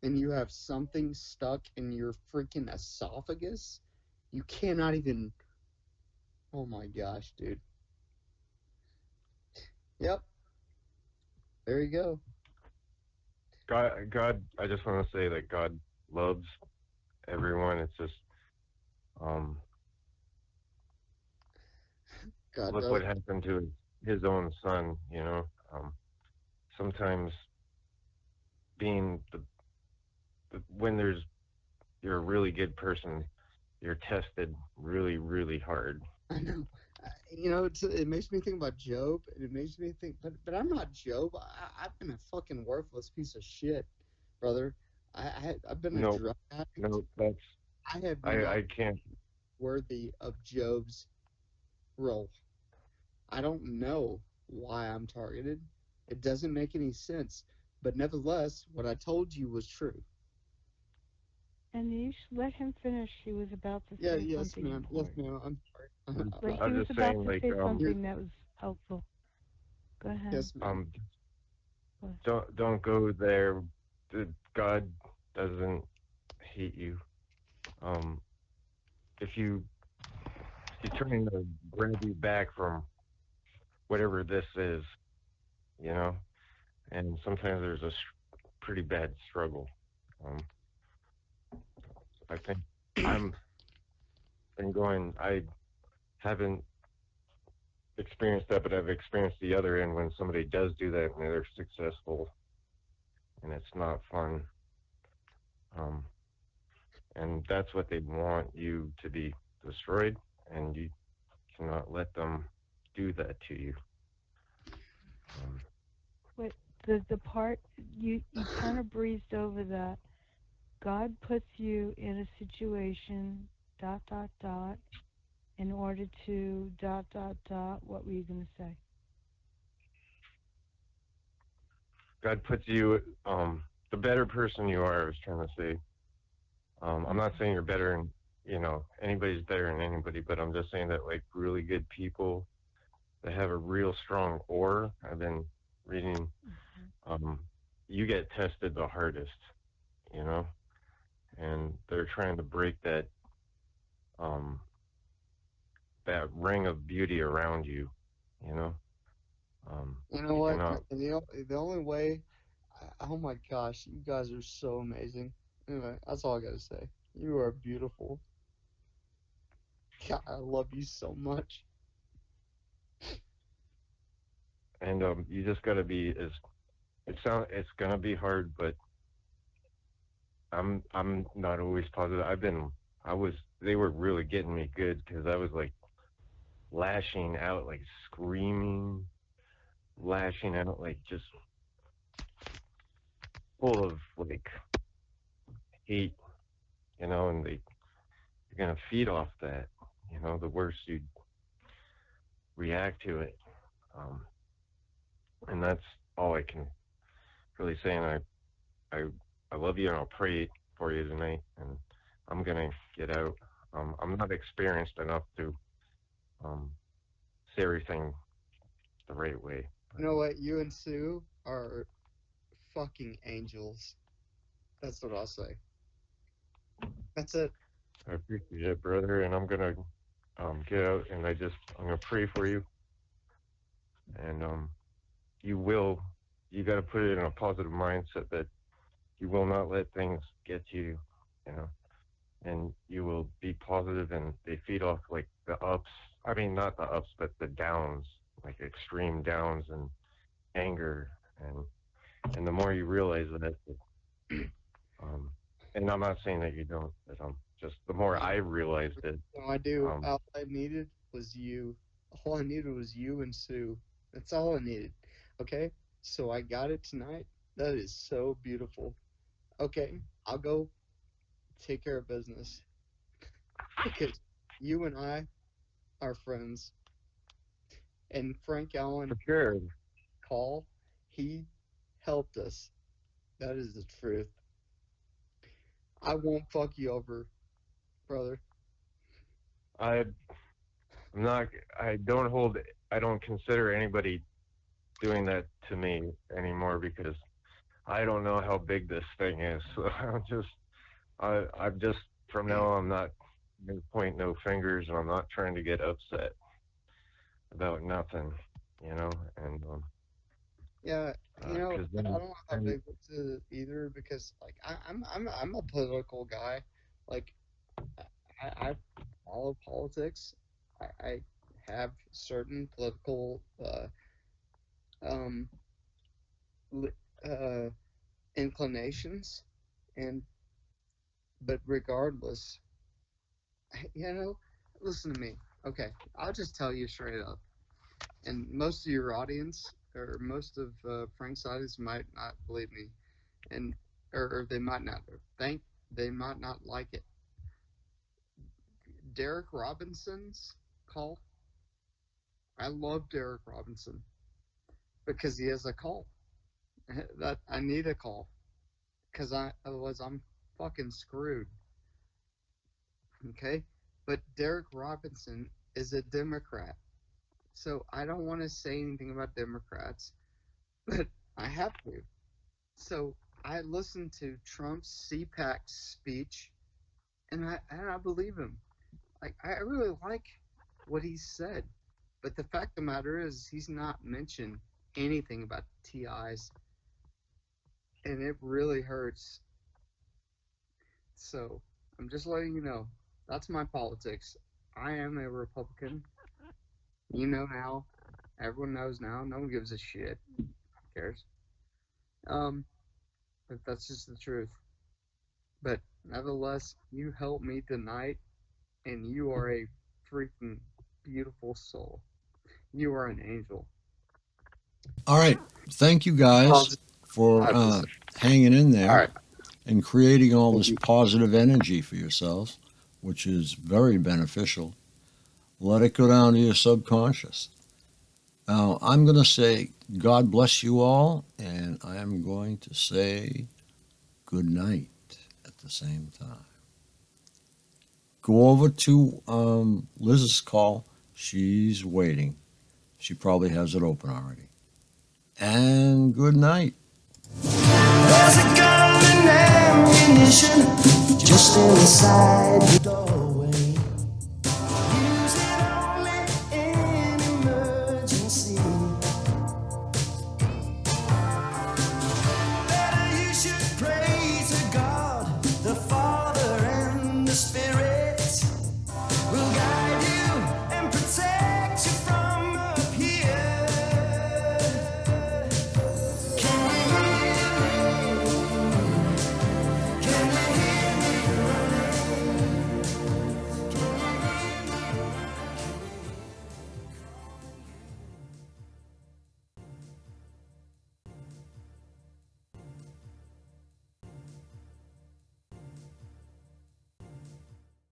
and you have something stuck in your freaking esophagus. You cannot even. Oh my gosh, dude. Yep. There you go. God, I just want to say that God loves everyone. It's just, God look does. what happened to his own son. Sometimes being when you're a really good person, you're tested really, really hard. I know. It makes me think about Job, and it makes me think, but I'm not Job. I've been a fucking worthless piece of shit, brother. I've been a No, drug addict. no, I have not I can't. worthy of Job's role. I don't know why I'm targeted. It doesn't make any sense. But nevertheless, what I told you was true. And you should let him finish. He was about to Yeah, say yes, something ma'am. Yes, important. ma'am. I'm sorry. Like I he was was just about saying, to say something that was helpful. Go ahead. Yes, ma'am. Don't go there. God doesn't hate you. If he's trying to grab you back from whatever this is, and sometimes there's a pretty bad struggle. I think I'm and going, I haven't experienced that, but I've experienced the other end when somebody does do that and they're successful, and it's not fun. And that's what they want you to be destroyed, and you cannot let them do that to you. But the part you kind of breezed over that. God puts you in a situation, ... in order to ... What were you going to say? God puts you, the better person you are, I was trying to say. I'm not saying you're better than, anybody's better than anybody, but I'm just saying that, like, really good people that have a real strong ore, I've been reading, you get tested the hardest, and they're trying to break that, that ring of beauty around you, you know. You know You what? cannot. The only way. Oh my gosh, you guys are so amazing. Anyway, that's all I gotta say. You are beautiful. God, I love you so much. And you just gotta be as. It's gonna be hard, but I'm not always positive. They were really getting me good because I was like lashing out, like screaming, lashing out, like just full of like hate, and you're gonna feed off that, the worse you react to it. And that's all I can really say. And I love you, and I'll pray for you tonight. And I'm gonna get out. I'm not experienced enough to say everything the right way. You know what? You and Sue are fucking angels. That's what I'll say. That's it. I appreciate it, brother. And I'm gonna get out, and I'm gonna pray for you. And you got to put it in a positive mindset that you will not let things get you, and you will be positive, and they feed off like the ups. I mean, not the ups, but the downs, like extreme downs and anger, and the more you realize that, and I'm not saying that you don't, but just the more I realized it. No, I do. All I needed was you. All I needed was you and Sue. That's all I needed. Okay? So I got it tonight. That is so beautiful. Okay, I'll go take care of business. Because you and I are friends. And Frank Allen For sure. Call, he helped us. That is the truth. I won't fuck you over, brother. I'm not. I don't consider anybody doing that to me anymore because I don't know how big this thing is. So I'm just from now on, I'm not going to point no fingers, and I'm not trying to get upset about nothing, and Yeah, I don't know how then big this is either because like I'm a political guy. Like I follow politics. I have certain political um uh inclinations, and but regardless, listen to me. Okay, I'll just tell you straight up. And most of your audience or most of Frank's audience might not believe me, and or they might not think, they might not like it. Derek Robinson's call. I love Derek Robinson because he has a call. That I need a call because otherwise I'm fucking screwed. Okay, but Derek Robinson is a Democrat, so I don't want to say anything about Democrats, but I have to. So I listened to Trump's CPAC speech, and I believe him. Like I really like what he said, but the fact of the matter is he's not mentioned anything about TIs, and it really hurts. So I'm just letting you know that's my politics. I am a Republican. You know now. Everyone knows now. No one gives a shit. Who cares? But that's just the truth. But nevertheless, you helped me tonight, and you are a freaking beautiful soul. You are an angel. All right. Thank you guys for hanging in there All right. and creating all this positive energy for yourselves, which is very beneficial. Let it go down to your subconscious. Now, I'm going to say God bless you all, and I am going to say good night at the same time. Go over to Liz's call. She's waiting. She probably has it open already. And good night. There's a gun and ammunition just inside the door.